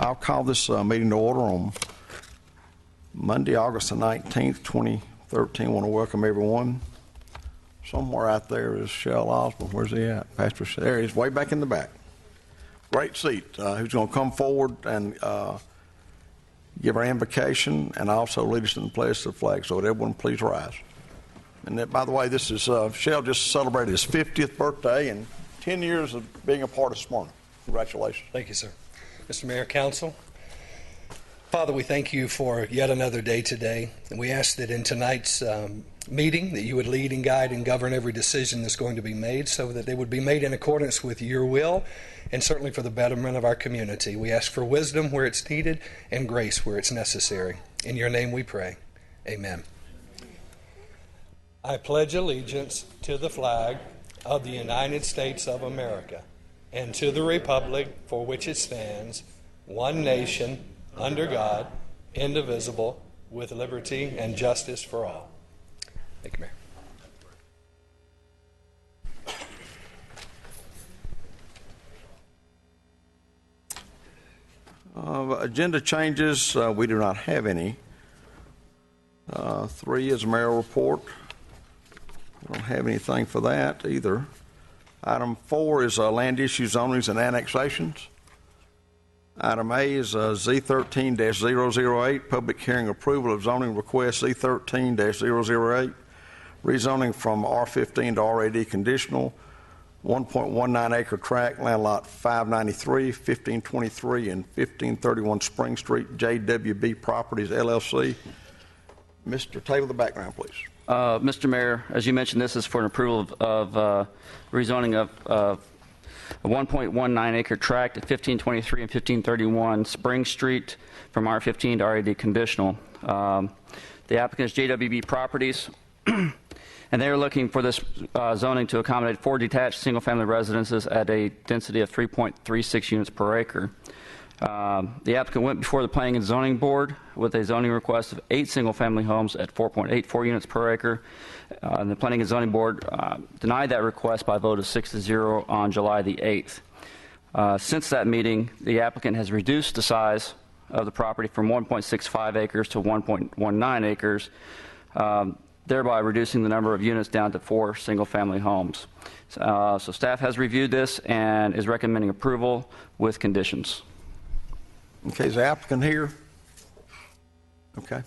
I'll call this meeting to order on Monday, August the 19th, 2013. I want to welcome everyone. Somewhere out there is Shell Osborne. Where's he at? Pastor, there he is, way back in the back. Great seat. Who's going to come forward and give our invocation and also lead us in the pledge to the flag. So would everyone please rise. And that, by the way, this is Shell just celebrated his 50th birthday and 10 years of being a part of Smyrna. Congratulations. Thank you, sir. Mr. Mayor, Council, Father, we thank you for yet another day today, and we ask that in tonight's meeting that you would lead and guide and govern every decision that's going to be made so that they would be made in accordance with your will and certainly for the betterment of our community. We ask for wisdom where it's needed and grace where it's necessary. In your name we pray. Amen. I pledge allegiance to the flag of the United States of America and to the republic for which it stands, one nation, under God, indivisible, with liberty and justice for all. Thank you, Mayor. Agenda changes, we do not have any. 3 is a mayor report. We don't have anything for that either. Item 4 is land issue zonings and annexations. Item A is Z13-008, public hearing approval of zoning request Z13-008, rezoning from R15 to RAD conditional, 1.19 acre tract, land lot 593, 1523, and 1531 Spring Street, JWB Properties, LLC. Mr. Taylor, the background, please. Mr. Mayor, as you mentioned, this is for an approval of rezoning of a 1.19 acre tract at 1523 and 1531 Spring Street from R15 to RAD conditional. The applicant is JWB Properties, and they are looking for this zoning to accommodate 4 detached single-family residences at a density of 3.36 units per acre. The applicant went before the Planning and Zoning Board with a zoning request of 8 single-family homes at 4.84 units per acre. And the Planning and Zoning Board denied that request by a vote of 6-0 on July the 8th. Since that meeting, the applicant has reduced the size of the property from 1.65 acres to 1.19 acres, thereby reducing the number of units down to 4 single-family homes. So staff has reviewed this and is recommending approval with conditions. Okay, is the applicant here? Okay.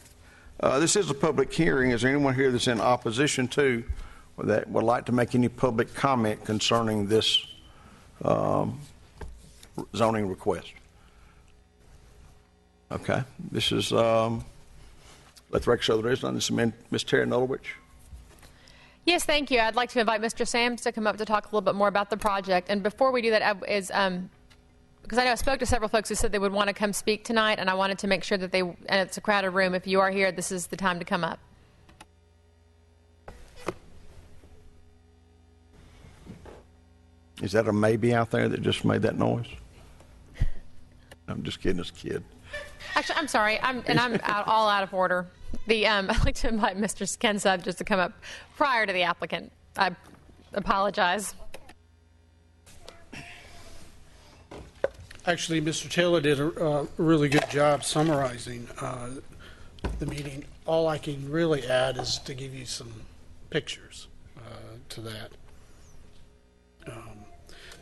This is a public hearing. Is there anyone here that's in opposition to or that would like to make any public comment concerning this zoning request? Okay. This is, let the record show there is none. This is Ms. Terry Nolowich. Yes, thank you. I'd like to invite Mr. Sams to come up to talk a little bit more about the project. And before we do that, because I know I spoke to several folks who said they would want to come speak tonight, and I wanted to make sure that and it's a crowded room. If you are here, this is the time to come up. Is that a maybe out there that just made that noise? I'm just kidding, this kid. Actually, I'm sorry. I'm all out of order. I'd like to invite Mr. Ken Sub just to come up prior to the applicant. I apologize. Actually, Mr. Taylor did a really good job summarizing the meeting. All I can really add is to give you some pictures to that.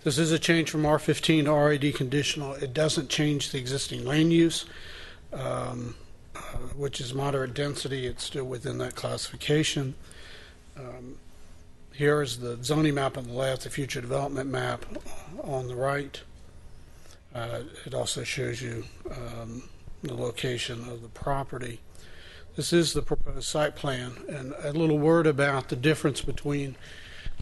This is a change from R15 to RAD conditional. It doesn't change the existing land use, which is moderate density. It's still within that classification. Here is the zoning map on the left, the future development map on the right. It also shows you the location of the property. This is the proposed site plan, and a little word about the difference between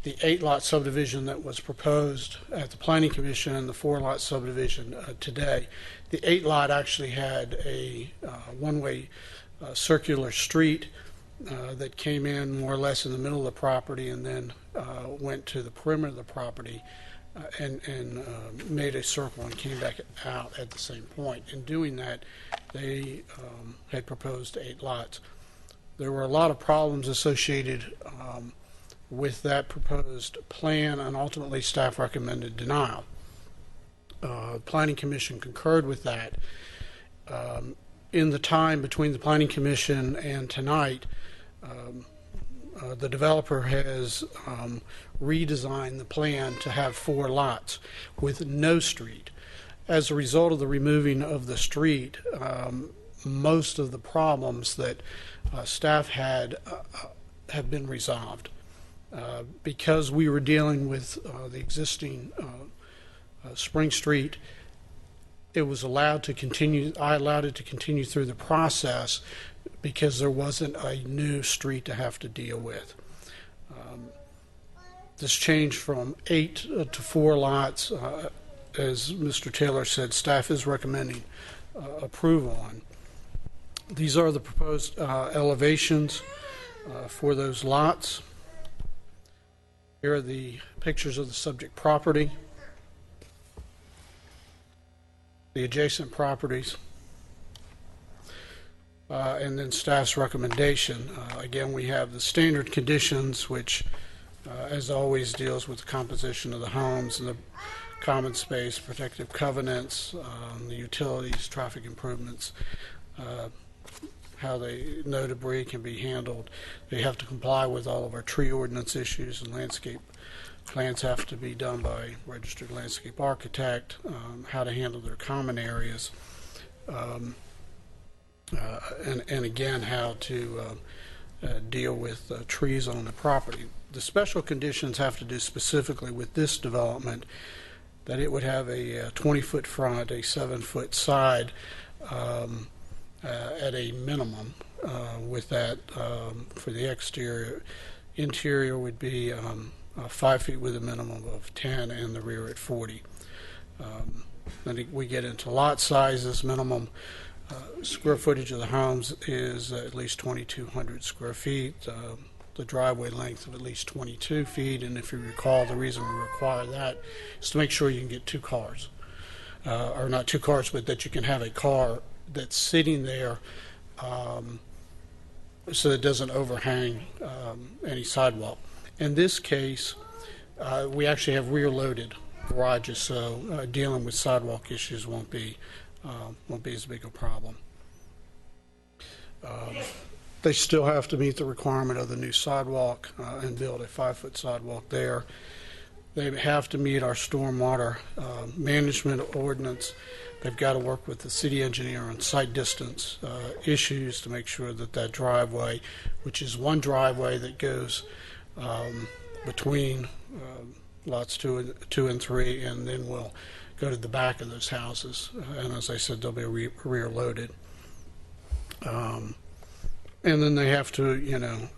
the 8-lot subdivision that was proposed at the Planning Commission and the 4-lot subdivision today. The 8-lot actually had a one-way circular street that came in more or less in the middle of the property and then went to the perimeter of the property and made a circle and came back out at the same point. In doing that, they had proposed 8 lots. There were a lot of problems associated with that proposed plan, and ultimately staff recommended denial. Planning Commission concurred with that. In the time between the Planning Commission and tonight, the developer has redesigned the plan to have 4 lots with no street. As a result of the removing of the street, most of the problems that staff had have been resolved. Because we were dealing with the existing Spring Street, it was allowed to continue. I allowed it to continue through the process because there wasn't a new street to have to deal with. This changed from 8 to 4 lots, as Mr. Taylor said, staff is recommending approval on. These are the proposed elevations for those lots. Here are the pictures of the subject property, the adjacent properties, and then staff's recommendation. Again, we have the standard conditions, which, as always, deals with the composition of the homes and the common space, protective covenants, the utilities, traffic improvements, how no debris can be handled. They have to comply with all of our tree ordinance issues, and landscape plans have to be done by registered landscape architect, how to handle their common areas, and again, how to deal with trees on the property. The special conditions have to do specifically with this development, that it would have a 20-foot front, a 7-foot side, at a minimum, with that for the exterior. Interior would be 5 feet with a minimum of 10, and the rear at 40. Then we get into lot sizes. Minimum square footage of the homes is at least 2,200 square feet. The driveway length of at least 22 feet, and if you recall, the reason we require that is to make sure you can get 2 cars, or not 2 cars, but that you can have a car that's sitting there so it doesn't overhang any sidewalk. In this case, we actually have rear-loaded garages, so dealing with sidewalk issues won't be as big a problem. They still have to meet the requirement of the new sidewalk and build a 5-foot sidewalk there. They have to meet our stormwater management ordinance. They've got to work with the city engineer on site distance issues to make sure that that driveway, which is one driveway that goes between lots 2 and 3, and then we'll go to the back of those houses. And as I said, they'll be rear loaded. And then they have to,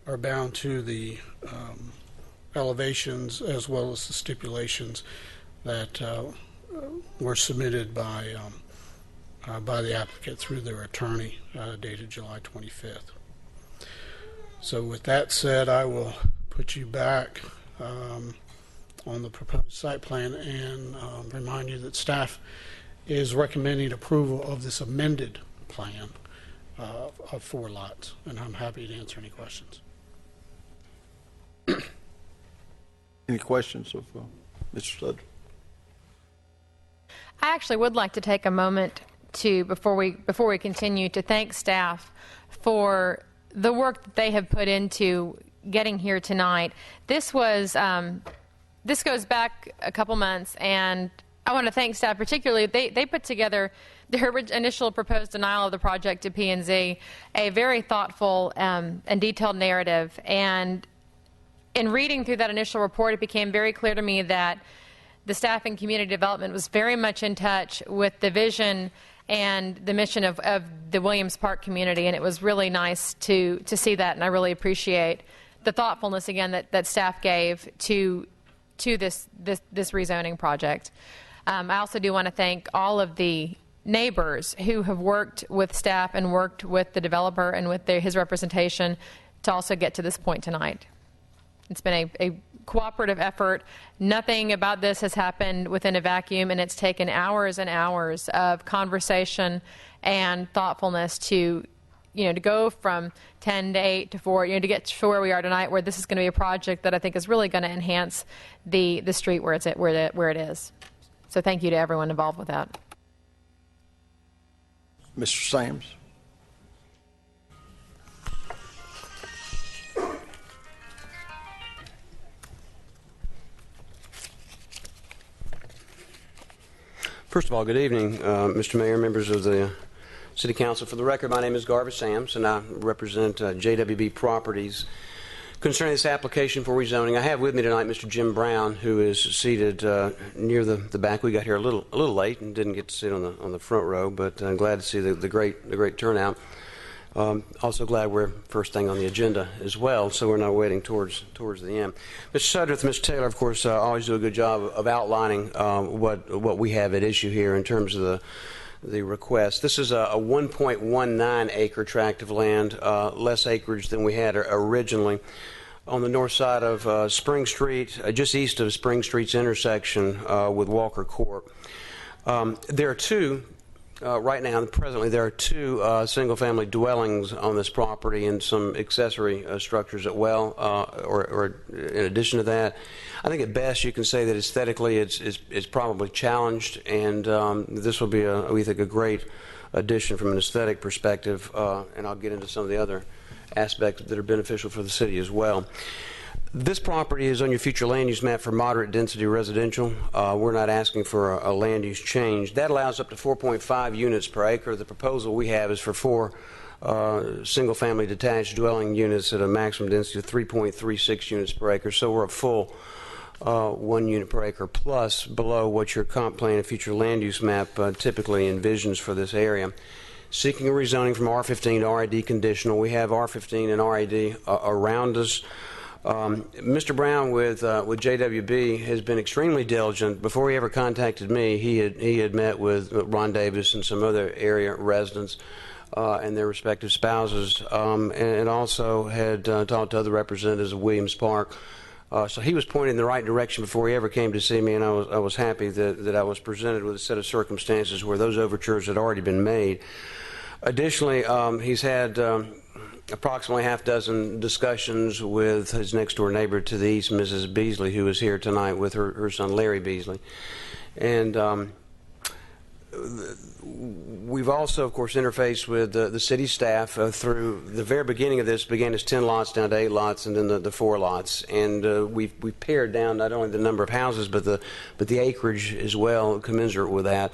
are bound to the elevations as well as the stipulations that were submitted by the applicant through their attorney, dated July 25th. So with that said, I will put you back on the proposed site plan and remind you that staff is recommending approval of this amended plan of 4 lots, and I'm happy to answer any questions. Any questions of Mr. Sudge? I actually would like to take a moment to, before we continue, to thank staff for the work that they have put into getting here tonight. This was this goes back a couple months, and I want to thank staff particularly. They put together their initial proposed denial of the project to P&Z, a very thoughtful and detailed narrative. And in reading through that initial report, it became very clear to me that the staff in community development was very much in touch with the vision and the mission of the Williams Park community, and it was really nice to see that, and I really appreciate the thoughtfulness again that staff gave to this rezoning project. I also do want to thank all of the neighbors who have worked with staff and worked with the developer and with his representation to also get to this point tonight. It's been a cooperative effort. Nothing about this has happened within a vacuum, and it's taken hours and hours of conversation and thoughtfulness to go from 10 to 8 to 4, to get to where we are tonight, where this is going to be a project that I think is really going to enhance the street where it is. So thank you to everyone involved with that. Mr. Sams? First of all, good evening, Mr. Mayor, members of the City Council. For the record, my name is Garvis Sams, and I represent JWB Properties. Concerning this application for rezoning, I have with me tonight Mr. Jim Brown, who is seated near the back. We got here a little late and didn't get to sit on the front row, but I'm glad to see the great turnout. Also glad we're first thing on the agenda as well, so we're not waiting towards the end. Mr. Sudworth and Mr. Taylor, of course, always do a good job of outlining what we have at issue here in terms of the request. This is a 1.19 acre tract of land, less acreage than we had originally, on the north side of Spring Street, just east of Spring Street's intersection with Walker Court. There are two. Right now, presently, there are two single-family dwellings on this property and some accessory structures as well, or in addition to that. I think at best you can say that aesthetically it's probably challenged, and this will be, we think, a great addition from an aesthetic perspective, and I'll get into some of the other aspects that are beneficial for the city as well. This property is on your future land use map for moderate density residential. We're not asking for a land use change. That allows up to 4.5 units per acre. The proposal we have is for 4 single-family detached dwelling units at a maximum density of 3.36 units per acre. So we're a full 1 unit per acre plus below what your comp plan and future land use map typically envisions for this area. Seeking a rezoning from R15 to RID conditional. We have R15 and RID around us. Mr. Brown with JWB has been extremely diligent. Before he ever contacted me, he had met with Ron Davis and some other area residents and their respective spouses, and also had talked to other representatives of Williams Park. So he was pointing in the right direction before he ever came to see me, and I was happy that I was presented with a set of circumstances where those overtures had already been made. Additionally, he's had approximately half dozen discussions with his next door neighbor to the east, Mrs. Beasley, who is here tonight with her son Larry Beasley. And we've also, of course, interfaced with the city staff through the very beginning of this. Began as 10 lots down to 8 lots, and then the 4 lots. And we've pared down not only the number of houses but the acreage as well, commensurate with that.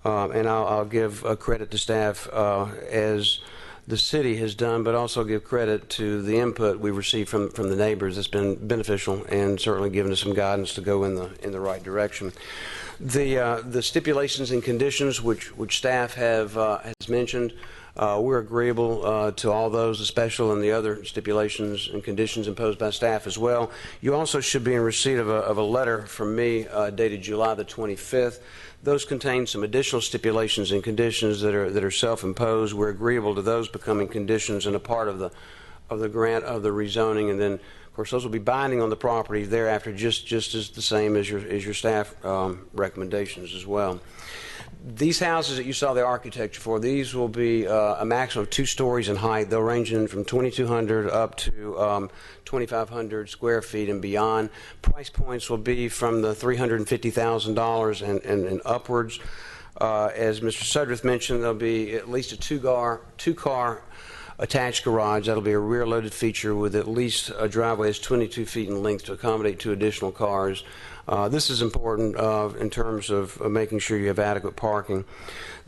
And I'll give credit to staff as the city has done, but also give credit to the input we received from the neighbors. It's been beneficial and certainly given us some guidance to go in the right direction. The stipulations and conditions which staff has mentioned, we're agreeable to all those, the special and the other stipulations and conditions imposed by staff as well. You also should be in receipt of a letter from me dated July the 25th. Those contain some additional stipulations and conditions that are self-imposed. We're agreeable to those becoming conditions and a part of the grant of the rezoning, and then, of course, those will be binding on the property thereafter, just as the same as your staff recommendations as well. These houses that you saw the architecture for, these will be a maximum of 2 stories in height. They'll range in from 2,200 up to 2,500 square feet and beyond. Price points will be from the $350,000 and upwards. As Mr. Sudworth mentioned, there'll be at least a two-car attached garage. That'll be a rear-loaded feature with at least a driveway that's 22 feet in length to accommodate 2 additional cars. This is important in terms of making sure you have adequate parking.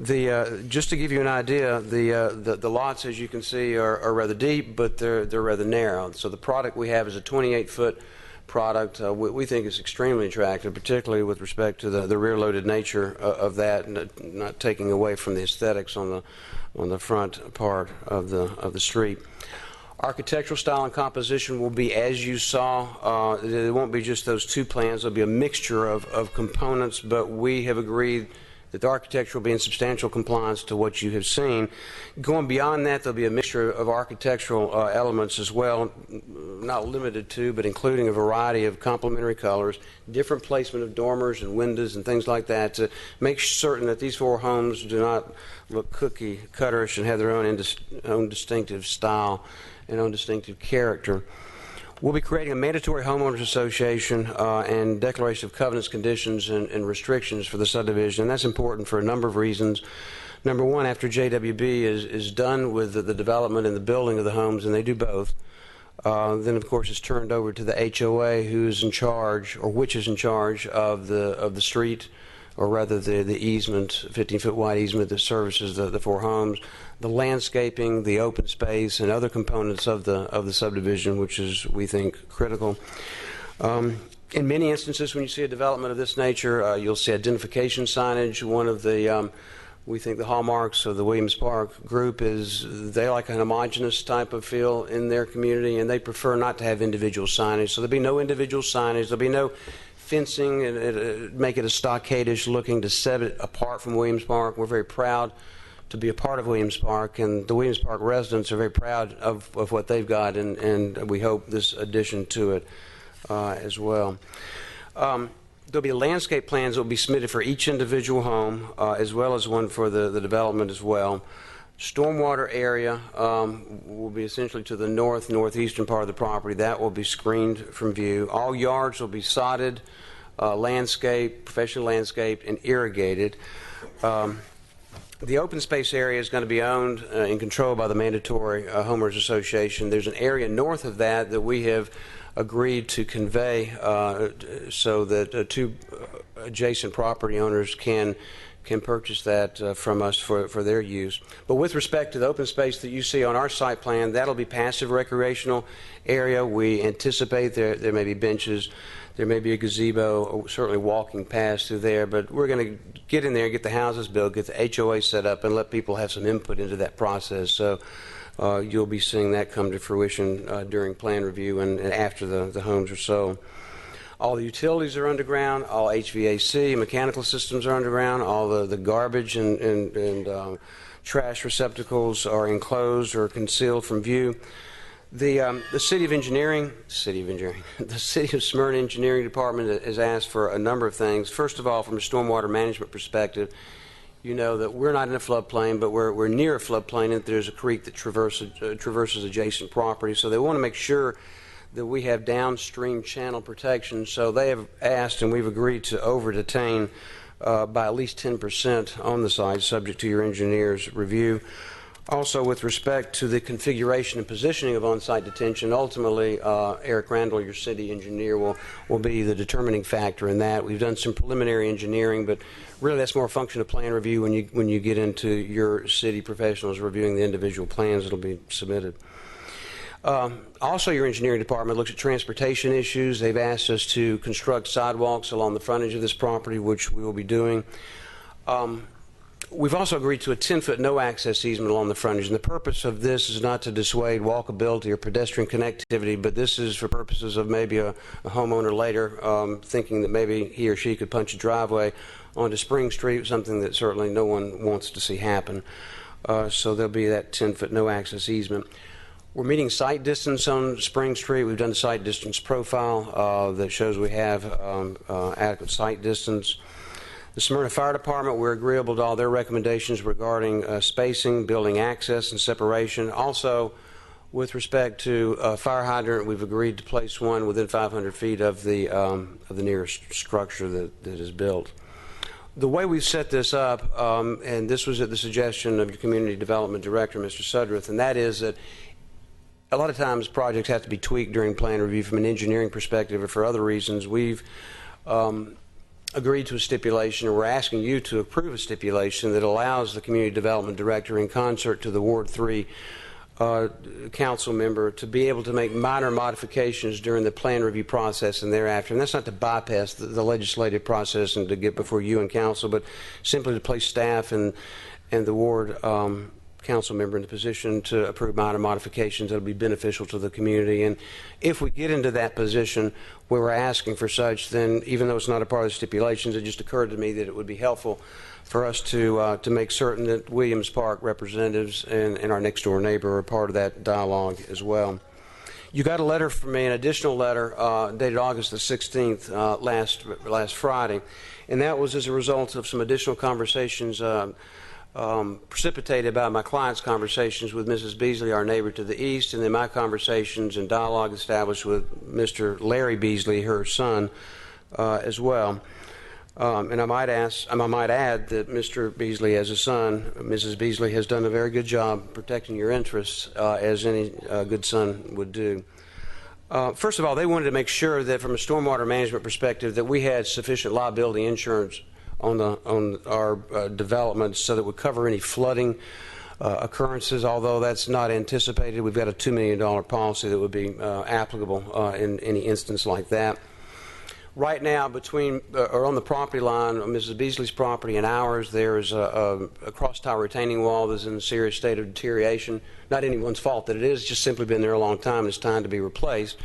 Just to give you an idea, the lots, as you can see, are rather deep, but they're rather narrow. So the product we have is a 28-foot product. We think is extremely attractive, particularly with respect to the rear-loaded nature of that, not taking away from the aesthetics on the front part of the street. Architectural style and composition will be as you saw. It won't be just those 2 plans. There'll be a mixture of components, but we have agreed that the architecture will be in substantial compliance to what you have seen. Going beyond that, there'll be a mixture of architectural elements as well, not limited to, but including a variety of complementary colors, different placement of dormers and windows and things like that to make certain that these 4 homes do not look cookie cutterish and have their own distinctive style and own distinctive character. We'll be creating a mandatory homeowners association and declaration of covenants, conditions, and restrictions for the subdivision. And that's important for a number of reasons. Number one, after JWB is done with the development and the building of the homes, and they do both, then of course it's turned over to the HOA, who's in charge, or which is in charge of the street, or rather the easement, 15-foot wide easement that services the four homes, the landscaping, the open space, and other components of the subdivision, which is, we think, critical. In many instances, when you see a development of this nature, you'll see identification signage. One of the we think the hallmarks of the Williams Park group is they like an homogeneous type of feel in their community, and they prefer not to have individual signage. So there'll be no individual signage. There'll be no fencing and make it a stockade-ish looking to set it apart from Williams Park. We're very proud to be a part of Williams Park, and the Williams Park residents are very proud of what they've got, and we hope this addition to it as well. There'll be landscape plans that will be submitted for each individual home, as well as one for the development as well. Stormwater area will be essentially to the northeastern part of the property. That will be screened from view. All yards will be sodded, landscaped, professionally landscaped, and irrigated. The open space area is going to be owned and controlled by the mandatory homeowners association. There's an area north of that we have agreed to convey so that two adjacent property owners can purchase that from us for their use. But with respect to the open space that you see on our site plan, that'll be passive recreational area. We anticipate there may be benches, there may be a gazebo, certainly walking paths through there, but we're going to get in there, get the houses built, get the HOA set up, and let people have some input into that process. So you'll be seeing that come to fruition during plan review and after the homes are sold. All the utilities are underground, all HVAC, mechanical systems are underground, all the garbage and trash receptacles are enclosed or concealed from view. The City of Smyrna Engineering Department has asked for a number of things. First of all, from a stormwater management perspective, you know that we're not in a floodplain, but we're near a floodplain, and there's a creek that traverses adjacent property. So they want to make sure that we have downstream channel protection. So they have asked, and we've agreed to over-detain by at least 10% on the site, subject to your engineer's review. Also, with respect to the configuration and positioning of on-site detention, ultimately, Eric Randall, your city engineer, will be the determining factor in that. We've done some preliminary engineering, but really that's more a function of plan review when you get into your city professionals reviewing the individual plans that will be submitted. Also, your engineering department looks at transportation issues. They've asked us to construct sidewalks along the frontage of this property, which we will be doing. We've also agreed to a 10-foot no-access easement along the frontage, and the purpose of this is not to dissuade walkability or pedestrian connectivity, but this is for purposes of maybe a homeowner later thinking that maybe he or she could punch a driveway onto Spring Street, something that certainly no one wants to see happen. So there'll be that 10-foot no-access easement. We're meeting site distance on Spring Street. We've done the site distance profile that shows we have adequate site distance. The Smyrna Fire Department, we're agreeable to all their recommendations regarding spacing, building access, and separation. Also, with respect to a fire hydrant, we've agreed to place one within 500 feet of the nearest structure that is built. The way we've set this up, and this was at the suggestion of your Community Development Director, Mr. Sudreth, and that is that a lot of times projects have to be tweaked during plan review from an engineering perspective or for other reasons. We've agreed to a stipulation, and we're asking you to approve a stipulation that allows the Community Development Director, in concert to the Ward 3 council member, to be able to make minor modifications during the plan review process and thereafter. And that's not to bypass the legislative process and to get before you and council, but simply to place staff and the ward council member in the position to approve minor modifications that will be beneficial to the community. And if we get into that position where we're asking for such, then even though it's not a part of the stipulations, it just occurred to me that it would be helpful for us to make certain that Williams Park representatives and our next door neighbor are part of that dialogue as well. You got a letter from me, an additional letter dated August the 16th, last Friday, and that was as a result of some additional conversations precipitated by my client's conversations with Mrs. Beasley, our neighbor to the east, and then my conversations and dialogue established with Mr. Larry Beasley, her son, as well. And I might add that Mr. Beasley, as a son, Mrs. Beasley has done a very good job protecting your interests, as any good son would do. First of all, they wanted to make sure that from a stormwater management perspective that we had sufficient liability insurance on our developments so that it would cover any flooding occurrences, although that's not anticipated. We've got a $2 million policy that would be applicable in any instance like that. Right now, on the property line, on Mrs. Beasley's property and ours, there is a cross-tile retaining wall that's in a serious state of deterioration. Not anyone's fault that it is, just simply been there a long time and it's time to be replaced.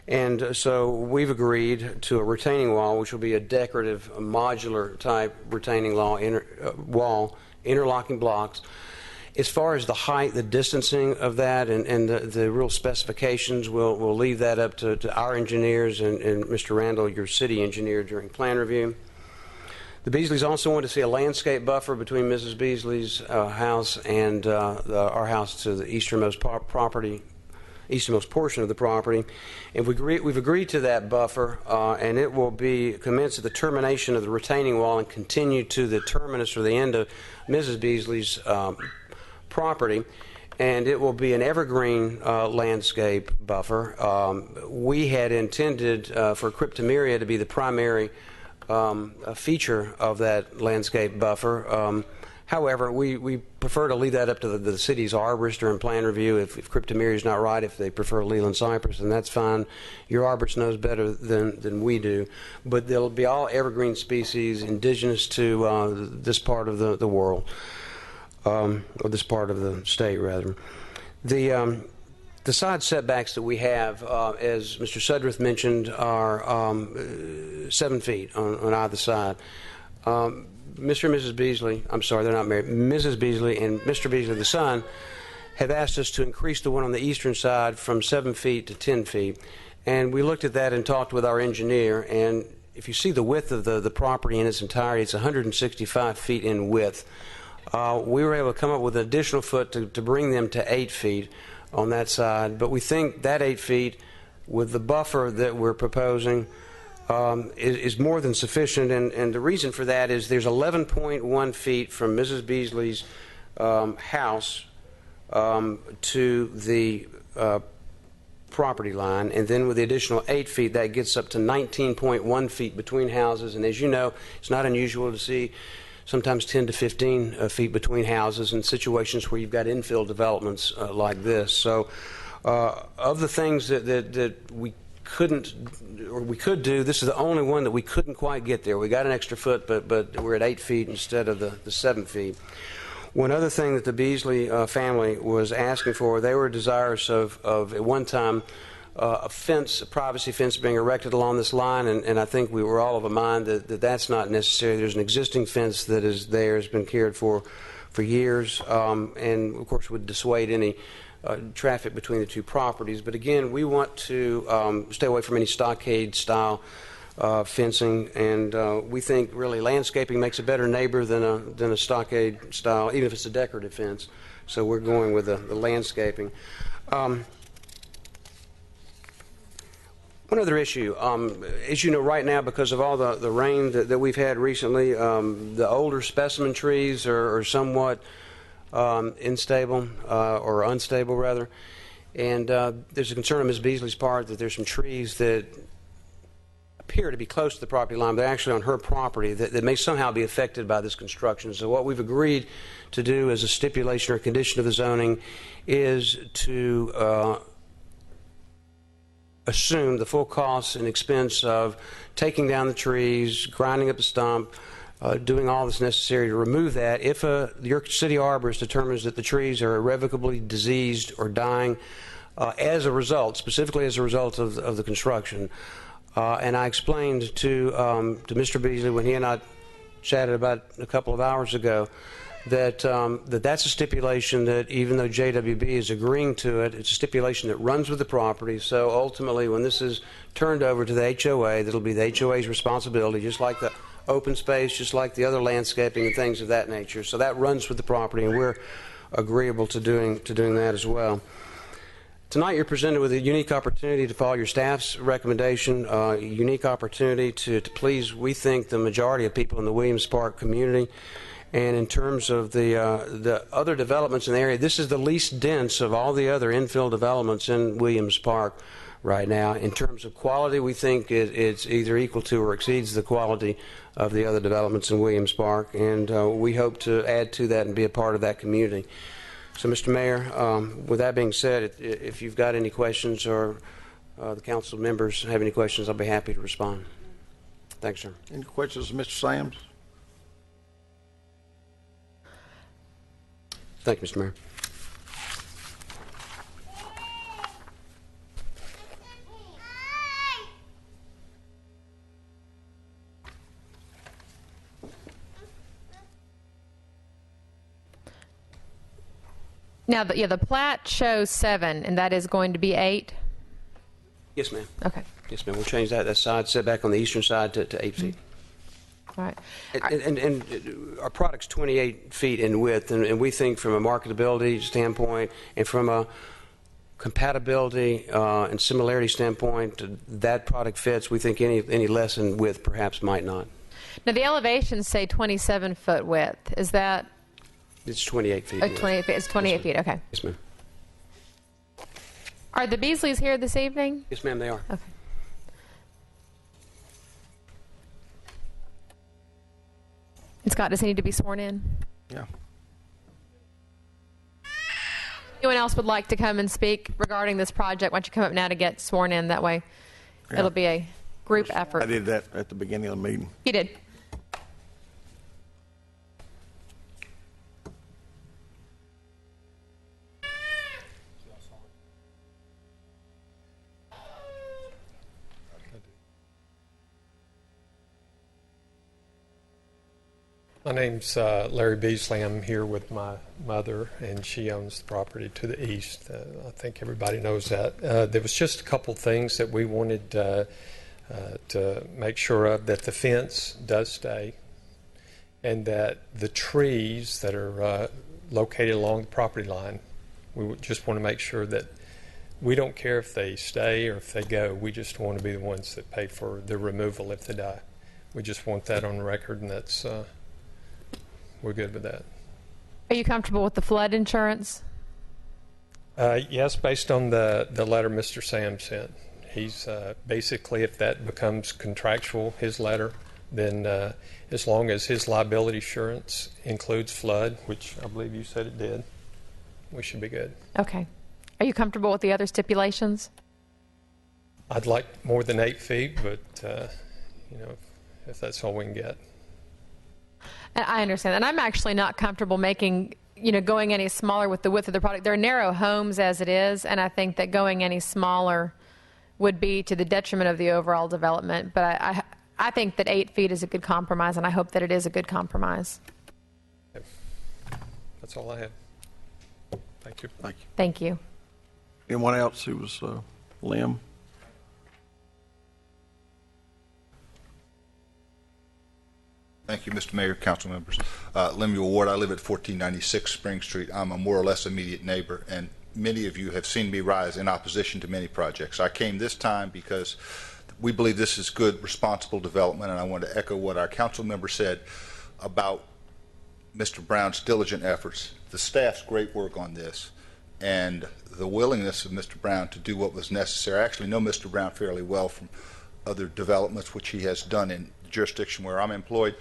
And so we've agreed to a retaining wall, which will be a decorative, modular type retaining wall, interlocking blocks. As far as the height, the distancing of that, and the real specifications, we'll leave that up to our engineers and Mr. Randall, your city engineer, during plan review. The Beasleys also want to see a landscape buffer between Mrs. Beasley's house and our house to the easternmost portion of the property, and we've agreed to that buffer, and it will be commenced at the termination of the retaining wall and continue to the terminus or the end of Mrs. Beasley's property, and it will be an evergreen landscape buffer. We had intended for cryptomeria to be the primary feature of that landscape buffer. However, we prefer to leave that up to the city's arborist during plan review. If cryptomeria is not right, if they prefer Leland cypress, then that's fine. Your arborist knows better than we do. But they'll be all evergreen species indigenous to this part of the world, or this part of the state, rather. The side setbacks that we have, as Mr. Sudworth mentioned, are 7 feet on either side. Mr. and Mrs. Beasley, I'm sorry, they're not married, Mrs. Beasley and Mr. Beasley, the son, have asked us to increase the one on the eastern side from 7 feet to 10 feet. And we looked at that and talked with our engineer, and if you see the width of the property in its entirety, it's 165 feet in width. We were able to come up with an additional foot to bring them to 8 feet on that side, but we think that 8 feet with the buffer that we're proposing is more than sufficient, and the reason for that is there's 11.1 feet from Mrs. Beasley's house to the property line, and then with the additional 8 feet, that gets up to 19.1 feet between houses. And as you know, it's not unusual to see sometimes 10 to 15 feet between houses in situations where you've got infill developments like this. So of the things that we couldn't, or we could do, this is the only one that we couldn't quite get there. We got an extra foot, but we're at 8 feet instead of the 7 feet. One other thing that the Beasley family was asking for, they were desirous of at one time a fence, a privacy fence being erected along this line, and I think we were all of a mind that that's not necessary. There's an existing fence that is there, has been cared for years, and of course would dissuade any traffic between the two properties. But again, we want to stay away from any stockade-style fencing, and we think really landscaping makes a better neighbor than a stockade-style, even if it's a decorative fence. So we're going with the landscaping. One other issue, as you know, right now, because of all the rain that we've had recently, the older specimen trees are somewhat unstable, rather. And there's a concern on Ms. Beasley's part that there's some trees that appear to be close to the property line, but they're actually on her property that may somehow be affected by this construction. So what we've agreed to do as a stipulation or condition of the zoning is to assume the full costs and expense of taking down the trees, grinding up the stump, doing all that's necessary to remove that if your city arborist determines that the trees are irrevocably diseased or dying as a result, specifically as a result of the construction. And I explained to Mr. Beasley when he and I chatted about a couple of hours ago that that's a stipulation that even though JWB is agreeing to it, it's a stipulation that runs with the property. So ultimately, when this is turned over to the HOA, that'll be the HOA's responsibility, just like the open space, just like the other landscaping and things of that nature. So that runs with the property, and we're agreeable to doing that as well. Tonight you're presented with a unique opportunity to follow your staff's recommendation, a unique opportunity to please, we think, the majority of people in the Williams Park community. And in terms of the other developments in the area, this is the least dense of all the other infill developments in Williams Park right now. In terms of quality, we think it's either equal to or exceeds the quality of the other developments in Williams Park, and we hope to add to that and be a part of that community. So, Mr. Mayor, with that being said, if you've got any questions or the council members have any questions, I'll be happy to respond. Thanks, sir. Any questions, Mr. Sams? Thank you, Mr. Mayor. Now, the plat shows 7, and that is going to be 8? Yes, ma'am. Okay. Yes, ma'am. We'll change that side setback on the eastern side to 8 feet. All right. And our product's 28 feet in width, and we think from a marketability standpoint and from a compatibility and similarity standpoint, that product fits. We think any less in width perhaps might not. Now, the elevations say 27-foot width. Is that? It's 28 feet. 28 feet. It's 28 feet. Okay. Yes, ma'am. Are the Beasleys here this evening? Yes, ma'am, they are. Okay. And Scott, does he need to be sworn in? Yeah. Anyone else would like to come and speak regarding this project? Why don't you come up now to get sworn in? That way, Yeah. it'll be a group effort. I did that at the beginning of the meeting. You did. My name's Larry Beasley. I'm here with my mother, and she owns the property to the east. I think everybody knows that. There was just a couple things that we wanted to make sure of, that the fence does stay, and that the trees that are located along the property line, we would just want to make sure that we don't care if they stay or if they go. We just want to be the ones that pay for the removal if they die. We just want that on record, and that's... we're good with that. Are you comfortable with the flood insurance? Yes, based on the letter Mr. Sam sent. He's basically, if that becomes contractual, his letter, then as long as his liability insurance includes flood, which I believe you said it did, we should be good. Okay. Are you comfortable with the other stipulations? I'd like more than 8 feet, but if that's all we can get. And I understand. And I'm actually not comfortable going any smaller with the width of the product. They're narrow homes as it is, and I think that going any smaller would be to the detriment of the overall development. But I think that 8 feet is a good compromise, and I hope that it is a good compromise. Okay. That's all I had. Thank you. Thank you. Thank you. Anyone else who was Lim? Thank you, Mr. Mayor, council members. Lemuel Ward, I live at 1496 Spring Street. I'm a more or less immediate neighbor, and many of you have seen me rise in opposition to many projects. I came this time because we believe this is good, responsible development, and I want to echo what our council member said about Mr. Brown's diligent efforts, the staff's great work on this, and the willingness of Mr. Brown to do what was necessary. I actually know Mr. Brown fairly well from other developments which he has done in the jurisdiction where I'm employed,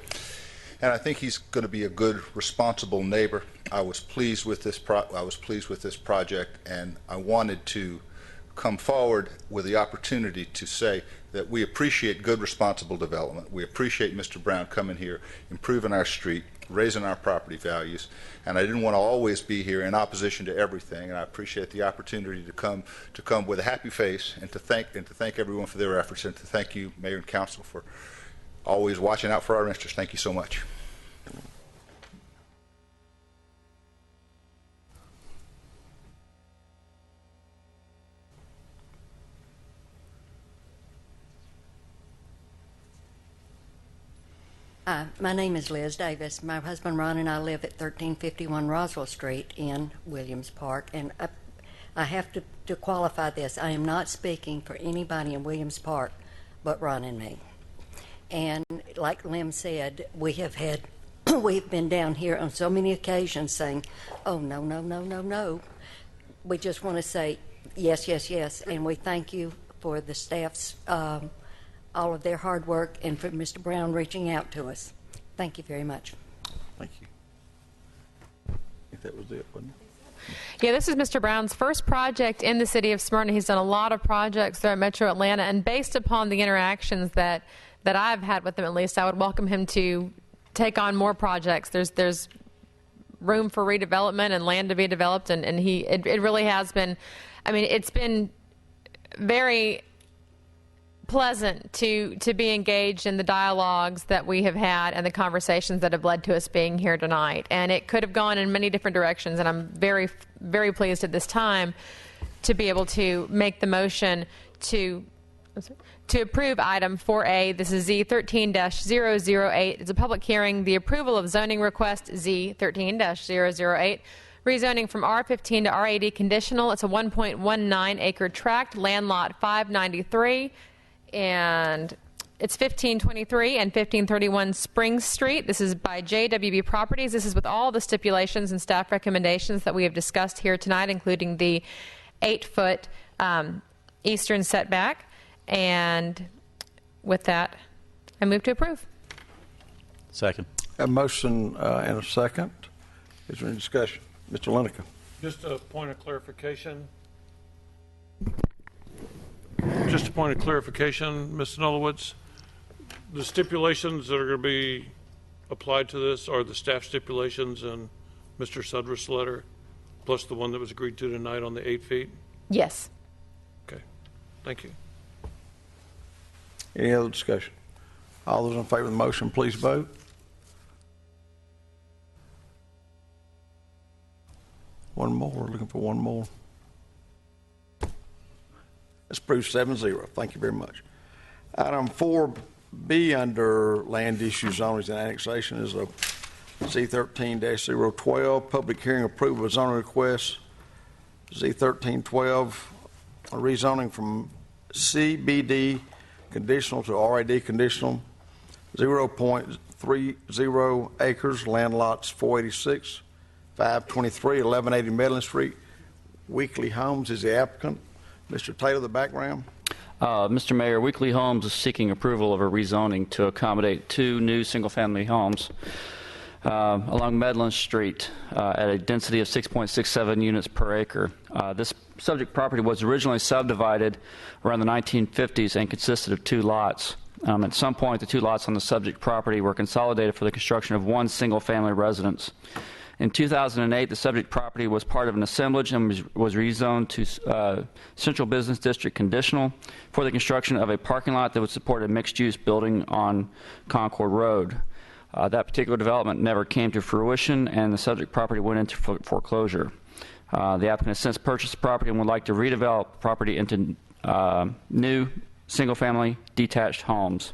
and I think he's going to be a good, responsible neighbor. I was pleased with this project, and I wanted to come forward with the opportunity to say that we appreciate good, responsible development. We appreciate Mr. Brown coming here, improving our street, raising our property values, and I didn't want to always be here in opposition to everything, and I appreciate the opportunity to come with a happy face and to thank everyone for their efforts, and to thank you, Mayor and Council, for always watching out for our interests. Thank you so much. My name is Liz Davis. My husband Ron and I live at 1351 Roswell Street in Williams Park. And I have to qualify this. I am not speaking for anybody in Williams Park but Ron and me. And like Lim said, we've been down here on so many occasions saying, oh, no, no, no, no, no. We just want to say yes, yes, yes. And we thank you for the staff's all of their hard work, and for Mr. Brown reaching out to us. Thank you very much. Thank you. I think that was it, wasn't it? Yeah, this is Mr. Brown's first project in the city of Smyrna. He's done a lot of projects throughout Metro Atlanta, and based upon the interactions that I've had with him, at least, I would welcome him to take on more projects. There's room for redevelopment and land to be developed, and it really has been. I mean, it's been very pleasant to be engaged in the dialogues that we have had and the conversations that have led to us being here tonight. And it could have gone in many different directions, and I'm very, very pleased at this time to be able to make the motion to approve item 4A. This is Z13-008. It's a public hearing, the approval of zoning request Z13-008. Rezoning from R15 to R80 conditional. It's a 1.19 acre tract, land lot 593. And it's 1523 and 1531 Spring Street. This is by JWB Properties. This is with all the stipulations and staff recommendations that we have discussed here tonight, including the 8-foot eastern setback. And with that, I move to approve. Second. A motion and a second. Is there any discussion? Mr. Lineker. Just a point of clarification. Just a point of clarification, Mr. Nolowitz. The stipulations that are going to be applied to this are the staff stipulations in Mr. Sudras' letter, plus the one that was agreed to tonight on the 8 feet? Yes. Okay. Thank you. Any other discussion? All those in favor of the motion, please vote. One more. We're looking for one more. That's approved 7-0. Thank you very much. Item 4B under land use zonings and annexation is a Z13-012 public hearing approval of zoning request. Z1312 a rezoning from CBD conditional to RAD conditional. 0.30 acres, land lots 486, 523, 1180 Medlin Street. Weekly Homes is the applicant. Mr. Taylor, the background. Mr. Mayor, Weekly Homes is seeking approval of a rezoning to accommodate 2 new single-family homes along Medlin Street at a density of 6.67 units per acre. This subject property was originally subdivided around the 1950s and consisted of 2 lots. At some point, the 2 lots on the subject property were consolidated for the construction of 1 single-family residence. In 2008, the subject property was part of an assemblage and was rezoned to Central Business District conditional for the construction of a parking lot that would support a mixed-use building on Concord Road. That particular development never came to fruition, and the subject property went into foreclosure. The applicant has since purchased the property and would like to redevelop the property into new single-family detached homes.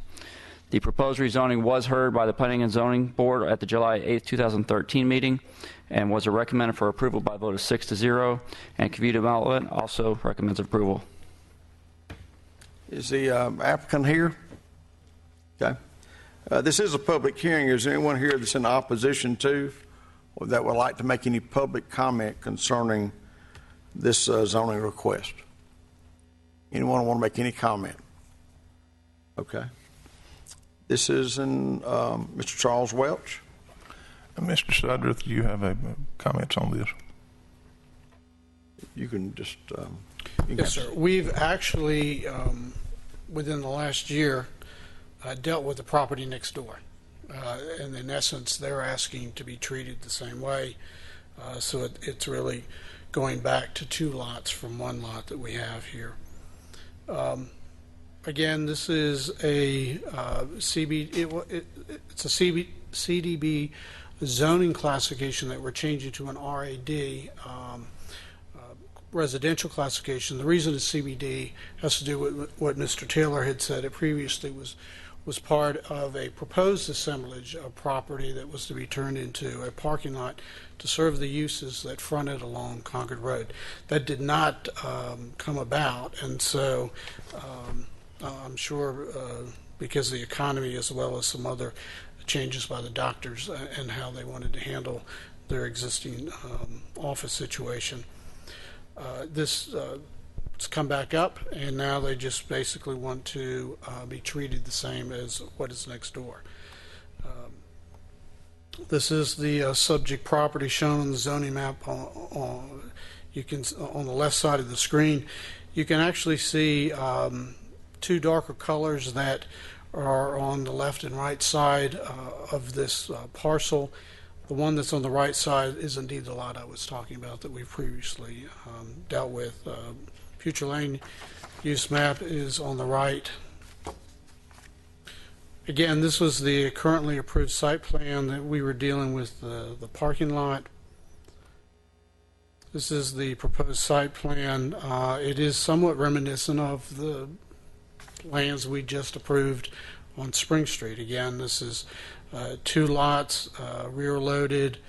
The proposed rezoning was heard by the Planning and Zoning Board at the July 8, 2013 meeting and was recommended for approval by a vote of 6-0, and Community Development also recommends approval. Is the applicant here? Okay. This is a public hearing. Is there anyone here that's in opposition to or that would like to make any public comment concerning this zoning request? Anyone want to make any comment? Okay. This is in Mr. Charles Welch. Mr. Sudrith, do you have comments on this? You can just... Yes, sir. We've actually, within the last year, dealt with the property next door. And in essence, they're asking to be treated the same way. So it's really going back to 2 lots from 1 lot that we have here. Again, this is a it's a CDB zoning classification that we're changing to an RAD residential classification. The reason it's CBD has to do with what Mr. Taylor had said it previously was was part of a proposed assemblage of property that was to be turned into a parking lot to serve the uses that fronted along Concord Road. That did not come about, and so I'm sure because of the economy as well as some other changes by the doctors and how they wanted to handle their existing office situation. It's come back up, and now they just basically want to be treated the same as what is next door. This is the subject property shown on the zoning map. You can on the left side of the screen, you can actually see two darker colors that are on the left and right side of this parcel. The one that's on the right side is indeed the lot I was talking about that we previously dealt with. Future land use map is on the right. Again, this was the currently approved site plan that we were dealing with the parking lot. This is the proposed site plan. It is somewhat reminiscent of the plans we just approved on Spring Street. Again, this is 2 lots, rear loaded,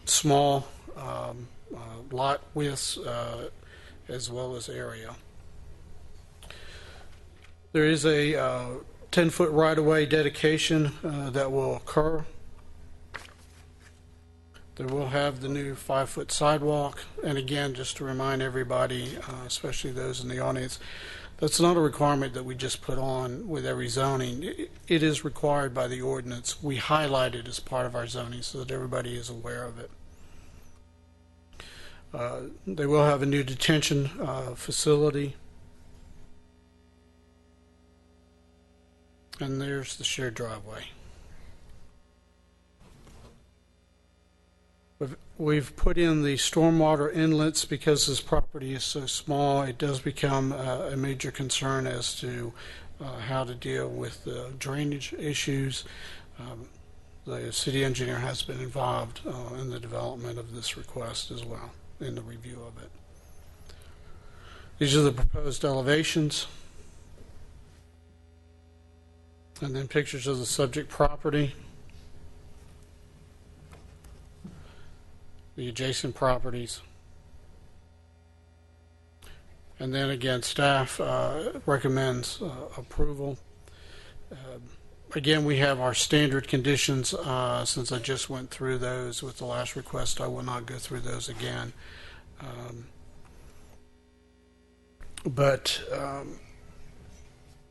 small lot widths as well as area. There is a 10-foot right-of-way dedication that will occur. They will have the new 5-foot sidewalk. And again, just to remind everybody, especially those in the audience, that's not a requirement that we just put on with every zoning. It is required by the ordinance. We highlight it as part of our zoning so that everybody is aware of it. They will have a new detention facility. And there's the shared driveway. We've put in the stormwater inlets because this property is so small. It does become a major concern as to how to deal with the drainage issues. The city engineer has been involved in the development of this request as well, in the review of it. These are the proposed elevations. And then pictures of the subject property, the adjacent properties. And then again, staff recommends approval. Again, we have our standard conditions. Since I just went through those with the last request, I will not go through those again.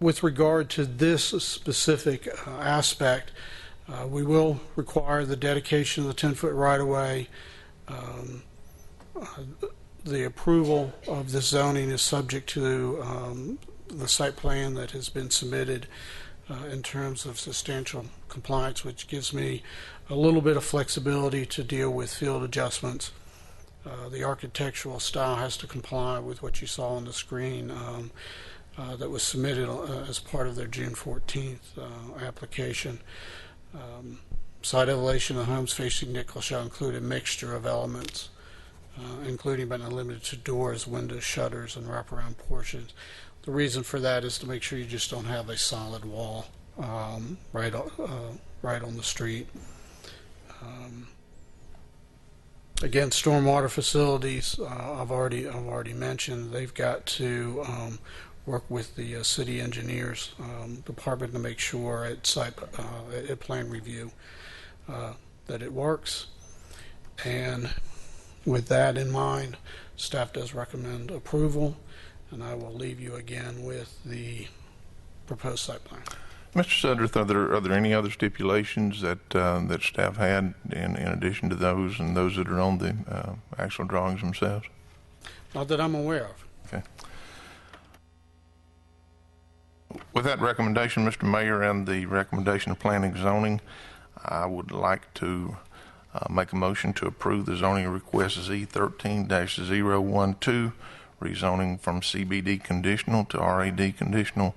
With regard to this specific aspect, we will require the dedication of the 10-foot right-of-way. The approval of this zoning is subject to the site plan that has been submitted in terms of substantial compliance, which gives me a little bit of flexibility to deal with field adjustments. The architectural style has to comply with what you saw on the screen that was submitted as part of their June 14th application. Site elevation of homes facing Nichols shall include a mixture of elements, including but not limited to doors, windows, shutters, and wraparound portions. The reason for that is to make sure you just don't have a solid wall right on the street. Again, stormwater facilities, I've already mentioned. They've got to work with the city engineers department to make sure at plan review that it works. And with that in mind, staff does recommend approval, and I will leave you again with the proposed site plan. Mr. Sudrith, are there any other stipulations that that staff had in addition to those and those that are on the actual drawings themselves? Not that I'm aware of. Okay. With that recommendation, Mr. Mayor, and the recommendation of planning and zoning, I would like to make a motion to approve the zoning request Z13-012, rezoning from CBD conditional to RAD conditional,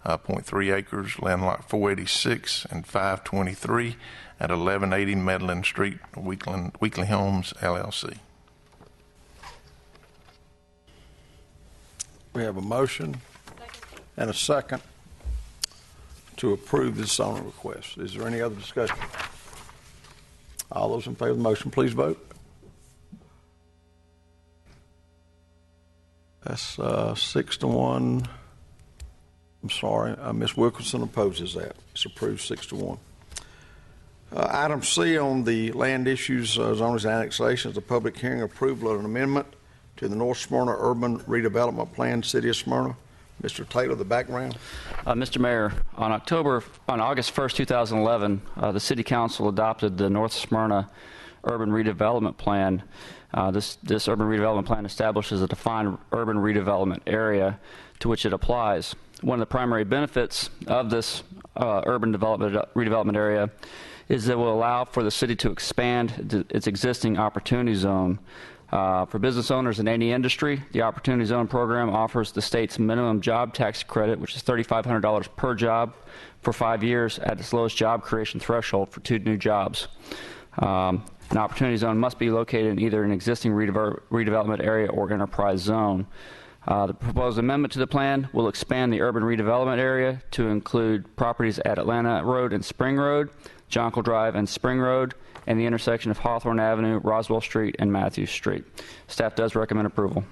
0.3 acres, land lot 486 and 523 at 1180 Medlin Street, Weekly Homes, LLC. We have a motion and a second. to approve this zoning request. Is there any other discussion? All those in favor of the motion, please vote. That's 6-1. I'm sorry, Ms. Wilkinson opposes that. It's approved 6-1. Item C on the land issues, zoning annexations, the public hearing approval of an amendment to the North Smyrna Urban Redevelopment Plan, City of Smyrna. Mr. Taylor, the background. Mr. Mayor, on August 1st, 2011, the City Council adopted the North Smyrna Urban Redevelopment Plan. This urban redevelopment plan establishes a defined urban redevelopment area to which it applies. One of the primary benefits of this urban redevelopment area is that it will allow for the city to expand its existing opportunity zone. For business owners in any industry, the Opportunity Zone program offers the state's minimum job tax credit, which is $3,500 per job for 5 years at its lowest job creation threshold for 2 new jobs. An Opportunity Zone must be located in either an existing redevelopment area or enterprise zone. The proposed amendment to the plan will expand the urban redevelopment area to include properties at Atlanta Road and Spring Road, Jonquil Drive and Spring Road, and the intersection of Hawthorne Avenue, Roswell Street, and Matthews Street. Staff does recommend approval.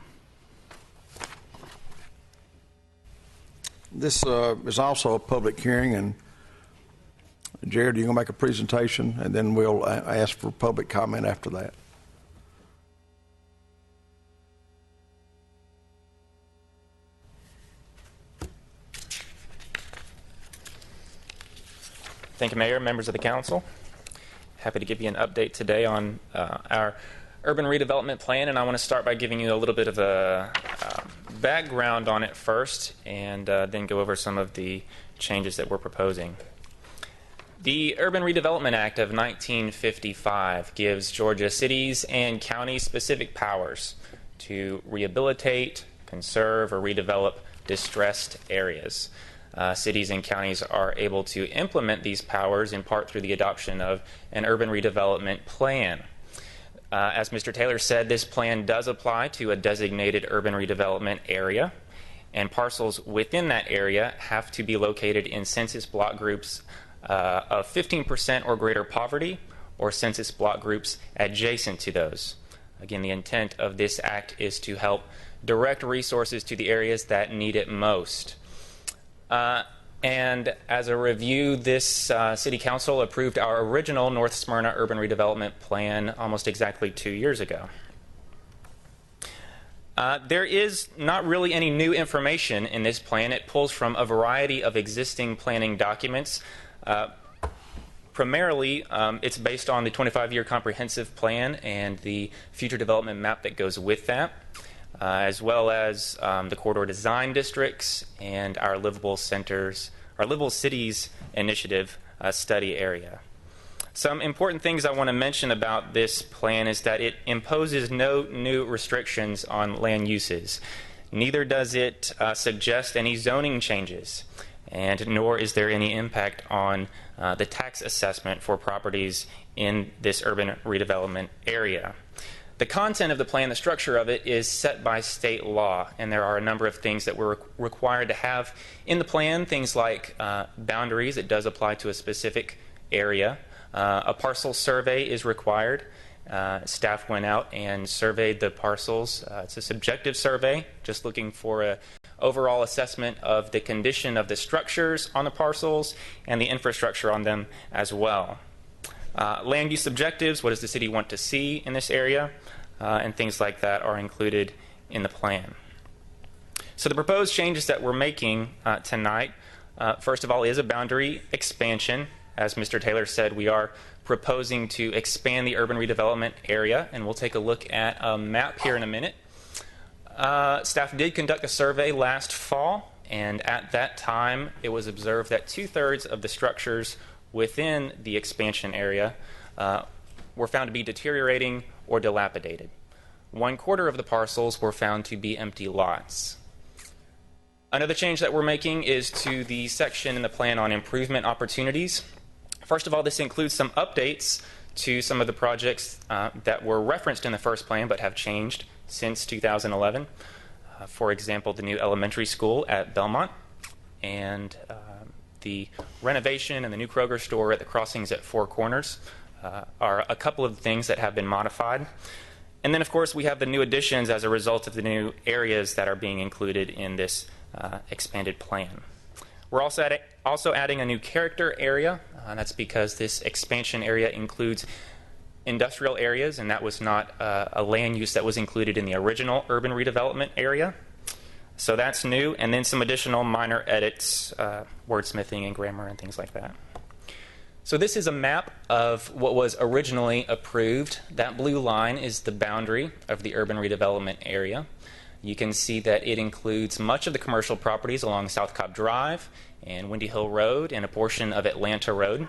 This is also a public hearing, and Jared, you're going to make a presentation, and then we'll ask for public comment after that. Thank you, Mayor, members of the council. Happy to give you an update today on our urban redevelopment plan, and I want to start by giving you a little bit of a background on it first, and then go over some of the changes that we're proposing. The Urban Redevelopment Act of 1955 gives Georgia cities and counties specific powers to rehabilitate, conserve, or redevelop distressed areas. Cities and counties are able to implement these powers in part through the adoption of an urban redevelopment plan. As Mr. Taylor said, this plan does apply to a designated urban redevelopment area, and parcels within that area have to be located in census block groups of 15% or greater poverty, or census block groups adjacent to those. Again, the intent of this act is to help direct resources to the areas that need it most. And as a review, this City Council approved our original North Smyrna Urban Redevelopment Plan almost exactly 2 years ago. There is not really any new information in this plan. It pulls from a variety of existing planning documents. Primarily, it's based on the 25-year comprehensive plan and the future development map that goes with that, as well as the corridor design districts and our livable cities initiative study area. Some important things I want to mention about this plan is that it imposes no new restrictions on land uses. Neither does it suggest any zoning changes, and nor is there any impact on the tax assessment for properties in this urban redevelopment area. The content of the plan, the structure of it, is set by state law, and there are a number of things that we're required to have in the plan, things like boundaries. It does apply to a specific area. A parcel survey is required. Staff went out and surveyed the parcels. It's a subjective survey, just looking for an overall assessment of the condition of the structures on the parcels and the infrastructure on them as well. Land use objectives, what does the city want to see in this area, and things like that are included in the plan. So the proposed changes that we're making tonight, first of all, is a boundary expansion. As Mr. Taylor said, we are proposing to expand the urban redevelopment area, and we'll take a look at a map here in a minute. Staff did conduct a survey last fall, and at that time it was observed that 2/3 of the structures within the expansion area were found to be deteriorating or dilapidated. 1/4 of the parcels were found to be empty lots. Another change that we're making is to the section in the plan on improvement opportunities. First of all, this includes some updates to some of the projects that were referenced in the first plan but have changed since 2011. For example, the new elementary school at Belmont and the renovation and the new Kroger store at the crossings at Four Corners are a couple of things that have been modified. And then, of course, we have the new additions as a result of the new areas that are being included in this expanded plan. We're also adding a new character area. That's because this expansion area includes industrial areas, and that was not a land use that was included in the original urban redevelopment area. So that's new, and then some additional minor edits, wordsmithing and grammar and things like that. So this is a map of what was originally approved. That blue line is the boundary of the urban redevelopment area. You can see that it includes much of the commercial properties along South Cobb Drive and Windy Hill Road and a portion of Atlanta Road.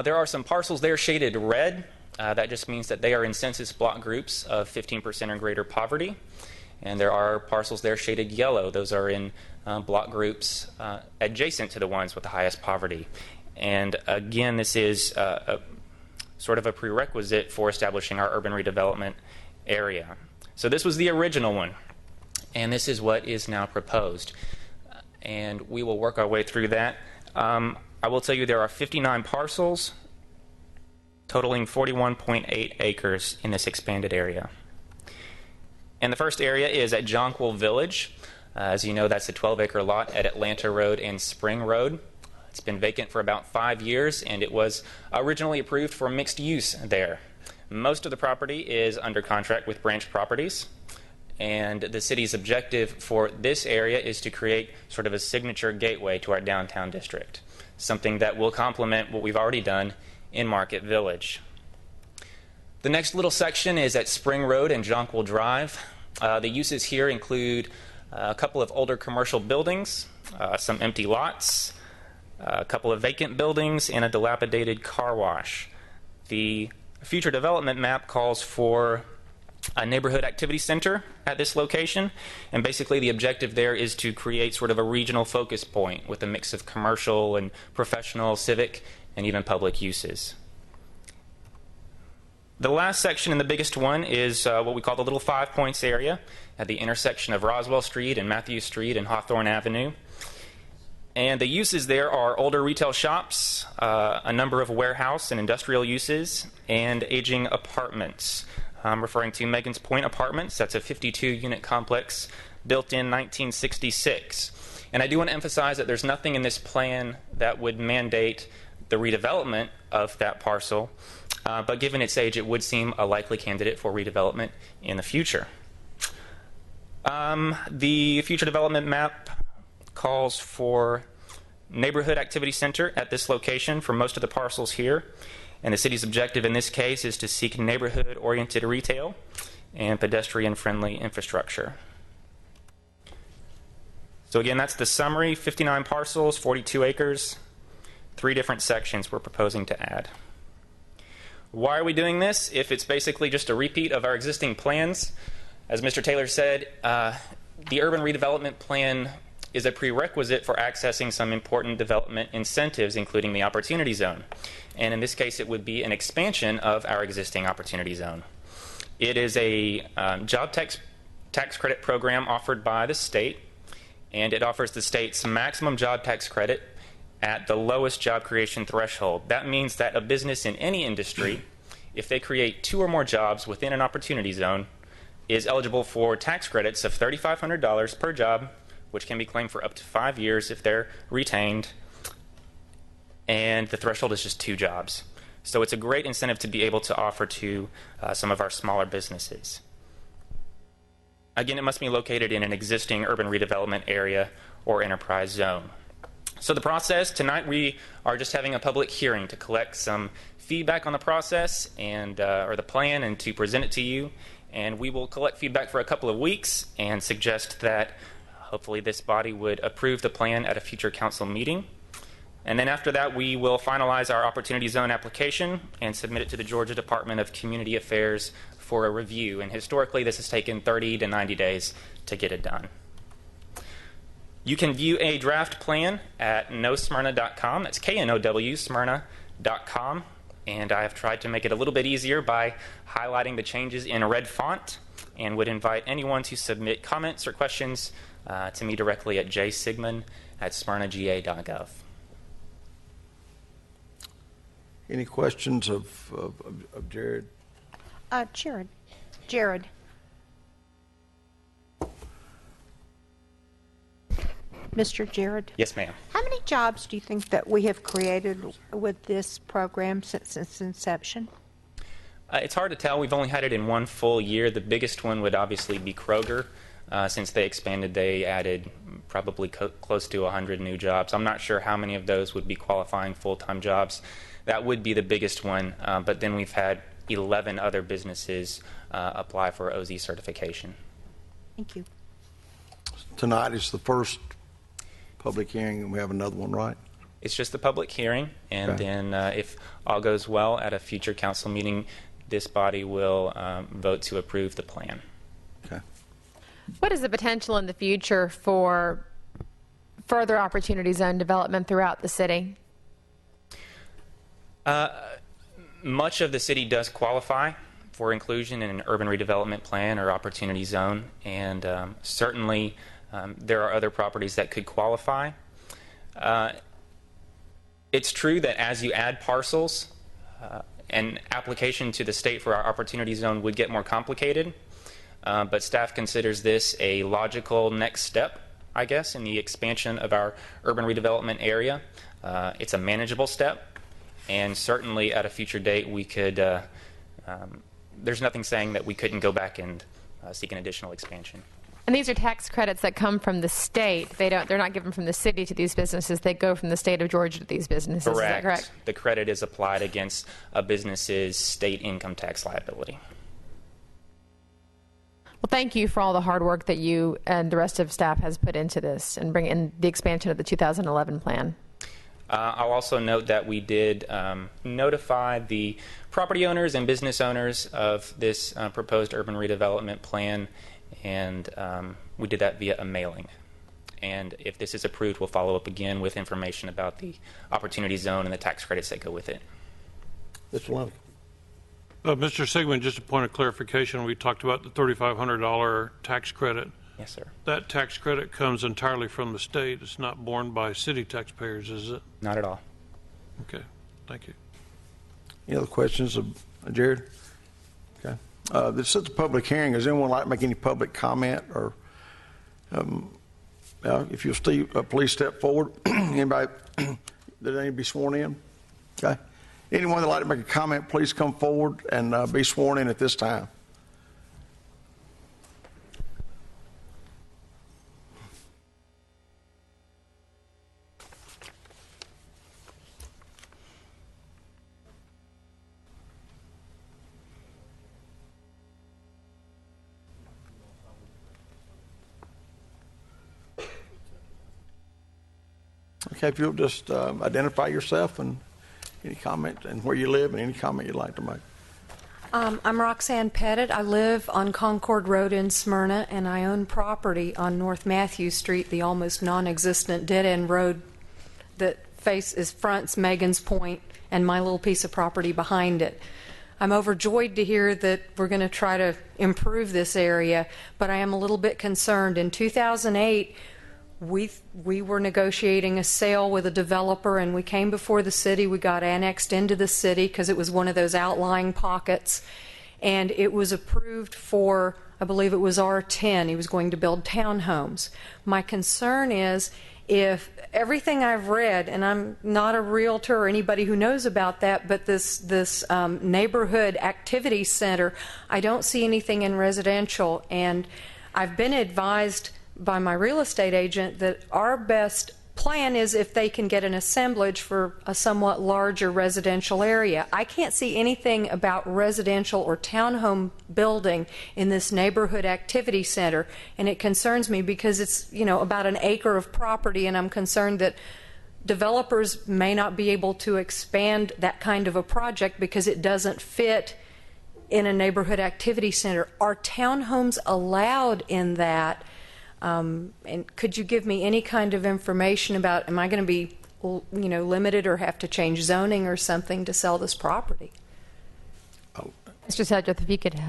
There are some parcels there shaded red. That just means that they are in census block groups of 15% or greater poverty. And there are parcels there shaded yellow. Those are in block groups adjacent to the ones with the highest poverty. And again, this is sort of a prerequisite for establishing our urban redevelopment area. So this was the original one, and this is what is now proposed. And we will work our way through that. I will tell you there are 59 parcels totaling 41.8 acres in this expanded area. And the first area is at Jonquil Village. As you know, that's a 12-acre lot at Atlanta Road and Spring Road. It's been vacant for about 5 years, and it was originally approved for mixed use there. Most of the property is under contract with Branch Properties, and the city's objective for this area is to create sort of a signature gateway to our downtown district, something that will complement what we've already done in Market Village. The next little section is at Spring Road and Jonquil Drive. The uses here include a couple of older commercial buildings, some empty lots, a couple of vacant buildings, and a dilapidated car wash. The future development map calls for a neighborhood activity center at this location, and basically the objective there is to create sort of a regional focus point with a mix of commercial and professional, civic, and even public uses. The last section and the biggest one is what we call the Little 5 Points area at the intersection of Roswell Street and Matthews Street and Hawthorne Avenue. And the uses there are older retail shops, a number of warehouse and industrial uses, and aging apartments. I'm referring to Megan's Point Apartments. That's a 52-unit complex built in 1966. And I do want to emphasize that there's nothing in this plan that would mandate the redevelopment of that parcel, but given its age, it would seem a likely candidate for redevelopment in the future. The future development map calls for neighborhood activity center at this location for most of the parcels here. And the city's objective in this case is to seek neighborhood-oriented retail and pedestrian-friendly infrastructure. So again, that's the summary: 59 parcels, 42 acres, 3 different sections we're proposing to add. Why are we doing this if it's basically just a repeat of our existing plans? As Mr. Taylor said, the urban redevelopment plan is a prerequisite for accessing some important development incentives, including the Opportunity Zone. And in this case, it would be an expansion of our existing Opportunity Zone. It is a job tax credit program offered by the state, and it offers the state's maximum job tax credit at the lowest job creation threshold. That means that a business in any industry, if they create 2 or more jobs within an Opportunity Zone, is eligible for tax credits of $3,500 per job, which can be claimed for up to 5 years if they're retained, and the threshold is just 2 jobs. So it's a great incentive to be able to offer to some of our smaller businesses. Again, it must be located in an existing urban redevelopment area or enterprise zone. So the process, tonight we are just having a public hearing to collect some feedback on the process and or the plan and to present it to you. And we will collect feedback for a couple of weeks and suggest that hopefully this body would approve the plan at a future council meeting. And then after that, we will finalize our Opportunity Zone application and submit it to the Georgia Department of Community Affairs for a review. And historically, this has taken 30 to 90 days to get it done. You can view a draft plan at knowsmyrna.com. That's K-N-O-W, Smyrna.com. And I have tried to make it a little bit easier by highlighting the changes in red font, and would invite anyone to submit comments or questions to me directly at jsigmund@smyrnaga.gov. Any questions of Jared? Jared. Mr. Jared, Yes, ma'am. how many jobs do you think that we have created with this program since its inception? It's hard to tell. We've only had it in one full year. The biggest one would obviously be Kroger. Since they expanded, they added probably close to 100 new jobs. I'm not sure how many of those would be qualifying full-time jobs. That would be the biggest one, but then we've had 11 other businesses apply for OZ certification. Thank you. Tonight is the first public hearing, and we have another one, right? It's just the public hearing, and Okay. then if all goes well at a future council meeting, this body will vote to approve the plan. Okay. What is the potential in the future for further opportunity zone development throughout the city? Much of the city does qualify for inclusion in an urban redevelopment plan or opportunity zone, and certainly there are other properties that could qualify. It's true that as you add parcels, an application to the state for our opportunity zone would get more complicated, but staff considers this a logical next step, I guess, in the expansion of our urban redevelopment area. It's a manageable step, and certainly at a future date we could, there's nothing saying that we couldn't go back and seek an additional expansion. And these are tax credits that come from the state. They're not given from the city to these businesses. They go from the state of Georgia to these businesses. Is that correct? The credit is applied against a business's state income tax liability. Well, thank you for all the hard work that you and the rest of staff has put into this and bring in the expansion of the 2011 plan. I'll also note that we did notify the property owners and business owners of this proposed urban redevelopment plan, and we did that via a mailing. And if this is approved, we'll follow up again with information about the opportunity zone and the tax credits that go with it. Mr. Lund. Mr. Sigmund, just a point of clarification. We talked about the $3,500 tax credit. Yes, sir. That tax credit comes entirely from the state. It's not borne by city taxpayers, is it? Not at all. Okay. Thank you. Any other questions of Jared? Okay. This is a public hearing. Does anyone like to make any public comment? Or if you'll please step forward. Anybody that need to be sworn in? Okay. Anyone that'd like to make a comment, please come forward and be sworn in at this time. Okay, if you'll just identify yourself and any comment and where you live and any comment you'd like to make. I'm Roxanne Pettit. I live on Concord Road in Smyrna, and I own property on North Matthew Street, the almost non-existent dead-end road that fronts Megan's Point and my little piece of property behind it. I'm overjoyed to hear that we're going to try to improve this area, but I am a little bit concerned. In 2008, we were negotiating a sale with a developer, and we came before the city. We got annexed into the city because it was one of those outlying pockets, and it was approved for, I believe it was R10. He was going to build townhomes. My concern is, if everything I've read, and I'm not a realtor or anybody who knows about that, but this neighborhood activity center, I don't see anything in residential, and I've been advised by my real estate agent that our best plan is if they can get an assemblage for a somewhat larger residential area. I can't see anything about residential or townhome building in this neighborhood activity center, and it concerns me because it's, about an acre of property, and I'm concerned that developers may not be able to expand that kind of a project because it doesn't fit in a neighborhood activity center. Are townhomes allowed in that? And could you give me any kind of information about, am I going to be, limited or have to change zoning or something to sell this property? Mr. Sedgwick, if you could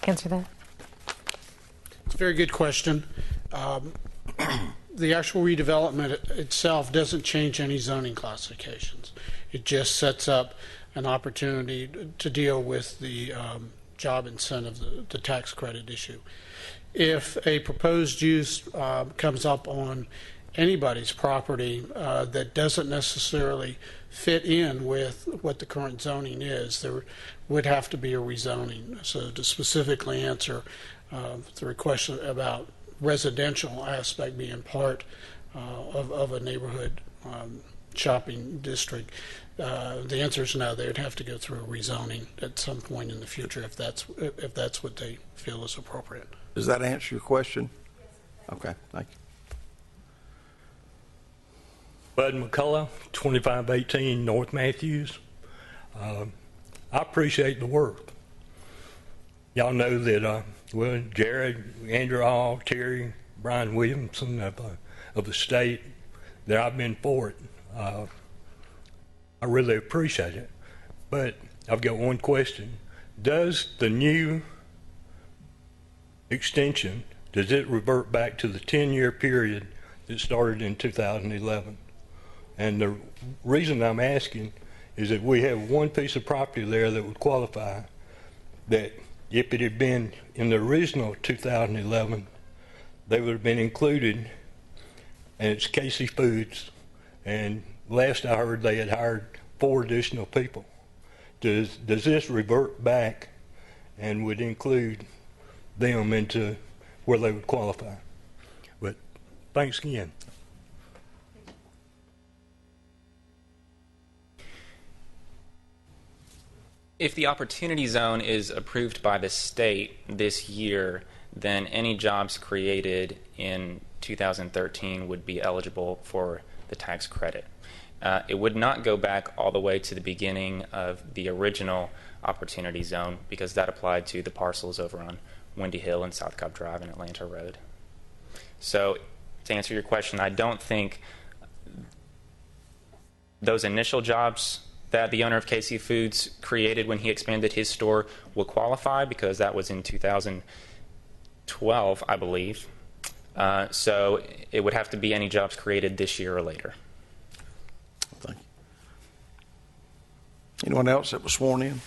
answer that. It's a very good question. The actual redevelopment itself doesn't change any zoning classifications. It just sets up an opportunity to deal with the job incentive, the tax credit issue. If a proposed use comes up on anybody's property that doesn't necessarily fit in with what the current zoning is, there would have to be a rezoning. So to specifically answer the question about residential aspect being part of a neighborhood shopping district, the answer is no. They would have to go through a rezoning at some point in the future if that's what they feel is appropriate. Does that answer your question? Okay, thank you. Bud McCullough, 2518 North Matthews. I appreciate the work. Y'all know that, Jared, Andrew Hall, Terry, Brian Williamson of the state, that I've been for it. I really appreciate it. But I've got one question. Does the new extension, does it revert back to the 10-year period that started in 2011? And the reason I'm asking is that we have one piece of property there that would qualify, that if it had been in the original 2011, they would have been included, and it's Casey Foods. And last I heard, they had hired 4 additional people. Does this revert back and would include them into where they would qualify? But thanks again. If the Opportunity Zone is approved by the state this year, then any jobs created in 2013 would be eligible for the tax credit. It would not go back all the way to the beginning of the original Opportunity Zone, because that applied to the parcels over on Windy Hill and South Cobb Drive and Atlanta Road. So to answer your question, I don't think those initial jobs that the owner of KC Foods created when he expanded his store will qualify, because that was in 2012, I believe. So it would have to be any jobs created this year or later. Thank you. Anyone else that was sworn in?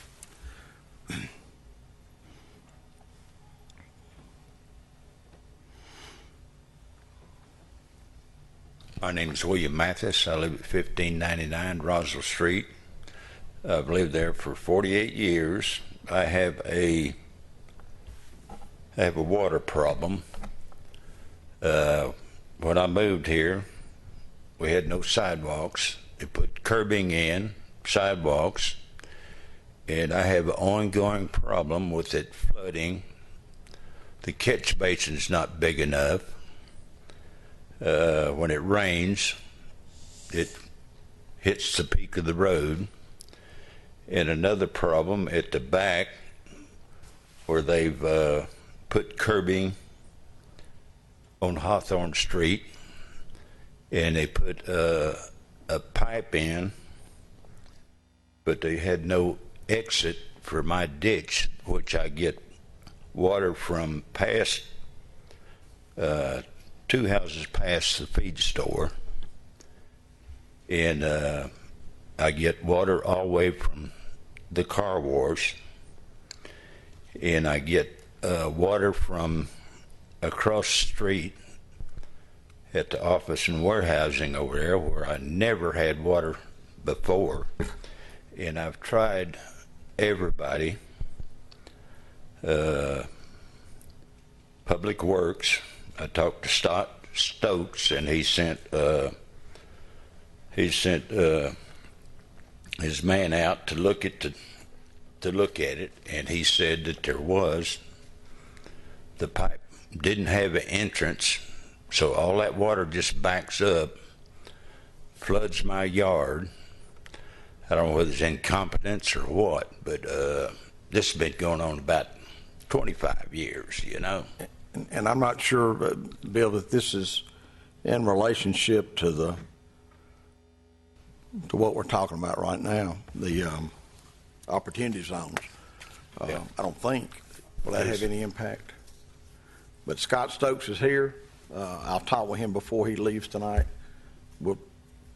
My name is William Mathis. I live at 1599 Roswell Street. I've lived there for 48 years. I have a water problem. When I moved here, we had no sidewalks. They put curbing in, sidewalks, and I have an ongoing problem with it flooding. The catch basin's not big enough. When it rains, it hits the peak of the road. And another problem at the back, where they've put curbing on Hawthorne Street, and they put a pipe in, but they had no exit for my ditch, which I get water from past 2 houses past the feed store, and I get water all the way from the car wash, and I get water from across the street at the office and warehousing over there, where I never had water before. And I've tried everybody, Public Works. I talked to Stokes, and he sent his man out to look at it, and he said that the pipe didn't have an entrance, so all that water just backs up, floods my yard. I don't know whether it's incompetence or what, but this has been going on about 25 years, you know. And I'm not sure, Bill, that this is in relationship to what we're talking about right now, the opportunity zones. I don't think. Will that have any impact? But Scott Stokes is here. I'll talk with him before he leaves tonight. We'll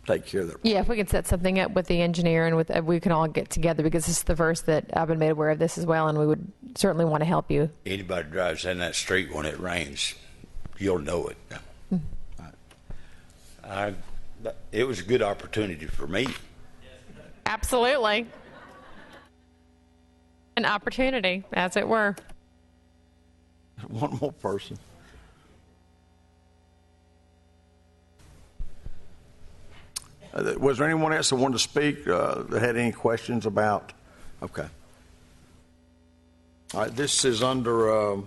take care of that. Yeah, if we could set something up with the engineer and with we can all get together, because this is the first that I've been made aware of this as well, and we would certainly want to help you. Anybody drives in that street when it rains, you'll know it. It was a good opportunity for me. Absolutely. An opportunity, as it were. One more person. Was there anyone else that wanted to speak that had any questions about? Okay. All right, this is under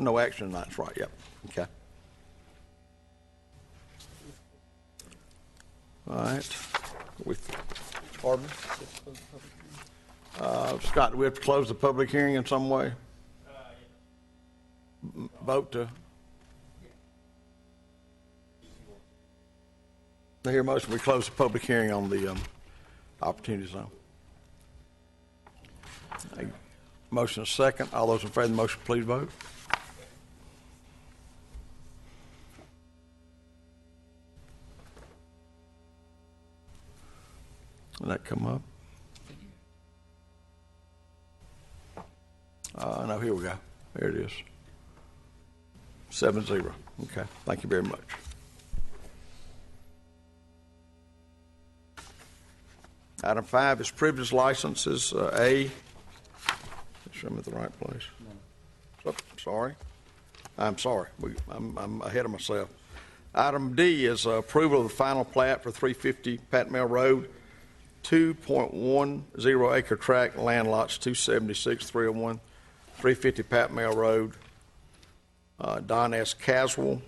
no action tonight. That's right. Yep. Okay. All right. Pardon? Scott, do we have to close the public hearing in some way? Vote to. I hear a motion. We close the public hearing on the opportunity zone. Motion is second. All those in favor of the motion, please vote. Did that come up? No, here we go. There it is. 7-0. Okay. Thank you very much. Item 5 is privilege licenses. A. Make sure I'm at the right place. Oh, sorry. I'm sorry. I'm ahead of myself. Item D is approval of the final plat for 350 Pat Mill Road, 2.10 acre tract, land lots 276, 301, 350 Pat Mill Road. Don S. Caswell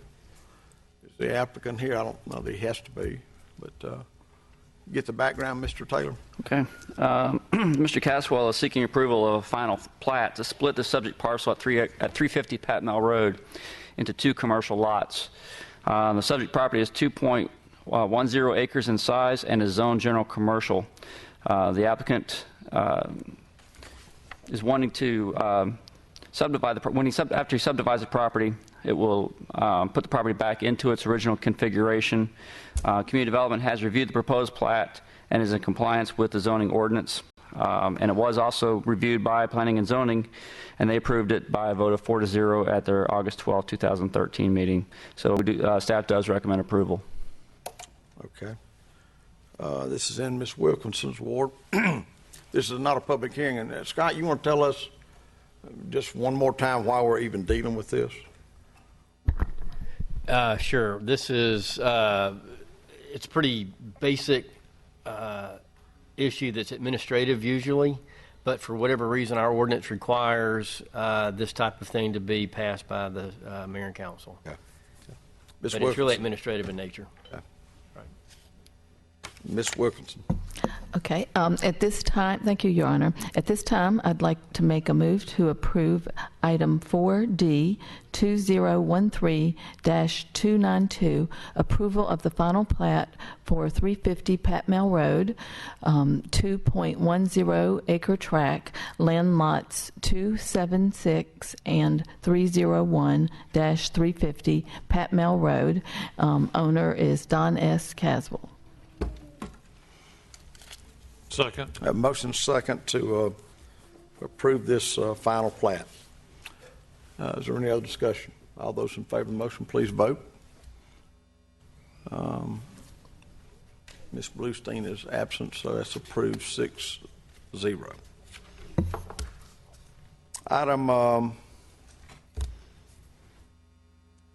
is the applicant here. I don't know that he has to be, but get the background, Mr. Taylor. Okay. Mr. Caswell is seeking approval of a final plat to split the subject parcel at 350 Pat Mill Road into 2 commercial lots. The subject property is 2.10 acres in size and is zoned general commercial. The applicant is wanting to subdivide after he subdivides the property, it will put the property back into its original configuration. Community Development has reviewed the proposed plat and is in compliance with the zoning ordinance. And it was also reviewed by Planning and Zoning, and they approved it by a vote of 4-0 at their August 12, 2013 meeting. So staff does recommend approval. Okay. This is in Ms. Wilkinson's ward. This is not a public hearing. And Scott, you want to tell us just one more time why we're even dealing with this? Sure. This is it's a pretty basic issue that's administrative usually, but for whatever reason our ordinance requires this type of thing to be passed by the mayor and council. Okay. But it's really administrative in nature. Okay. Right. Ms. Wilkinson. Okay. At this time, thank you, Your Honor. At this time, I'd like to make a move to approve item 4D 2013-292, approval of the final plat for 350 Pat Mill Road, 2.10 acre tract, land lots 276 and 301-350 Pat Mill Road. Owner is Don S. Caswell. Second. Motion second to approve this final plat. Is there any other discussion? All those in favor of the motion, please vote. Ms. Bluestein is absent, so that's approved 6-0. Item,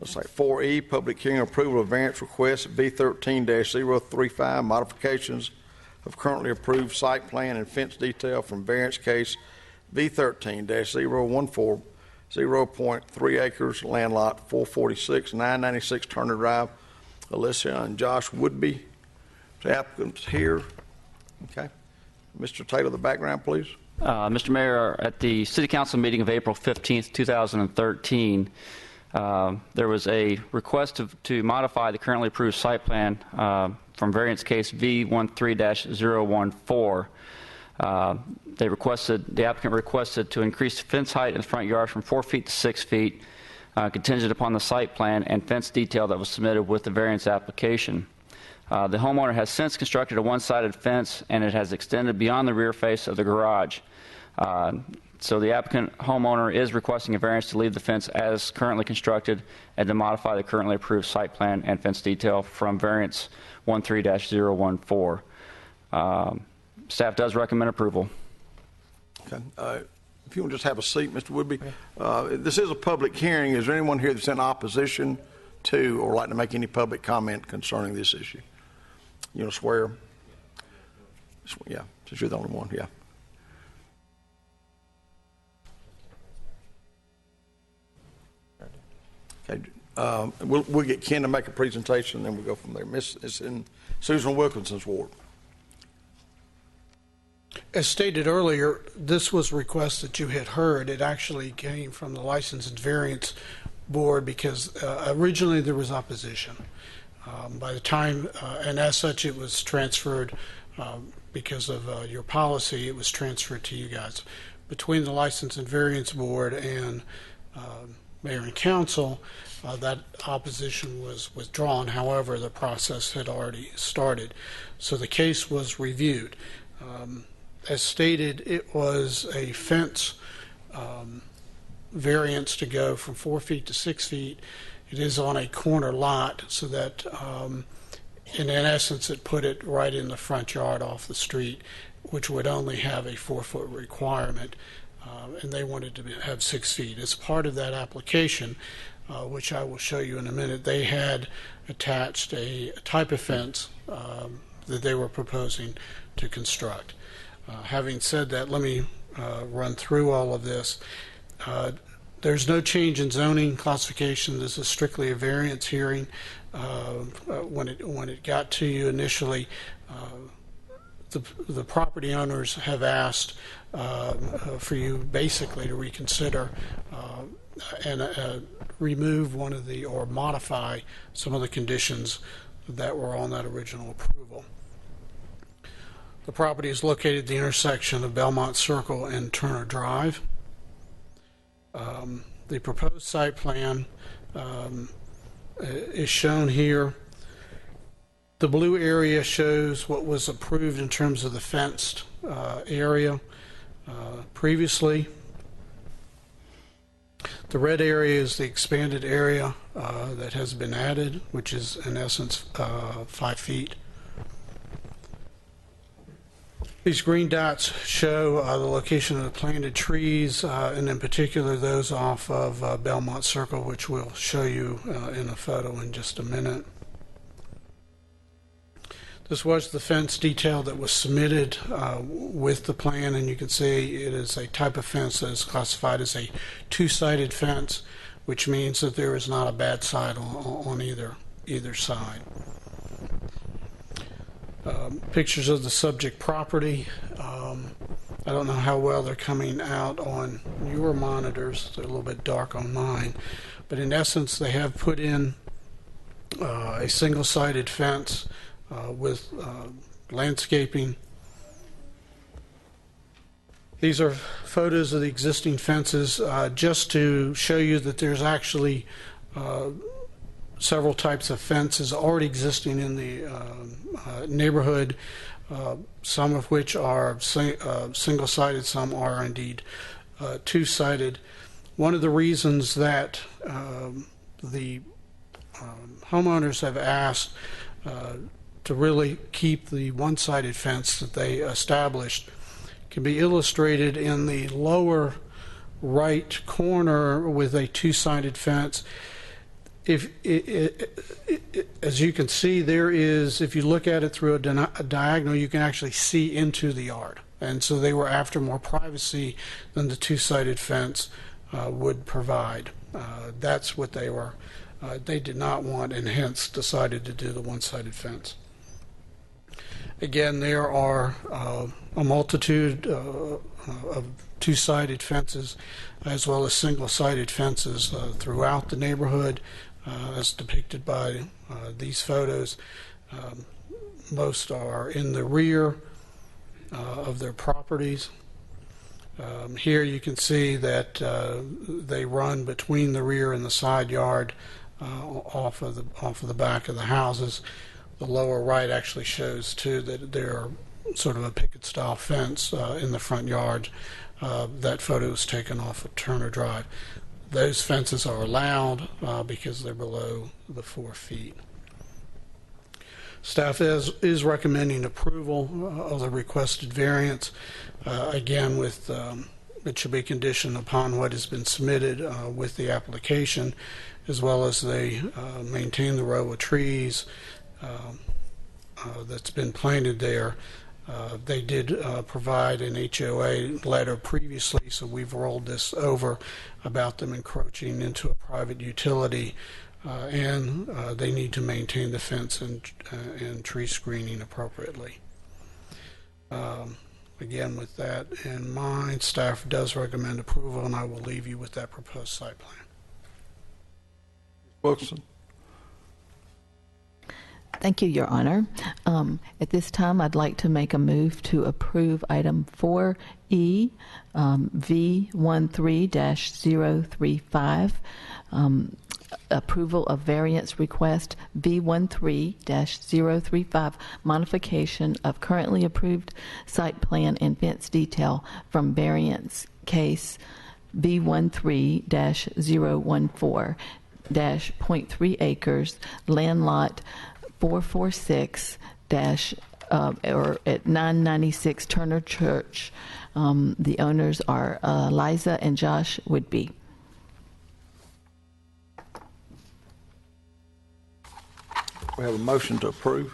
let's say 4E, public hearing approval of variance request B13-035, modifications of currently approved site plan and fence detail from variance case V13-014, 0.3 acres, land lot 446, 996 Turner Drive. Alyssa and Josh Woodby, the applicants here. Okay. Mr. Taylor, the background, please. Mr. Mayor, at the City Council meeting of April 15th, 2013, there was a request to modify the currently approved site plan from variance case V13-014. The applicant requested to increase the fence height in the front yard from 4 feet to 6 feet, contingent upon the site plan and fence detail that was submitted with the variance application. The homeowner has since constructed a one-sided fence, and it has extended beyond the rear face of the garage. So the applicant homeowner is requesting a variance to leave the fence as currently constructed and to modify the currently approved site plan and fence detail from variance 13-014. Staff does recommend approval. Okay. If you want to just have a seat, Mr. Woodby. This is a public hearing. Is there anyone here that's in opposition to or like to make any public comment concerning this issue? You want to swear? Yeah, since you're the only one, yeah. Okay, we'll get Ken to make a presentation, and then we'll go from there. It's in Susan Wilkinson's ward. As stated earlier, this was a request that you had heard. It actually came from the License and Variance Board because originally there was opposition. By the time, and as such, it was transferred because of your policy, it was transferred to you guys. Between the License and Variance Board and Mayor and Council, that opposition was withdrawn. However, the process had already started. So the case was reviewed. As stated, it was a fence variance to go from 4 feet to 6 feet. It is on a corner lot, so that in essence it put it right in the front yard off the street, which would only have a 4-foot requirement, and they wanted to have 6 feet. As part of that application, which I will show you in a minute, they had attached a type of fence that they were proposing to construct. Having said that, let me run through all of this. There's no change in zoning classification. This is strictly a variance hearing. When it got to you initially, the property owners have asked for you basically to reconsider and remove one of the, or modify some of the conditions that were on that original approval. The property is located at the intersection of Belmont Circle and Turner Drive. The proposed site plan is shown here. The blue area shows what was approved in terms of the fenced area previously. The red area is the expanded area that has been added, which is in essence 5 feet. These green dots show the location of the planted trees, and in particular those off of Belmont Circle, which we'll show you in a photo in just a minute. This was the fence detail that was submitted with the plan, and you can see it is a type of fence that is classified as a two-sided fence, which means that there is not a bad side on either side. Pictures of the subject property. I don't know how well they're coming out on your monitors. They're a little bit dark on mine. But in essence, they have put in a single-sided fence with landscaping. These are photos of the existing fences just to show you that there's actually several types of fences already existing in the neighborhood, some of which are single-sided, some are indeed two-sided. One of the reasons that the homeowners have asked to really keep the one-sided fence that they established can be illustrated in the lower right corner with a two-sided fence. As you can see, there is, if you look at it through a diagonal, you can actually see into the yard. And so they were after more privacy than the two-sided fence would provide. That's what they did not want, and hence decided to do the one-sided fence. Again, there are a multitude of two-sided fences as well as single-sided fences throughout the neighborhood, as depicted by these photos. Most are in the rear of their properties. Here you can see that they run between the rear and the side yard off of the back of the houses. The lower right actually shows too that they're sort of a picket style fence in the front yard. That photo was taken off of Turner Drive. Those fences are allowed because they're below the 4 feet. Staff is recommending approval of the requested variance. Again, with it should be conditioned upon what has been submitted with the application, as well as they maintain the row of trees that's been planted there. They did provide an HOA letter previously, so we've rolled this over about them encroaching into a private utility, and they need to maintain the fence and tree screening appropriately. Again, with that in mind, staff does recommend approval, and I will leave you with that proposed site plan. Wilkerson. Thank you, Your Honor. At this time, I'd like to make a move to approve item 4E, V13-035, approval of variance request V13-035, modification of currently approved site plan and fence detail from variance case V13-014, .3 acres, land lot 446 or at 996 Turner Church. The owners are Liza and Josh Woodby. We have a motion to approve.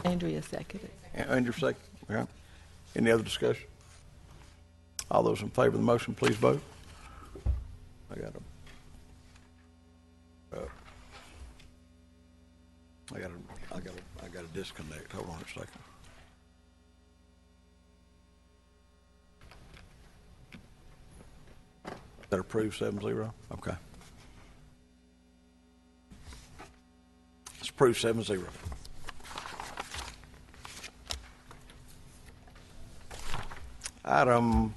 Andrea seconded. Andrew second. Okay. Any other discussion? All those in favor of the motion, please vote. I got a disconnect. Hold on a second. That approved 7-0? Okay. It's approved 7-0. Item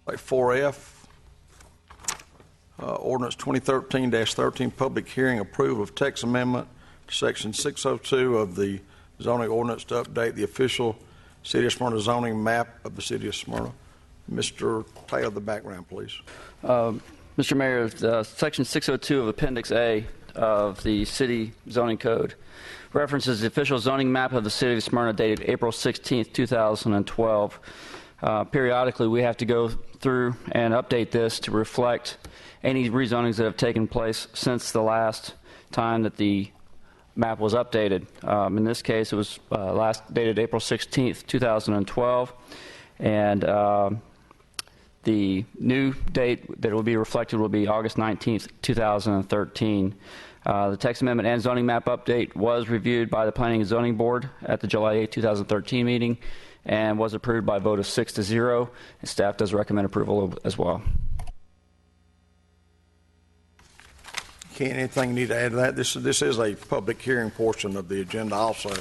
4F, ordinance 2013-13, public hearing, approval of text amendment to section 602 of the zoning ordinance to update the official City of Smyrna zoning map of the City of Smyrna. Mr. Taylor, the background, please. Mr. Mayor, section 602 of Appendix A of the City Zoning Code references the official zoning map of the City of Smyrna dated April 16, 2012. Periodically, we have to go through and update this to reflect any rezonings that have taken place since the last time that the map was updated. In this case, it was last dated April 16th, 2012, and the new date that will be reflected will be August 19th, 2013. The text amendment and zoning map update was reviewed by the Planning and Zoning Board at the July 8, 2013 meeting and was approved by a vote of 6-0, and staff does recommend approval as well. Ken, anything you need to add to that? This is a public hearing portion of the agenda also.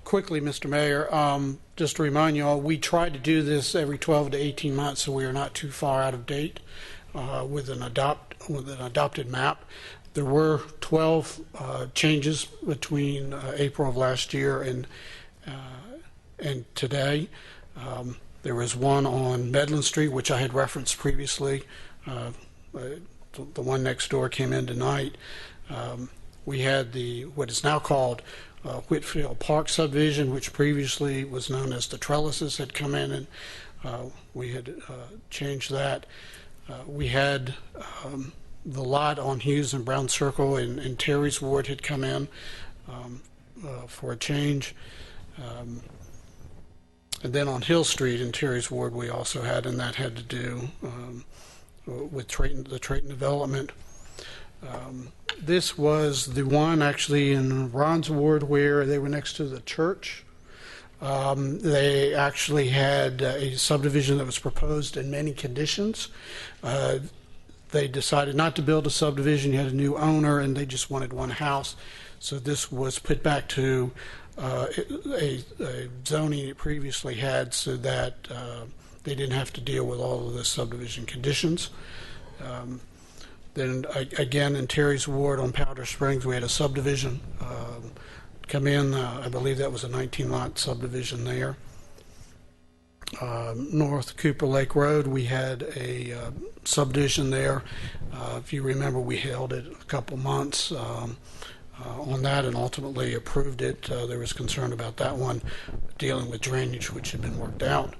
Quickly, Mr. Mayor, just to remind you all, we try to do this every 12 to 18 months, so we are not too far out of date with an adopted map. There were 12 changes between April of last year and today. There was one on Medlin Street, which I had referenced previously. The one next door came in tonight. We had what is now called Whitfield Park subdivision, which previously was known as the Trellises, had come in, and we had changed that. We had the lot on Hughes and Brown Circle in Terry's ward had come in for a change. And then on Hill Street in Terry's ward we also had, and that had to do with the Trayton development. This was the one actually in Ron's ward where they were next to the church. They actually had a subdivision that was proposed in many conditions. They decided not to build a subdivision. You had a new owner and they just wanted one house. So this was put back to a zoning it previously had so that they didn't have to deal with all of the subdivision conditions. Then again, in Terry's ward on Powder Springs, we had a subdivision come in. I believe that was a 19-lot subdivision there. North Cooper Lake Road, we had a subdivision there. If you remember, we held it a couple months on that and ultimately approved it. There was concern about that one dealing with drainage, which had been worked out.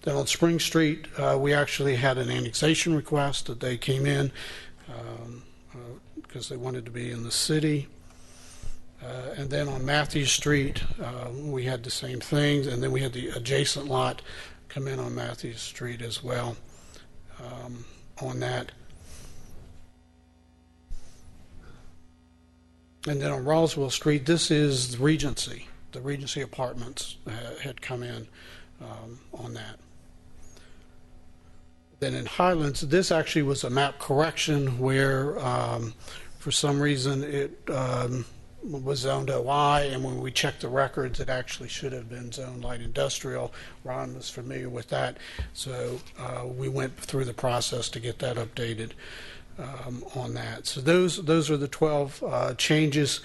Then on Spring Street, we actually had an annexation request that they came in because they wanted to be in the city. And then on Matthews Street, we had the same things, and then we had the adjacent lot come in on Matthews Street as well on that. And then on Roswell Street, this is the Regency. The Regency Apartments had come in on that. Then in Highlands, this actually was a map correction where for some reason it was zoned OI, and when we checked the records, it actually should have been zoned light industrial. Ron was familiar with that, so we went through the process to get that updated on that. So those are the 12 changes,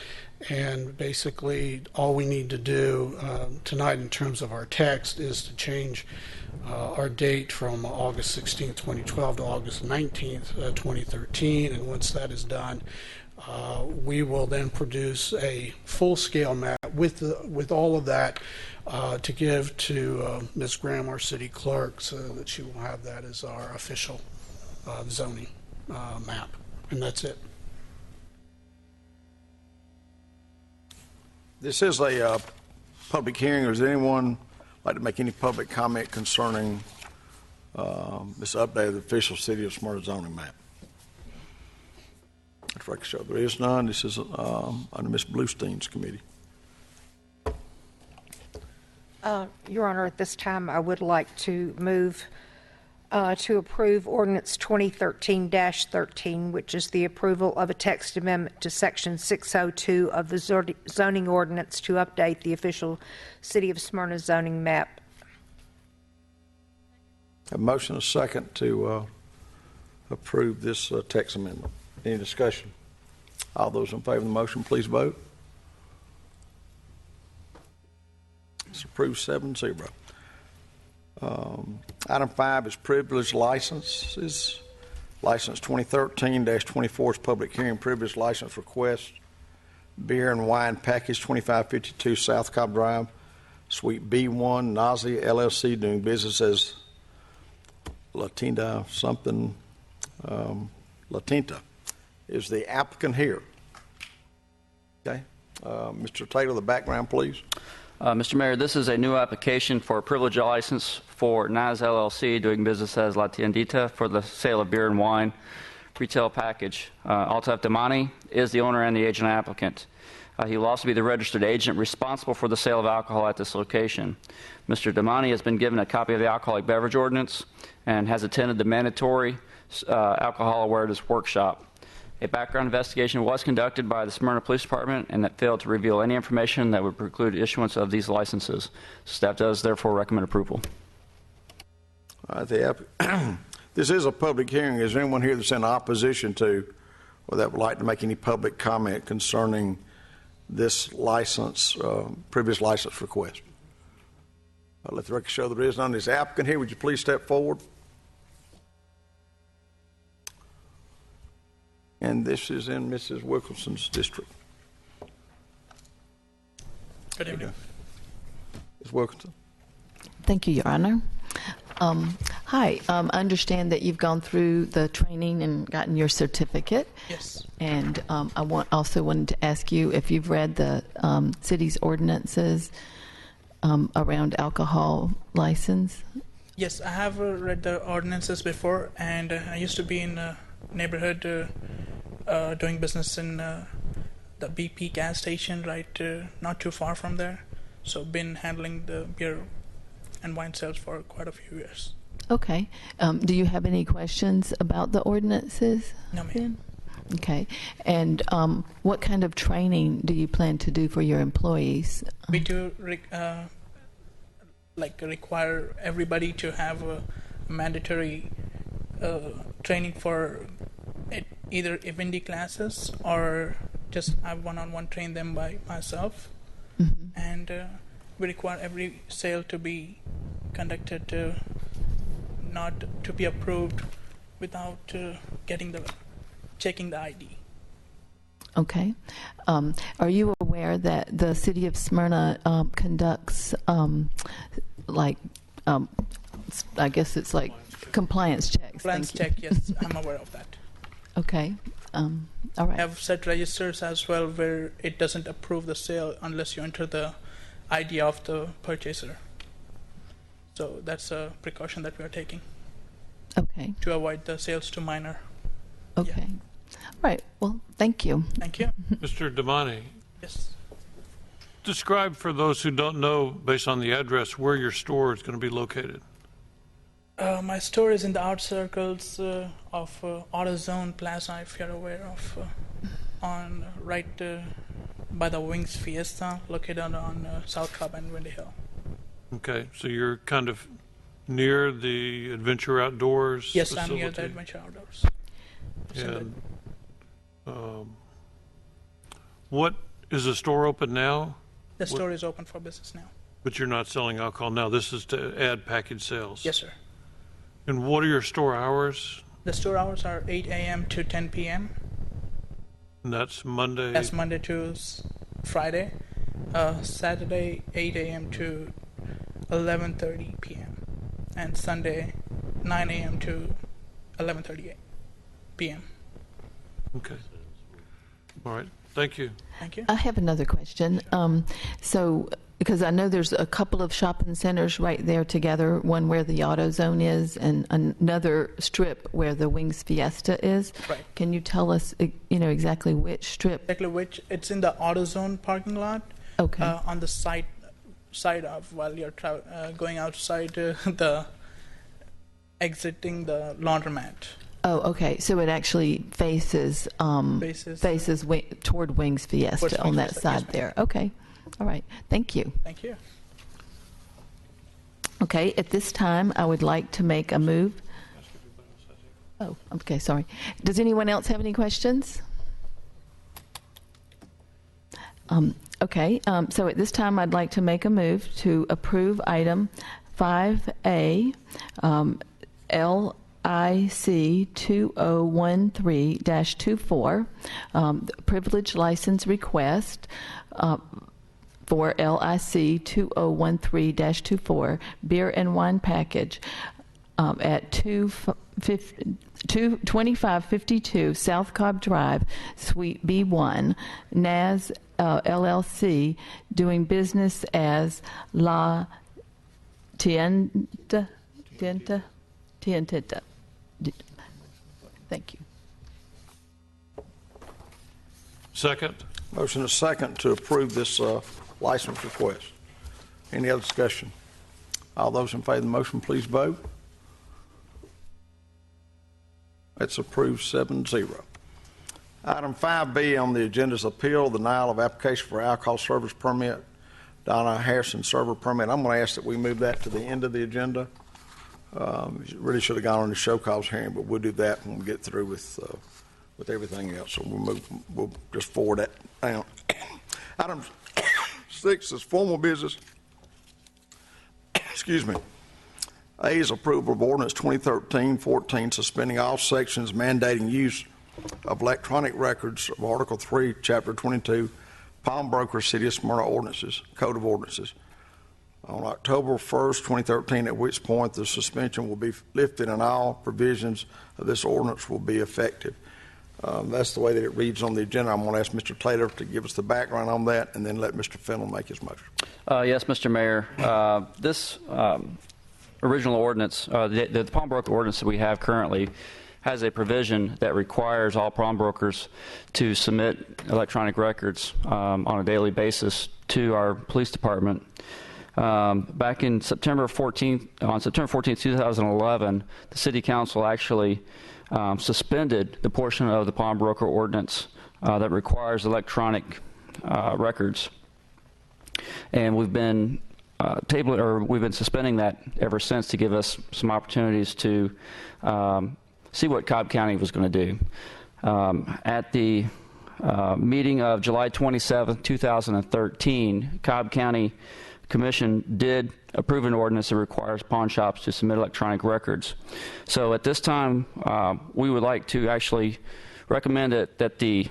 and basically all we need to do tonight in terms of our text is to change our date from August 16, 2012 to August 19, 2013, and once that is done, we will then produce a full-scale map with all of that to give to Ms. Graham, our city clerk, so that she will have that as our official zoning map. And that's it. This is a public hearing. Does anyone like to make any public comment concerning this update of the official City of Smyrna zoning map? That's right, so there is none. This is under Ms. Bluestein's committee. Your Honor, at this time, I would like to move to approve Ordinance 2013-13, which is the approval of a text amendment to Section 602 of the zoning ordinance to update the official City of Smyrna zoning map. A motion and a second to approve this text amendment. Any discussion? All those in favor of the motion, please vote. It's approved 7-0. Item 5 is privilege licenses. License 2013-24 is public hearing privilege license request. Beer and wine package 2552 South Cobb Drive, Suite B1, Nazi LLC, doing business as Latinta something. Latinta is the applicant here. Okay. Mr. Taylor, the background, please. Mr. Mayor, this is a new application for a privilege license for Naz LLC, doing business as La Tiendita, for the sale of beer and wine retail package. Altaf Damani is the owner and the agent applicant. He will also be the registered agent responsible for the sale of alcohol at this location. Mr. Damani has been given a copy of the alcoholic beverage ordinance and has attended the mandatory alcohol awareness workshop. A background investigation was conducted by the Smyrna Police Department, and that failed to reveal any information that would preclude issuance of these licenses. Staff does therefore recommend approval. All right, this is a public hearing. Is there anyone here that's in opposition to, or that would like to make any public comment concerning this license, previous license request? Let the record show there is none. Is the applicant here? Would you please step forward? And this is in Mrs. Wilkinson's district. Good evening. Ms. Wilkinson. Thank you, Your Honor. Hi, I understand that you've gone through the training and gotten your certificate. Yes. And I also wanted to ask you if you've read the city's ordinances around alcohol license. Yes, I have read the ordinances before, and I used to be in a neighborhood doing business in the BP gas station, right, not too far from there. So been handling the beer and wine sales for quite a few years. Okay. Do you have any questions about the ordinances? No, ma'am. Okay. And what kind of training do you plan to do for your employees? We do require everybody to have a mandatory training for either Windy classes or just I one-on-one train them by myself. Mm-hmm. And we require every sale to be conducted not to be approved without checking the ID. Okay. Are you aware that the city of Smyrna conducts I guess it's like compliance checks? Compliance check, yes, I'm aware of that. Okay. All right. I have set registers as well where it doesn't approve the sale unless you enter the ID of the purchaser. So that's a precaution that we are taking. Okay. To avoid the sales to minor. Okay. All right. Well, thank you. Thank you. Mr. Damani, Yes. describe for those who don't know, based on the address, where your store is going to be located. My store is in the out circles of AutoZone Plaza, if you're aware of, by the Wings Fiesta, located on South Cobb and Windy Hill. Okay, so you're kind of near the Adventure Outdoors Yes, facility? I'm near the Adventure Outdoors. And what is the store open now? The store is open for business now. But you're not selling alcohol now. This is to add package sales. Yes, sir. And what are your store hours? The store hours are 8 a.m. to 10 p.m. And that's Monday. That's Monday to Friday. Saturday 8 a.m. to 11:30 p.m. and Sunday 9 a.m. to 11:30 p.m. Okay. All right. Thank you. Thank you. I have another question. Because I know there's a couple of shopping centers right there together, one where the AutoZone is and another strip where the Wings Fiesta is. Right. Can you tell us, exactly which strip? Exactly which? It's in the AutoZone parking lot. Okay. On the side of while you're going outside exiting the laundromat. Oh, okay. So it actually faces toward Wings Fiesta on that side there. Okay. All right. Thank you. Thank you. Okay. At this time, I would like to make a move. Oh, okay. Sorry. Does anyone else have any questions? Okay. So at this time, I'd like to make a move to approve item 5A, LIC 2013-24, privilege license request for LIC 2013-24, beer and wine package at 2552 South Cobb Drive, Suite B1, NAS LLC, doing business as La Tienda. Thank you. Second. Motion is second to approve this license request. Any other discussion? All those in favor of the motion, please vote. That's approved 7-0. Item 5B on the agenda is appeal of the denial of application for alcohol service permit, Donna Harrison server permit. I'm going to ask that we move that to the end of the agenda. Really should have gone on the show cause hearing, but we'll do that when we get through with everything else. So we'll just forward that down. Item 6 is formal business. Excuse me. A is approval of ordinance 2013-14 suspending all sections mandating use of electronic records of Article 3, Chapter 22, pawnbroker, City of Smyrna ordinances, Code of Ordinances, on October 1st, 2013, at which point the suspension will be lifted and all provisions of this ordinance will be effective. That's the way that it reads on the agenda. I'm going to ask Mr. Taylor to give us the background on that and then let Mr. Fennell make his motion. Yes, Mr. Mayor. This original ordinance, the pawnbroker ordinance that we have currently, has a provision that requires all pawnbrokers to submit electronic records on a daily basis to our police department. Back in September 14th, 2011, the City Council actually suspended the portion of the pawnbroker ordinance that requires electronic records, and we've been suspending that ever since to give us some opportunities to see what Cobb County was going to do. At the meeting of July 27, 2013, Cobb County Commission did approve an ordinance that requires pawn shops to submit electronic records. So at this time, we would like to actually recommend that the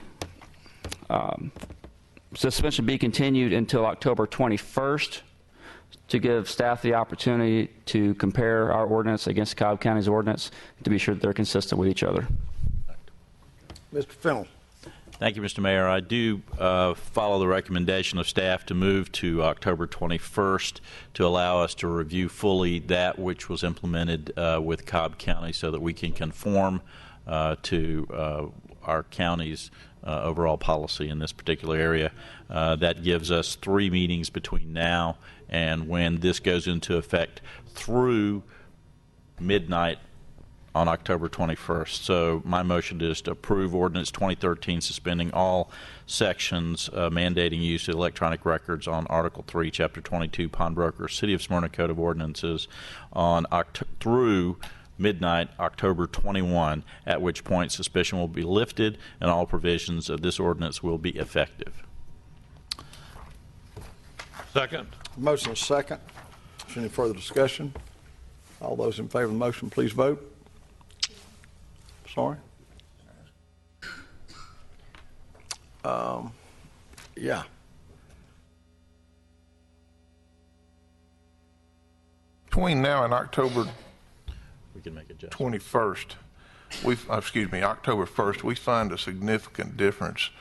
suspension be continued until October 21st to give staff the opportunity to compare our ordinance against Cobb County's ordinance to be sure that they're consistent with each other. Mr. Fennell. Thank you, Mr. Mayor. I do follow the recommendation of staff to move to October 21st to allow us to review fully that which was implemented with Cobb County so that we can conform to our county's overall policy in this particular area. That gives us 3 meetings between now and when this goes into effect through midnight on October 21st. So my motion is to approve Ordinance 2013 suspending all sections mandating use of electronic records on Article 3, Chapter 22, Pawnbroker, City of Smyrna Code of Ordinances on through midnight, October 21, at which point suspicion will be lifted and all provisions of this ordinance will be effective. Second. Motion is second. Is there any further discussion? All those in favor of the motion, please vote. Sorry? Yeah. Between now and October We can make adjustments. 21st, October 1st, we find a significant difference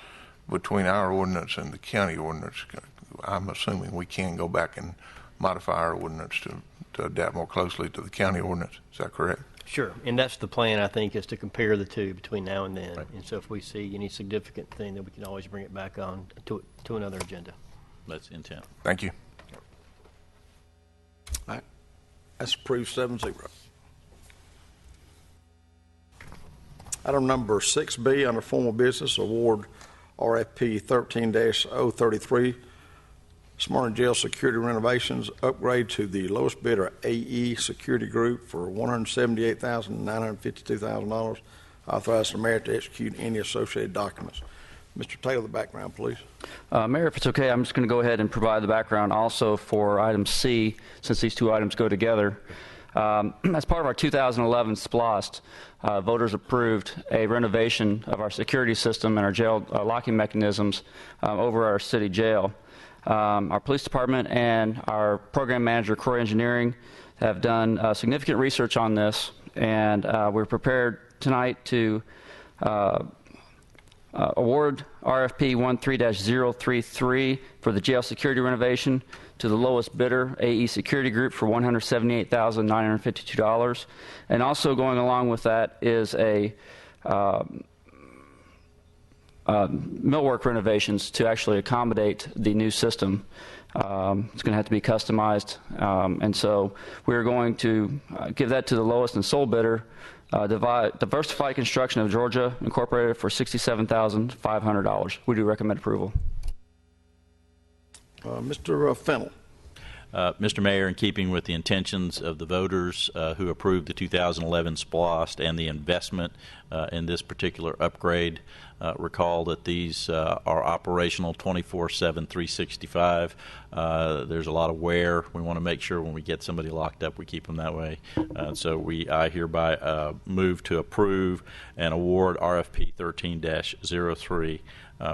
between our ordinance and the county ordinance. I'm assuming we can go back and modify our ordinance to adapt more closely to the county ordinance. Is that correct? Sure, and that's the plan, I think, is to compare the two between now and then. Right. And so if we see any significant thing, then we can always bring it back on to another agenda. That's the intent. Thank you. All right. That's approved 7-0. Item number 6B under formal business, award RFP 13-033, Smyrna Jail Security Renovations, upgrade to the lowest bidder AE Security Group for $178,952,000. Authorize the mayor to execute any associated documents. Mr. Taylor, the background, please. Mayor, if it's okay, I'm just going to go ahead and provide the background also for item C, since these two items go together. As part of our 2011 SPLOST, voters approved a renovation of our security system and our jail locking mechanisms over our city jail. Our police department and our program manager, Croy Engineering, have done significant research on this, and we're prepared tonight to award RFP 13-033 for the jail security renovation to the lowest bidder, AE Security Group, for $178,952. And also going along with that is a millwork renovations to actually accommodate the new system. It's going to have to be customized, and so we're going to give that to the lowest and sole bidder, Diversified Construction of Georgia Incorporated, for $67,500. We do recommend approval. Mr. Fennell. Mr. Mayor, in keeping with the intentions of the voters who approved the 2011 SPLOST and the investment in this particular upgrade, recall that these are operational 24/7, 365. There's a lot of wear. We want to make sure when we get somebody locked up, we keep them that way. So I hereby move to approve and award RFP 13-03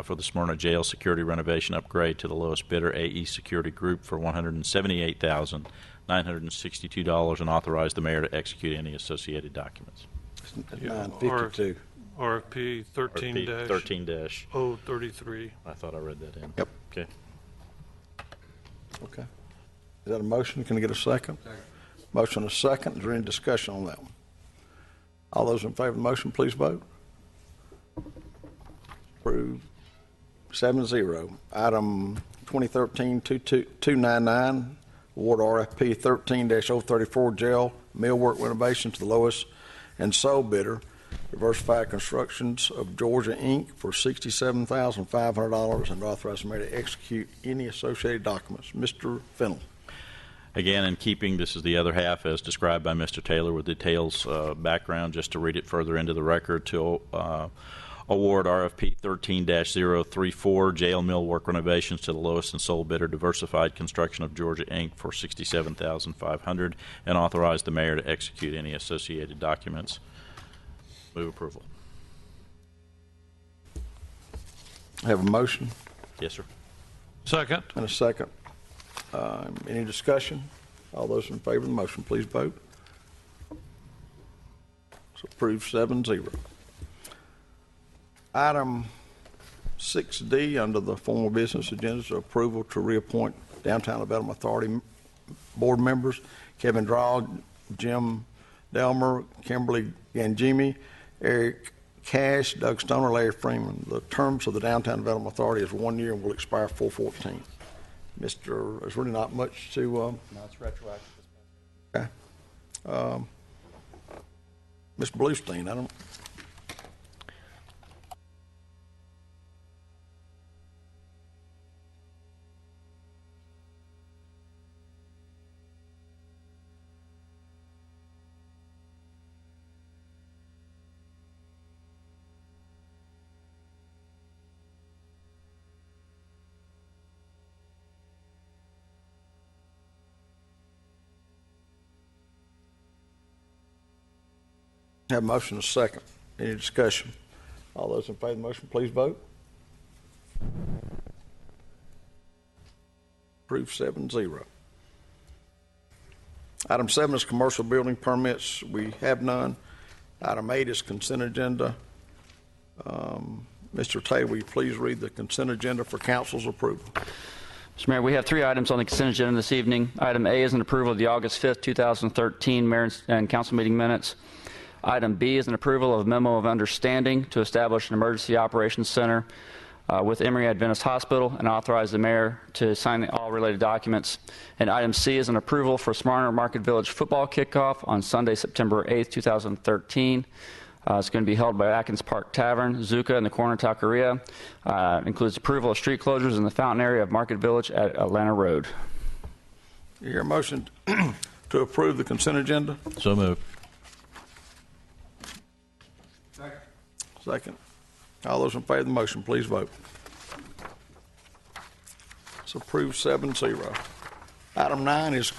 for the Smyrna Jail Security Renovation Upgrade to the lowest bidder, AE Security Group, for $178,962, and authorize the mayor to execute any associated documents. 952. RFP 13-033. I thought I read that in. Yep. Okay. Okay. Is that a motion? Can I get a second? Second. Motion and a second. Is there any discussion on that one? All those in favor of the motion, please vote. Approved. 7-0. Item 2013-299, award RFP 13-034 jail millwork renovation to the lowest and sole bidder, Diversified Constructions of Georgia, Inc., for $67,500, and authorize the mayor to execute any associated documents. Mr. Fennell. Again, in keeping, this is the other half as described by Mr. Taylor with details background, just to read it further into the record, to award RFP 13-034 jail millwork renovations to the lowest and sole bidder, Diversified Construction of Georgia, Inc., for $67,500, and authorize the mayor to execute any associated documents. Move approval. Have a motion? Yes, sir. Second. And a second. Any discussion? All those in favor of the motion, please vote. So approved 7-0. Item 6D under the formal business agenda is approval to reappoint Downtown Development Authority board members Kevin Draw, Jim Delmer, Kimberly Gangemi, Eric Cash, Doug Stoner, Larry Freeman. The terms of the Downtown Development Authority is 1 year and will expire 4/14. There's really not much to. No, it's retroactive. Okay. Mr. Bluestein, I don't. Have a motion and a second. Any discussion? All those in favor of the motion, please vote. Approved 7-0. Item 7 is commercial building permits. We have none. Item 8 is consent agenda. Mr. Taylor, will you please read the consent agenda for council's approval? Mr. Mayor, we have 3 items on the consent agenda this evening. Item A is an approval of the August 5th, 2013 mayor and council meeting minutes. Item B is an approval of a memo of understanding to establish an emergency operations center with Emory Adventist Hospital and authorize the mayor to sign all related documents. And item C is an approval for Smyrna Market Village football kickoff on Sunday, September 8th, 2013. It's going to be held by Atkins Park Tavern, Zuka, and the Corner Taqueria. Includes approval of street closures in the fountain area of Market Village at Atlanta Road. You hear a motion to approve the consent agenda? So moved. Second. All those in favor of the motion, please vote. It's approved 7-0. Item 9 is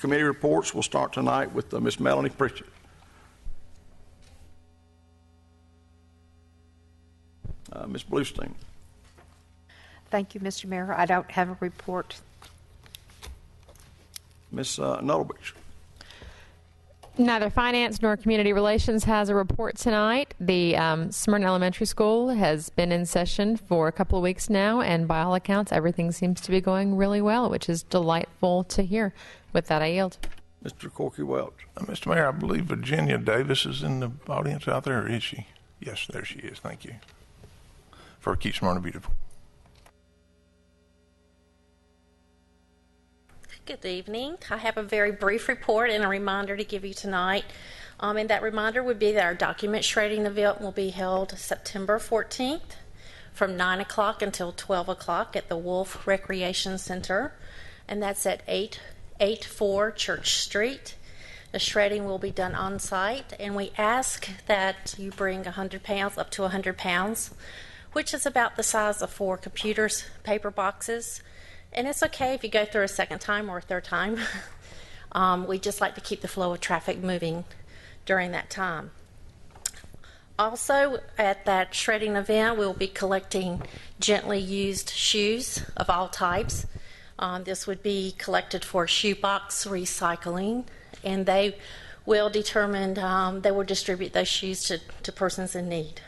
committee reports. We'll start tonight with Miss Melanie Pritchett. Ms. Bluestein. Thank you, Mr. Mayor. I don't have a report. Ms. Nullabich. Neither Finance nor Community Relations has a report tonight. The Smyrna Elementary School has been in session for a couple of weeks now, and by all accounts, everything seems to be going really well, which is delightful to hear. With that, I yield. Mr. Corky Welch. Mr. Mayor, I believe Virginia Davis is in the audience out there, or is she? Yes, there she is. Thank you. For Keep Smyrna Beautiful. Good evening. I have a very brief report and a reminder to give you tonight. And that reminder would be that our document shredding event will be held September 14th from 9 o'clock until 12 o'clock at the Wolf Recreation Center. And that's at 884 Church Street. The shredding will be done on site, and we ask that you bring 100 pounds, up to 100 pounds, which is about the size of 4 computers, paper boxes. And it's okay if you go through a second time or a third time. We just like to keep the flow of traffic moving during that time. Also, at that shredding event, we'll be collecting gently used shoes of all types. This would be collected for shoebox recycling, and they will distribute those shoes to persons in need.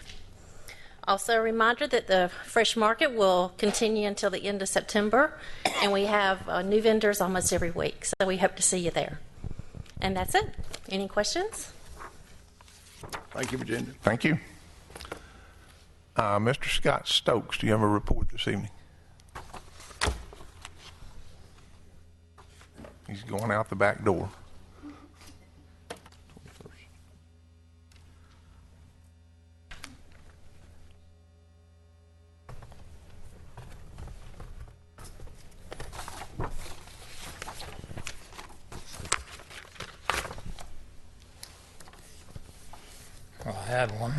Also, a reminder that the Fresh Market will continue until the end of September, and we have new vendors almost every week, so we hope to see you there. And that's it. Any questions? Thank you, Virginia. Thank you. Mr. Scott Stokes, do you have a report this evening? He's going out the back door. Well, I had one.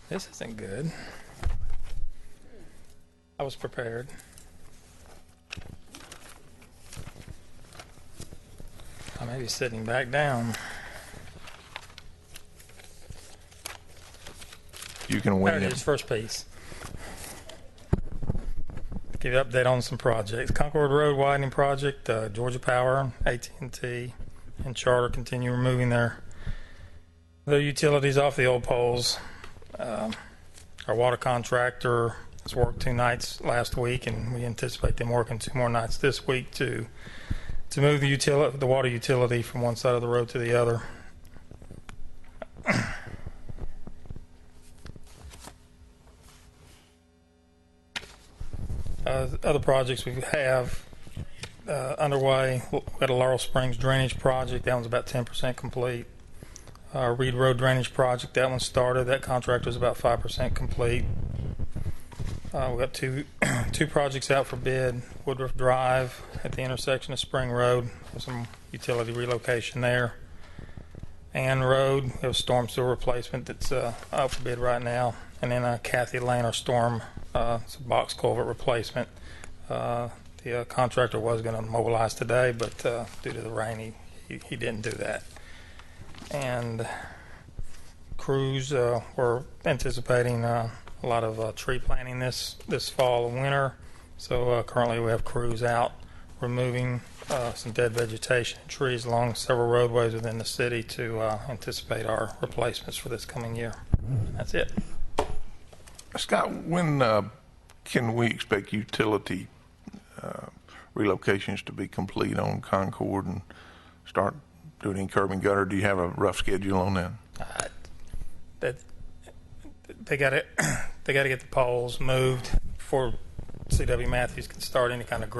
This isn't good. I was prepared. I may be sitting back down. You can There win it it. is, first piece. Give you an update on some projects. Concord Road widening project, Georgia Power, AT&T, and Charter continue removing their utilities off the old poles. Our water contractor has worked 2 nights last week, and we anticipate them working 2 more nights this week to move the water utility from one side of the road to the other. Other projects we have underway, we've got a Laurel Springs drainage project. That one's about 10% complete. Reed Road drainage project, that one started. That contract was about 5% complete. We've got two projects out for bid. Woodruff Drive at the intersection of Spring Road, there's some utility relocation there. Ann Road, we have a storm sewer replacement that's out for bid right now. And then Kathy Lane, our storm it's a box culvert replacement. The contractor was going to mobilize today, but due to the rain, he didn't do that. And crews, we're anticipating a lot of tree planting this fall and winter. So currently we have crews out removing some dead vegetation and trees along several roadways within the city to anticipate our replacements for this coming year. That's it. Scott, when can we expect utility relocations to be complete on Concord and start doing curb and gutter? Do you have a rough schedule on that? They got to get the poles moved before C.W. Matthews can start any kind of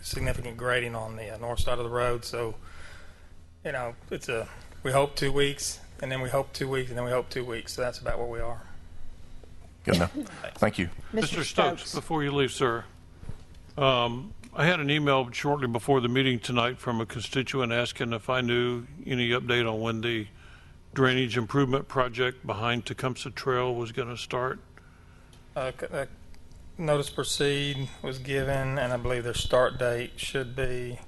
significant grading on the north side of the road. So, we hope 2 weeks, and then we hope 2 weeks, and then we hope 2 weeks. So that's about where we are. Good enough. Thank you. Mr. Stokes, before you leave, sir, I had an email shortly before the meeting tonight from a constituent asking if I knew any update on when the drainage improvement project behind Tecumseh Trail was going to start. Notice proceed was given, and I believe their start date should be,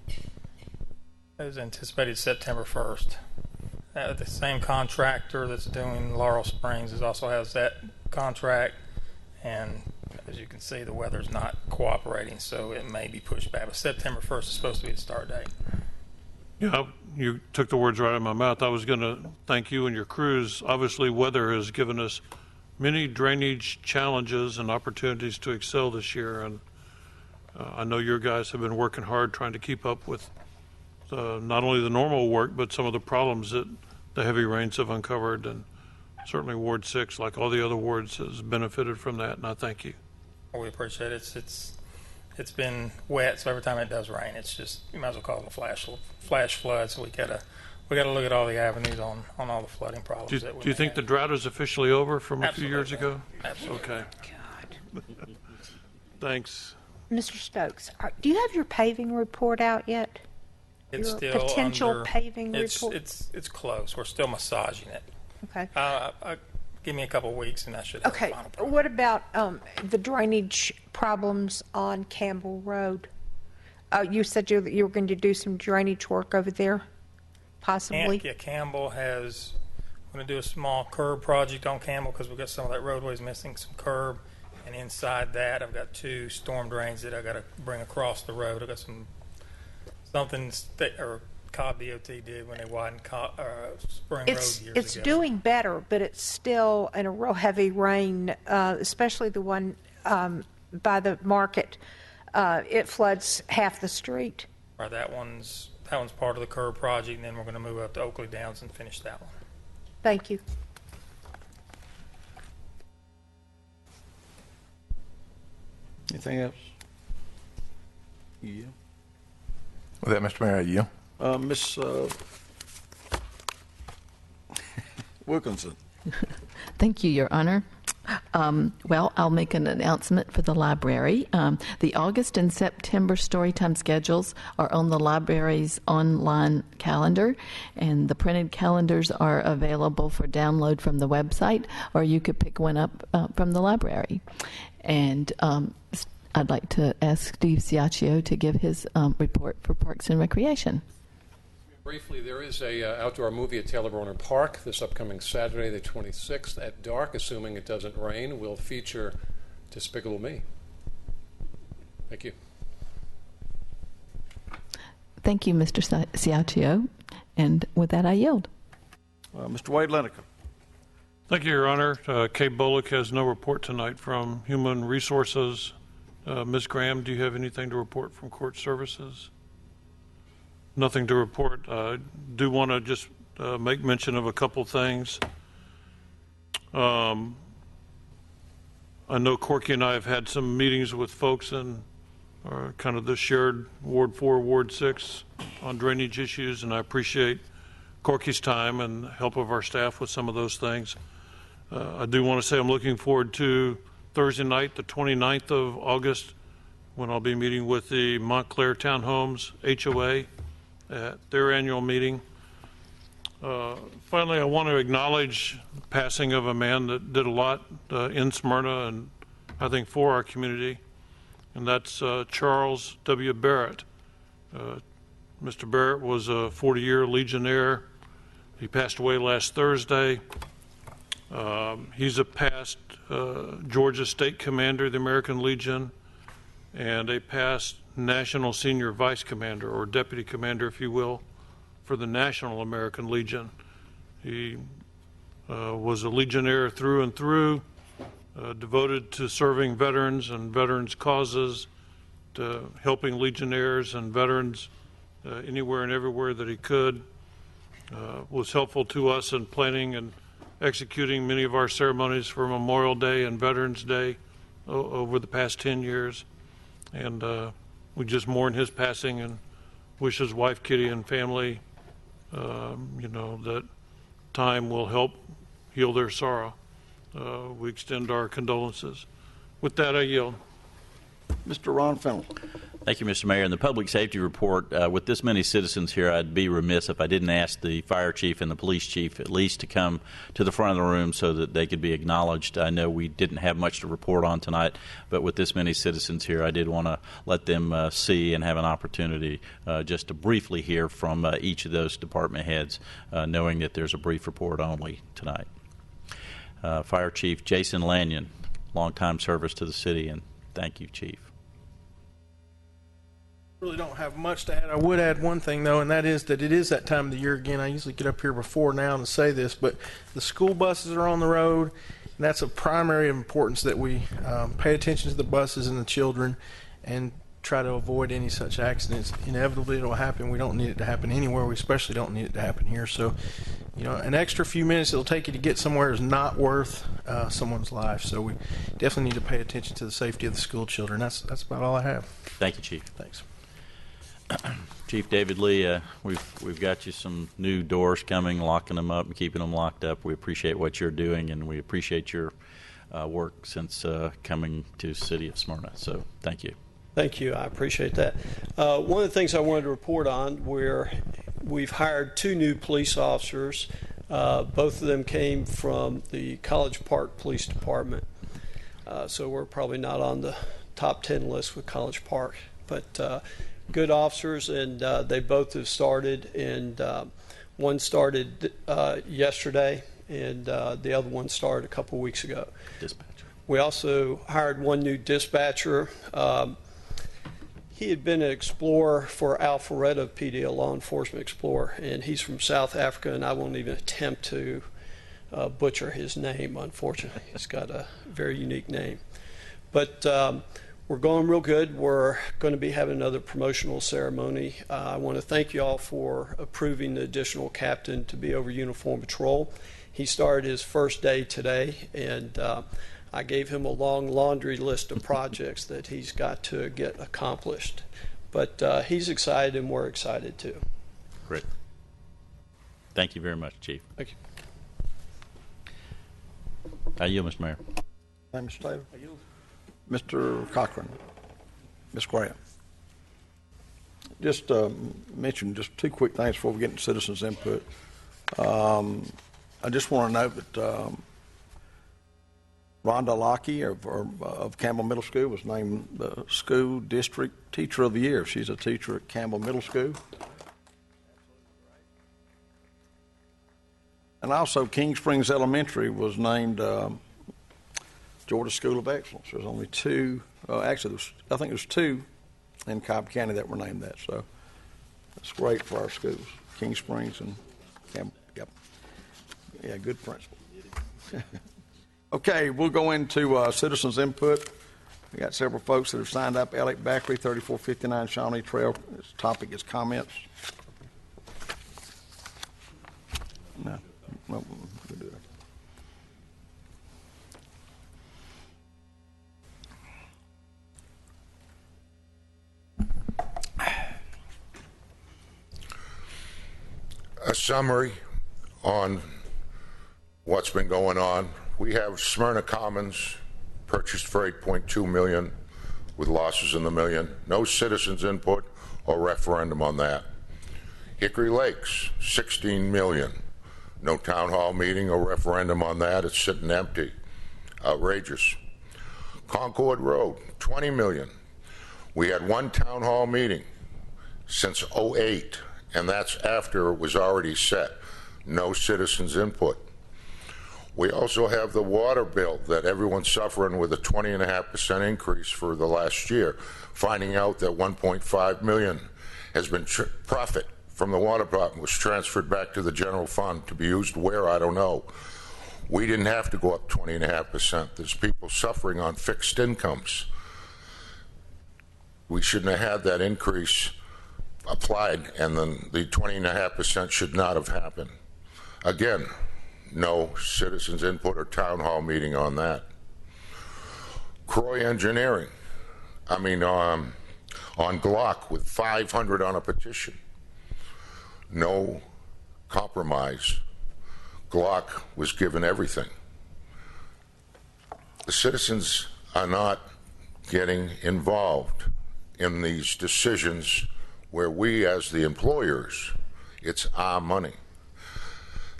it was anticipated September 1st. The same contractor that's doing Laurel Springs also has that contract, and as you can see, the weather's not cooperating, so it may be pushed back. But September 1st is supposed to be the start date. Yeah, you took the words right out of my mouth. I was going to thank you and your crews. Obviously, weather has given us many drainage challenges and opportunities to excel this year, and I know your guys have been working hard trying to keep up with not only the normal work, but some of the problems that the heavy rains have uncovered, and certainly Ward 6, like all the other wards, has benefited from that, and I thank you. Well, we appreciate it. It's been wet, so every time it does rain, it's just, you might as well call it a flash flood. So we gotta look at all the avenues on all the flooding problems. Do you think the drought is officially over from a few years ago? Absolutely. Okay. God. Thanks. Mr. Stokes, do you have your paving report out yet? It's Your still potential under, paving report? It's close. We're still massaging it. Okay. Give me a couple of weeks, and I should have Okay. a final product. What about the drainage problems on Campbell Road? You said you were going to do some drainage work over there, possibly? Campbell has, I'm going to do a small curb project on Campbell because we've got some of that roadways missing, some curb. And inside that, I've got 2 storm drains that I've got to bring across the road. I've got something Cobb DOT did when they widened Spring Road years ago. It's doing better, but it's still in a real heavy rain, especially the one by the market. It floods half the street. Right, that one's part of the curb project, and then we're going to move up to Oakley Downs and finish that one. Thank you. Anything else? Yeah. With that, Mr. Mayor, I yield. Miss Wilkinson. Thank you, Your Honor. Well, I'll make an announcement for the library. The August and September Storytime schedules are on the library's online calendar, and the printed calendars are available for download from the website, or you could pick one up from the library. And I'd like to ask Steve Ciaccio to give his report for Parks and Recreation. Briefly, there is a outdoor movie at Taylor Broner Park this upcoming Saturday, the 26th, at dark, assuming it doesn't rain. Will feature Despicable Me. Thank you. Thank you, Mr. Ciaccio. And with that, I yield. Mr. Wade Lineker. Thank you, Your Honor. Kay Bullock has no report tonight from Human Resources. Ms. Graham, do you have anything to report from Court Services? Nothing to report. I do want to just make mention of a couple things. I know Corky and I have had some meetings with folks in kind of the shared Ward 4, Ward 6 on drainage issues, and I appreciate Corky's time and help of our staff with some of those things. I do want to say I'm looking forward to Thursday night, the 29th of August, when I'll be meeting with the Montclair Townhomes HOA at their annual meeting. Finally, I want to acknowledge the passing of a man that did a lot in Smyrna and I think for our community, and that's Charles W. Barrett. Mr. Barrett was a 40-year Legionnaire. He passed away last Thursday. He's a past Georgia State Commander of the American Legion and a past National Senior Vice Commander, or Deputy Commander, if you will, for the National American Legion. He was a Legionnaire through and through, devoted to serving veterans and veterans' causes, to helping Legionnaires and veterans anywhere and everywhere that he could. Was helpful to us in planning and executing many of our ceremonies for Memorial Day and Veterans Day over the past 10 years. And we just mourn his passing and wish his wife, Kitty, and family, that time will help heal their sorrow. We extend our condolences. With that, I yield. Mr. Ron Fennell. Thank you, Mr. Mayor. In the public safety report, with this many citizens here, I'd be remiss if I didn't ask the fire chief and the police chief at least to come to the front of the room so that they could be acknowledged. I know we didn't have much to report on tonight, but with this many citizens here, I did want to let them see and have an opportunity just to briefly hear from each of those department heads, knowing that there's a brief report only tonight. Fire Chief Jason Lanyon, longtime service to the city, and thank you, Chief. Really don't have much to add. I would add one thing though, and that is that it is that time of the year again. I usually get up here before now and say this, but the school buses are on the road, and that's of primary importance that we pay attention to the buses and the children and try to avoid any such accidents. Inevitably it'll happen. We don't need it to happen anywhere. We especially don't need it to happen here. So, an extra few minutes it'll take you to get somewhere is not worth someone's life. So we definitely need to pay attention to the safety of the school children. That's about all I have. Thank you, Chief. Thanks. Chief David Lee, we've got you some new doors coming, locking them up and keeping them locked up. We appreciate what you're doing, and we appreciate your work since coming to the city of Smyrna. So thank you. Thank you. I appreciate that. One of the things I wanted to report on, where we've hired 2 new police officers. Both of them came from the College Park Police Department. So we're probably not on the top 10 list with College Park, but good officers, and they both have started, and one started yesterday, and the other one started a couple weeks ago. Dispatcher. We also hired one new dispatcher. He had been an explorer for Alpharetta PD, a law enforcement explorer, and he's from South Africa, and I won't even attempt to butcher his name, unfortunately. He's got a very unique name. But we're going real good. We're going to be having another promotional ceremony. I want to thank you all for approving the additional captain to be over uniform patrol. He started his first day today, and I gave him a long laundry list of projects that he's got to get accomplished. But he's excited, and we're excited too. Great. Thank you very much, Chief. Thank you. I yield, Mr. Mayor. Thank you, Mr. Taylor. Mr. Cochran, Ms. Graham. Just mention just two quick things before we get into citizens' input. I just want to note that Rhonda Lockie of Campbell Middle School was named the School District Teacher of the Year. She's a teacher at Campbell Middle School. And also, King Springs Elementary was named Georgia School of Excellence. There's only two, actually, I think there's two in Cobb County that were named that. So that's great for our schools, King Springs and Campbell. Yep. Yeah, good principal. Okay, we'll go into citizens' input. We got several folks that have signed up. Alec Backery, 3459 Shawnee Trail. His topic is comments. No, we'll do that. A summary on what's been going on. We have Smyrna Commons purchased for $8.2 million with losses in the million. No citizens' input or referendum on that. Hickory Lakes, $16 million. No town hall meeting or referendum on that. It's sitting empty. Outrageous. Concord Road, $20 million. We had one town hall meeting since '08, and that's after it was already set. No citizens' input. We also have the water bill that everyone's suffering with a 20.5% increase for the last year, finding out that 1.5 million has been profit from the water department was transferred back to the general fund to be used where, I don't know. We didn't have to go up 20.5%. There's people suffering on fixed incomes. We shouldn't have had that increase applied, and then the 20.5% should not have happened. Again, no citizens' input or town hall meeting on that. Croy Engineering, on Glock with 500 on a petition. No compromise. Glock was given everything. The citizens are not getting involved in these decisions where we, as the employers, it's our money.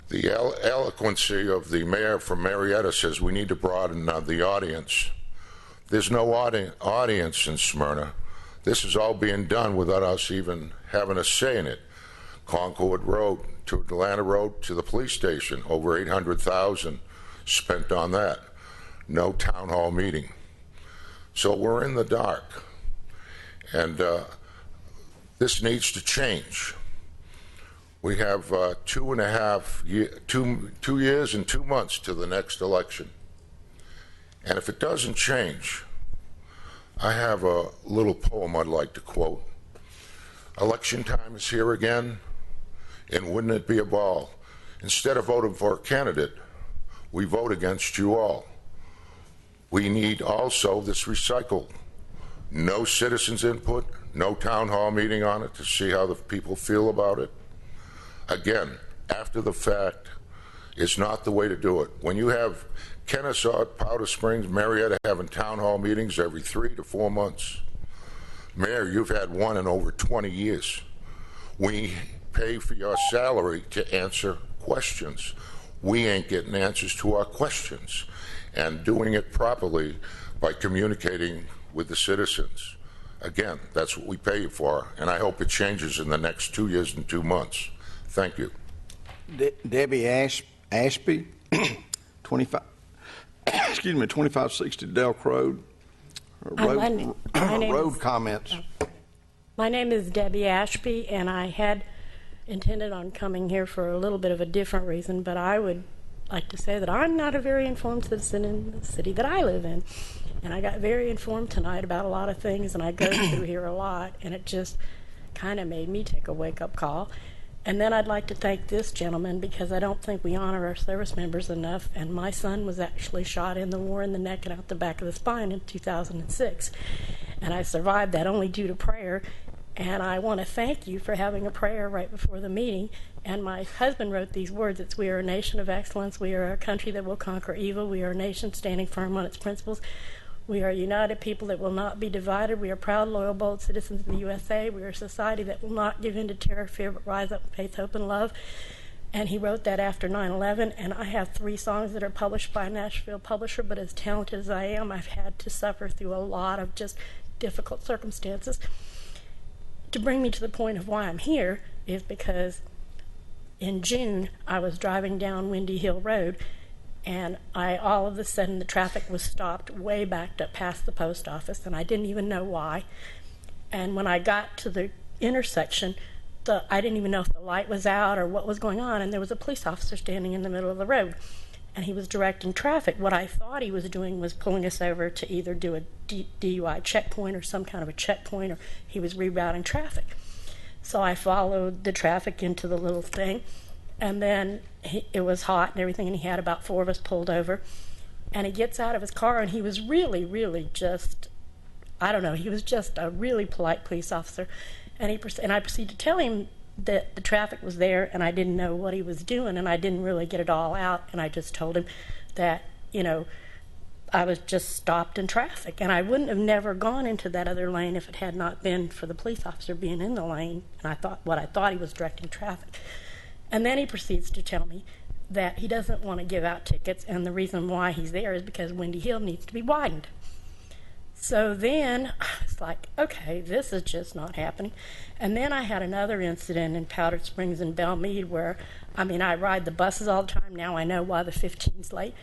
The eloquency of the mayor from Marietta says we need to broaden the audience. There's no audience in Smyrna. This is all being done without us even having a say in it. Concord Road to Atlanta Road to the police station, over $800,000 spent on that. No town hall meeting. So we're in the dark. And this needs to change. We have 2 years and 2 months to the next election. And if it doesn't change, I have a little poem I'd like to quote. Election time is here again, and wouldn't it be a ball? Instead of voting for a candidate, we vote against you all. We need also this recycle. No citizens' input, no town hall meeting on it to see how the people feel about it. Again, after the fact, is not the way to do it. When you have Kennesaw, Powder Springs, Marietta having town hall meetings every 3 to 4 months. Mayor, you've had one in over 20 years. We pay for your salary to answer questions. We ain't getting answers to our questions and doing it properly by communicating with the citizens. Again, that's what we pay you for, and I hope it changes in the next 2 years and 2 months. Thank you. Debbie Ashby, 2560 Delk Road. Road comments. My name is Debbie Ashby, and I had intended on coming here for a little bit of a different reason, but I would like to say that I'm not a very informed citizen in the city that I live in. And I got very informed tonight about a lot of things, and I go through here a lot, and it just kind of made me take a wake-up call. And then I'd like to thank this gentleman because I don't think we honor our service members enough. And my son was actually shot in the war in the neck and out the back of the spine in 2006. And I survived that only due to prayer. And I want to thank you for having a prayer right before the meeting. And my husband wrote these words. It's, "We are a nation of excellence. We are a country that will conquer evil. We are a nation standing firm on its principles. We are a united people that will not be divided. We are proud, loyal, bold citizens of the USA. We are a society that will not give in to terror, fear, but rise up in faith, hope, and love." And he wrote that after 9/11. And I have 3 songs that are published by a Nashville publisher, but as talented as I am, I've had to suffer through a lot of just difficult circumstances. To bring me to the point of why I'm here is because in June, I was driving down Windy Hill Road, and all of a sudden the traffic was stopped way backed up past the post office, and I didn't even know why. And when I got to the intersection, I didn't even know if the light was out or what was going on, and there was a police officer standing in the middle of the road, and he was directing traffic. What I thought he was doing was pulling us over to either do a DUI checkpoint or some kind of a checkpoint, or he was rerouting traffic. So I followed the traffic into the little thing, and then it was hot and everything, and he had about 4 of us pulled over. And he gets out of his car, and he was really, really just, I don't know, he was just a really polite police officer. And I proceeded to tell him that the traffic was there, and I didn't know what he was doing, and I didn't really get it all out. And I just told him that, I was just stopped in traffic, and I wouldn't have never gone into that other lane if it had not been for the police officer being in the lane, and I thought he was directing traffic. And then he proceeds to tell me that he doesn't want to give out tickets, and the reason why he's there is because Windy Hill needs to be widened. So then I was like, okay, this is just not happening. And then I had another incident in Powder Springs and Belmead where, I ride the buses all the time. Now I know why the 15's late.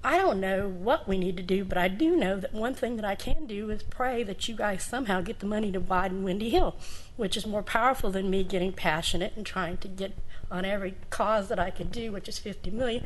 I don't know what we need to do, but I do know that one thing that I can do is pray that you guys somehow get the money to widen Windy Hill, which is more powerful than me getting passionate and trying to get on every cause that I can do, which is $50 million,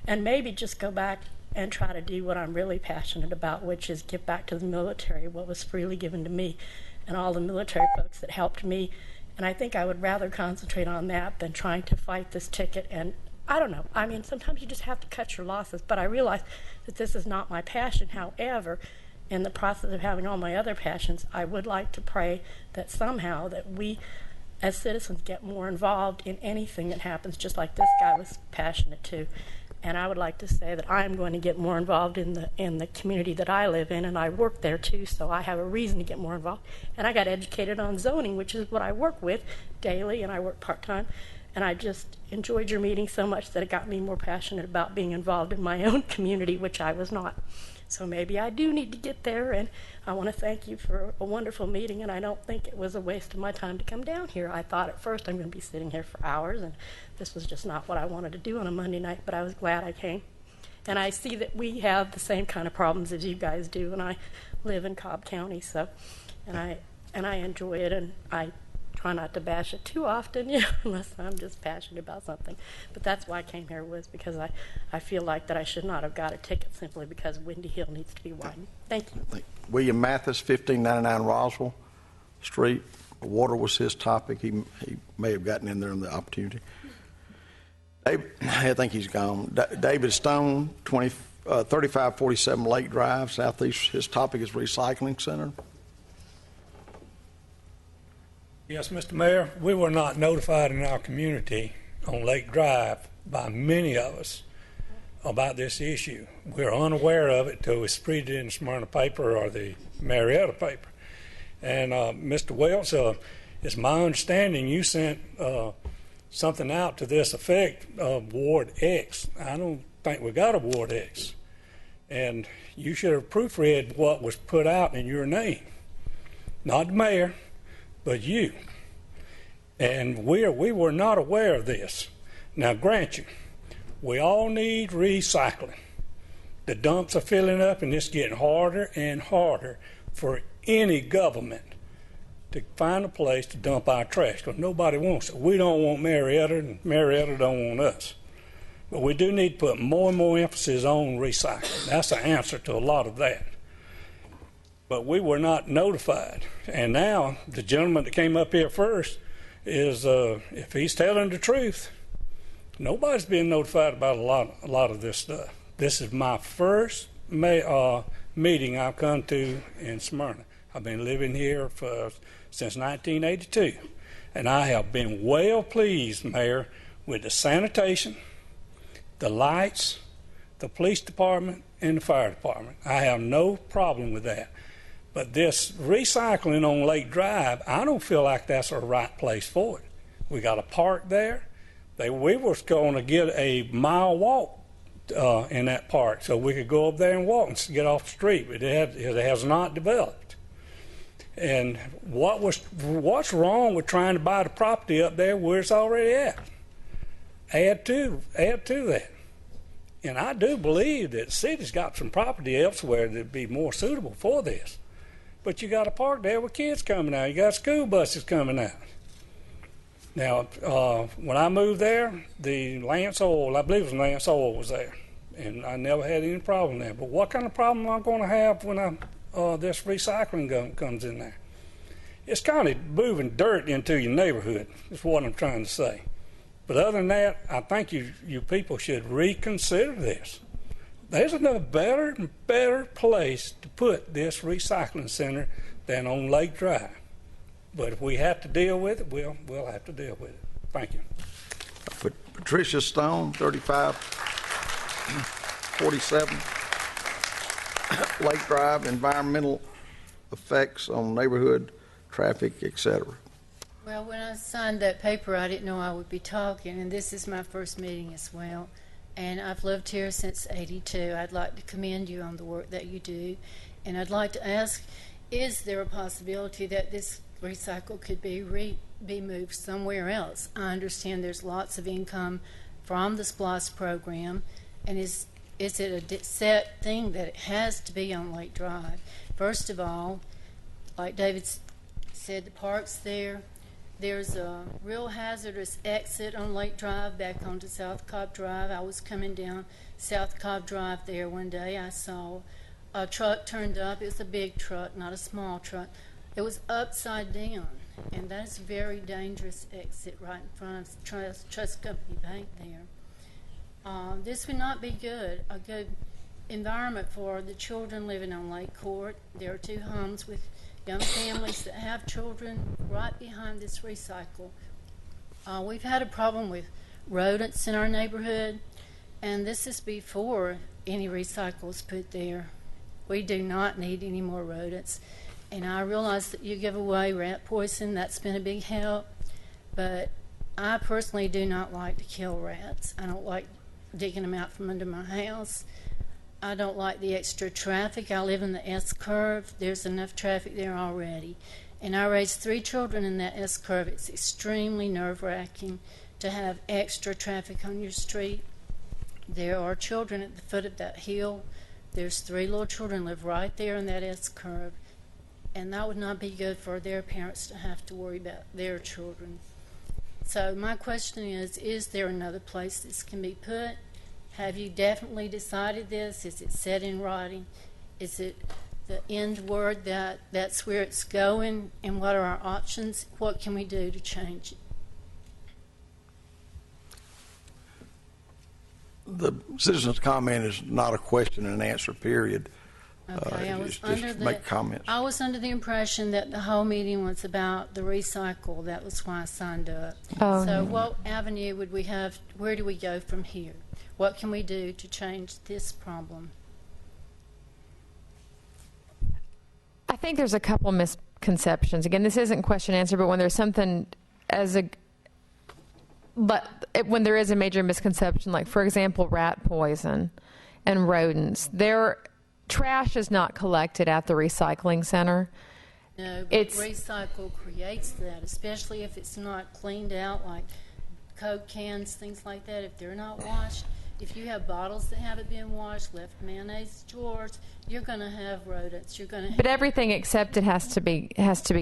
and maybe just go back and try to do what I'm really passionate about, which is give back to the military what was freely given to me and all the military folks that helped me. And I think I would rather concentrate on that than trying to fight this ticket. And I don't know. Sometimes you just have to cut your losses, but I realize that this is not my passion. However, in the process of having all my other passions, I would like to pray that somehow that we as citizens get more involved in anything that happens, just like this guy was passionate too. And I would like to say that I am going to get more involved in the community that I live in, and I work there too, so I have a reason to get more involved. And I got educated on zoning, which is what I work with daily, and I work part-time. And I just enjoyed your meeting so much that it got me more passionate about being involved in my own community, which I was not. So maybe I do need to get there, and I want to thank you for a wonderful meeting, and I don't think it was a waste of my time to come down here. I thought at first I'm going to be sitting here for hours, and this was just not what I wanted to do on a Monday night, but I was glad I came. And I see that we have the same kind of problems as you guys do, and I live in Cobb County, so, and I enjoy it, and I try not to bash it too often, unless I'm just passionate about something. But that's why I came here, was because I feel like that I should not have got a ticket simply because Windy Hill needs to be widened. Thank you. William Mathis, 1599 Roswell Street. Water was his topic. He may have gotten in there in the opportunity. I think he's gone. David Stone, 3547 Lake Drive, Southeast. His topic is recycling center. Yes, Mr. Mayor, we were not notified in our community on Lake Drive by many of us about this issue. We're unaware of it till we spread it in the Smyrna paper or the Marietta paper. And Mr. Welch, it's my understanding you sent something out to this effect of Ward X. I don't think we got a Ward X. And you should have proofread what was put out in your name. Not the mayor, but you. And we were not aware of this. Now, grant you, we all need recycling. The dumps are filling up, and it's getting harder and harder for any government to find a place to dump our trash, because nobody wants it. We don't want Marietta, and Marietta don't want us. But we do need to put more and more emphasis on recycling. That's the answer to a lot of that. But we were not notified. And now the gentleman that came up here first is if he's telling the truth, nobody's being notified about a lot of this stuff. This is my first meeting I've come to in Smyrna. I've been living here since 1982, and I have been well pleased, Mayor, with the sanitation, the lights, the police department, and the fire department. I have no problem with that. But this recycling on Lake Drive, I don't feel like that's a right place for it. We got a park there. We were going to get a mile walk in that park so we could go up there and walk and get off the street, but it has not developed. And what's wrong with trying to buy the property up there where it's already at? Add to that. And I do believe that the city's got some property elsewhere that'd be more suitable for this. But you got a park there with kids coming out. You got school buses coming out. Now, when I moved there, the Lance Oil, I believe it was Lance Oil, was there. And I never had any problem there. But what kind of problem am I going to have when this recycling comes in there? It's kind of moving dirt into your neighborhood, is what I'm trying to say. But other than that, I think you people should reconsider this. There's another better place to put this recycling center than on Lake Drive. But if we have to deal with it, we'll have to deal with it. Thank you. Patricia Stone, 3547 Lake Drive, environmental effects on neighborhood, traffic, etc. Well, when I signed that paper, I didn't know I would be talking, and this is my first meeting as well. And I've lived here since '82. I'd like to commend you on the work that you do. And I'd like to ask, is there a possibility that this recycle could be moved somewhere else? I understand there's lots of income from the SPLOST program, and is it a set thing that it has to be on Lake Drive? First of all, like David said, the park's there. There's a real hazardous exit on Lake Drive back onto South Cobb Drive. I was coming down South Cobb Drive there one day. I saw a truck turned up. It was a big truck, not a small truck. It was upside down, and that's a very dangerous exit right in front of Trust Company Bank there. This would not be a good environment for the children living on Lake Court. There are two homes with young families that have children right behind this recycle. We've had a problem with rodents in our neighborhood, and this is before any recycles put there. We do not need any more rodents. And I realize that you give away rat poison. That's been a big help. But I personally do not like to kill rats. I don't like digging them out from under my house. I don't like the extra traffic. I live in the S-curve. There's enough traffic there already. And I raised 3 children in that S-curve. It's extremely nerve-wracking to have extra traffic on your street. There are children at the foot of that hill. There's 3 little children live right there in that S-curve. And that would not be good for their parents to have to worry about their children. So my question is there another place this can be put? Have you definitely decided this? Is it set in writing? Is it the end word that that's where it's going? And what are our options? What can we do to change it? The citizen's comment is not a question and answer period. Okay, Make comments. I was under the impression that the whole meeting was about the recycle. That was why I signed up. Oh. So what avenue would we have? Where do we go from here? What can we do to change this problem? I think there's a couple misconceptions. Again, this isn't question answer, but when there's something when there is a major misconception, like for example, rat poison and rodents, trash is not collected at the recycling center. No, but recycle creates that, especially if it's not cleaned out, like Coke cans, things like that. If they're not washed, if you have bottles that haven't been washed, left mayonnaise drawers, you're going to have rodents. But everything except it has to be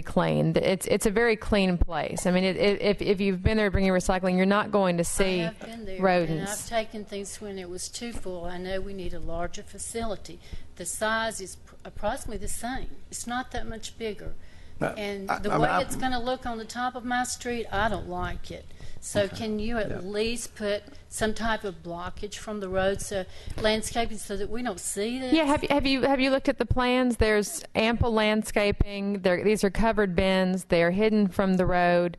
cleaned. It's a very clean place. I mean, if you've been there bringing recycling, you're not going to see I have been there, rodents. And I've taken things when it was too full. I know we need a larger facility. The size is approximately the same. It's not that much bigger, And the way it's going to look on the top of my street, I don't like it. So can you at least put some type of blockage from the road, so landscaping, so that we don't see this? Yeah, have you looked at the plans? There's ample landscaping. These are covered bins. They're hidden from the road.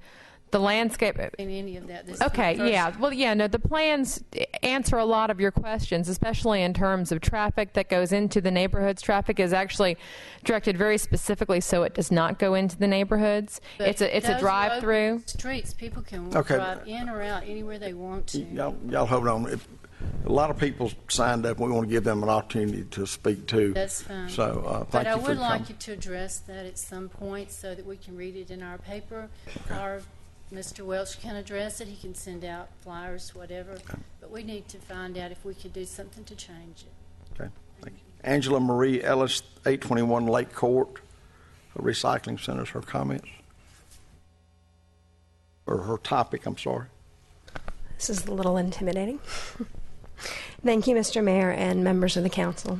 The landscape. In any of that. Okay, yeah. Well, yeah, no, the plans answer a lot of your questions, especially in terms of traffic that goes into the neighborhoods. Traffic is actually directed very specifically so it does not go into the neighborhoods. But it's a drive-through. Streets, people can drive in or out anywhere they want to. Y'all hold on. A lot of people signed up. We want to give them an opportunity to speak too. That's fine. So but thank I you for would like coming. you to address that at some point so that we can read it in our paper. Or Mr. Welch can address it. He can send out flyers, whatever. But we need to find out if we could do something to change it. Okay, thank you. Angela Marie Ellis, 821 Lake Court, Recycling Centers, her comments. Or her topic, I'm sorry. This is a little intimidating. Thank you, Mr. Mayor and members of the council.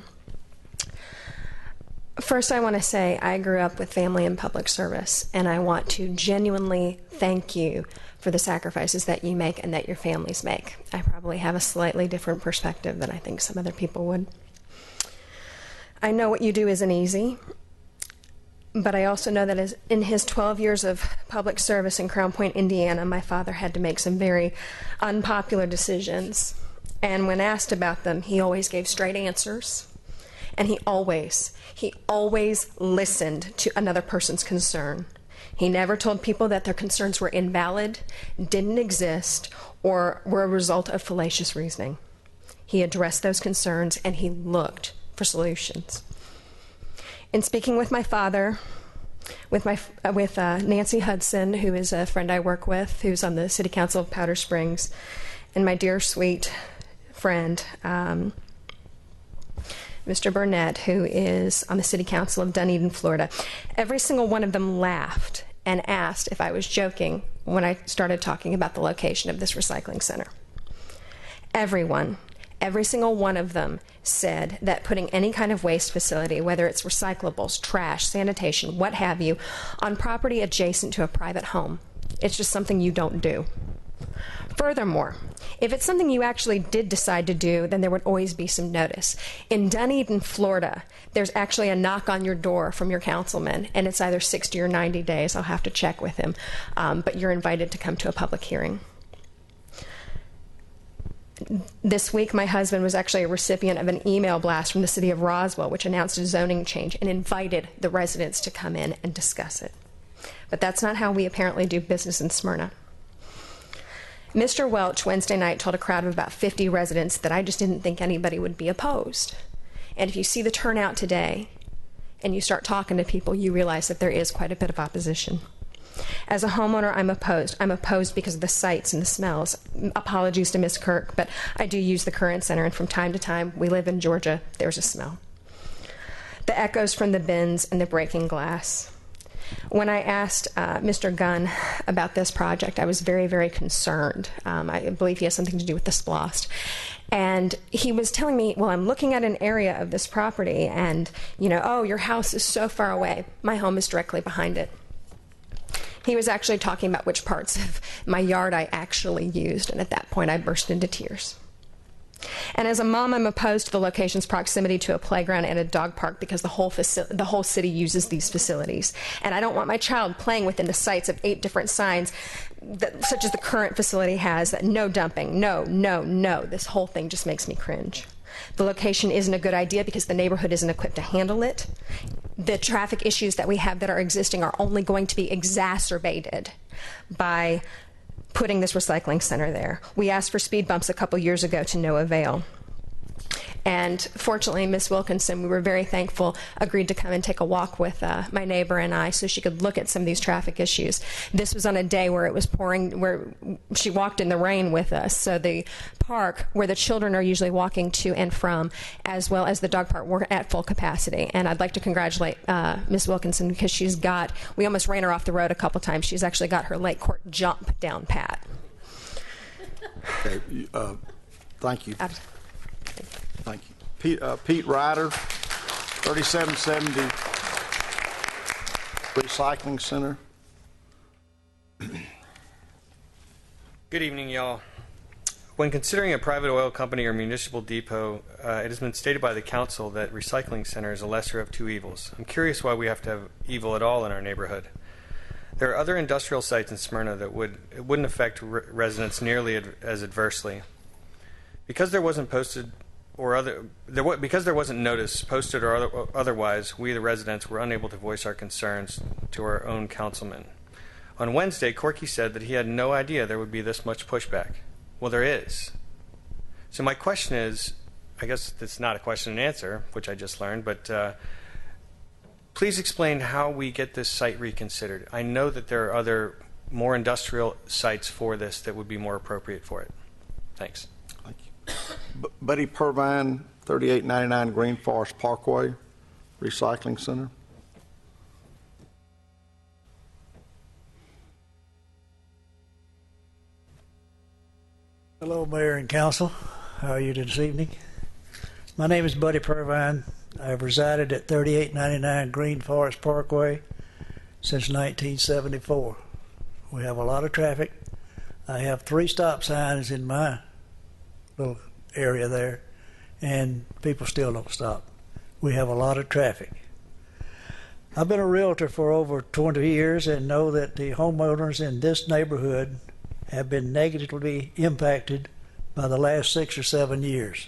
First, I want to say I grew up with family in public service, and I want to genuinely thank you for the sacrifices that you make and that your families make. I probably have a slightly different perspective than I think some other people would. I know what you do isn't easy, but I also know that in his 12 years of public service in Crown Point, Indiana, my father had to make some very unpopular decisions. And when asked about them, he always gave straight answers. And he always listened to another person's concern. He never told people that their concerns were invalid, didn't exist, or were a result of fallacious reasoning. He addressed those concerns and he looked for solutions. In speaking with my father, with Nancy Hudson, who is a friend I work with, who's on the City Council of Powder Springs, and my dear sweet friend, Mr. Burnett, who is on the City Council of Dunedin, Florida. Every single one of them laughed and asked if I was joking when I started talking about the location of this recycling center. Every single one of them said that putting any kind of waste facility, whether it's recyclables, trash, sanitation, what have you, on property adjacent to a private home, it's just something you don't do. Furthermore, if it's something you actually did decide to do, then there would always be some notice. In Dunedin, Florida, there's actually a knock on your door from your councilman, and it's either 60 or 90 days. I'll have to check with him. But you're invited to come to a public hearing. This week, my husband was actually a recipient of an email blast from the city of Roswell, which announced a zoning change and invited the residents to come in and discuss it. But that's not how we apparently do business in Smyrna. Mr. Welch Wednesday night told a crowd of about 50 residents that I just didn't think anybody would be opposed. And if you see the turnout today and you start talking to people, you realize that there is quite a bit of opposition. As a homeowner, I'm opposed. I'm opposed because of the sights and the smells. Apologies to Ms. Kirk, but I do use the Current Center, and from time to time, we live in Georgia, there's a smell. The echoes from the bins and the breaking glass. When I asked Mr. Gunn about this project, I was very, very concerned. I believe he has something to do with the SPLOST. And he was telling me, well, I'm looking at an area of this property and, oh, your house is so far away. My home is directly behind it. He was actually talking about which parts of my yard I actually used, and at that point I burst into tears. And as a mom, I'm opposed to the location's proximity to a playground and a dog park because the whole city uses these facilities. And I don't want my child playing within the sights of 8 different signs, such as the current facility has, that no dumping, no, no, no. This whole thing just makes me cringe. The location isn't a good idea because the neighborhood isn't equipped to handle it. The traffic issues that we have that are existing are only going to be exacerbated by putting this recycling center there. We asked for speed bumps a couple years ago to no avail. And fortunately, Ms. Wilkinson, we were very thankful, agreed to come and take a walk with my neighbor and I so she could look at some of these traffic issues. This was on a day where it was pouring, where she walked in the rain with us. So the park, where the children are usually walking to and from, as well as the dog park, were at full capacity. And I'd like to congratulate Ms. Wilkinson because we almost ran her off the road a couple times. She's actually got her Lake Court jump down pat. Okay, thank you. Thank you. Pete Ryder, 3770 Recycling Center. Good evening, y'all. When considering a private oil company or municipal depot, it has been stated by the council that recycling center is a lesser of two evils. I'm curious why we have to have evil at all in our neighborhood. There are other industrial sites in Smyrna that wouldn't affect residents nearly as adversely. Because there wasn't notice posted or otherwise, we the residents were unable to voice our concerns to our own councilman. On Wednesday, Corky said that he had no idea there would be this much pushback. Well, there is. So my question is, I guess it's not a question and answer, which I just learned, but please explain how we get this site reconsidered. I know that there are other more industrial sites for this that would be more appropriate for it. Thanks. Thank you. Buddy Purvine, 3899 Green Forest Parkway, Recycling Center. Hello, Mayor and Council. How are you this evening? My name is Buddy Purvine. I've resided at 3899 Green Forest Parkway since 1974. We have a lot of traffic. I have 3 stop signs in my little area there, and people still don't stop. We have a lot of traffic. I've been a realtor for over 20 years and know that the homeowners in this neighborhood have been negatively impacted by the last 6 or 7 years.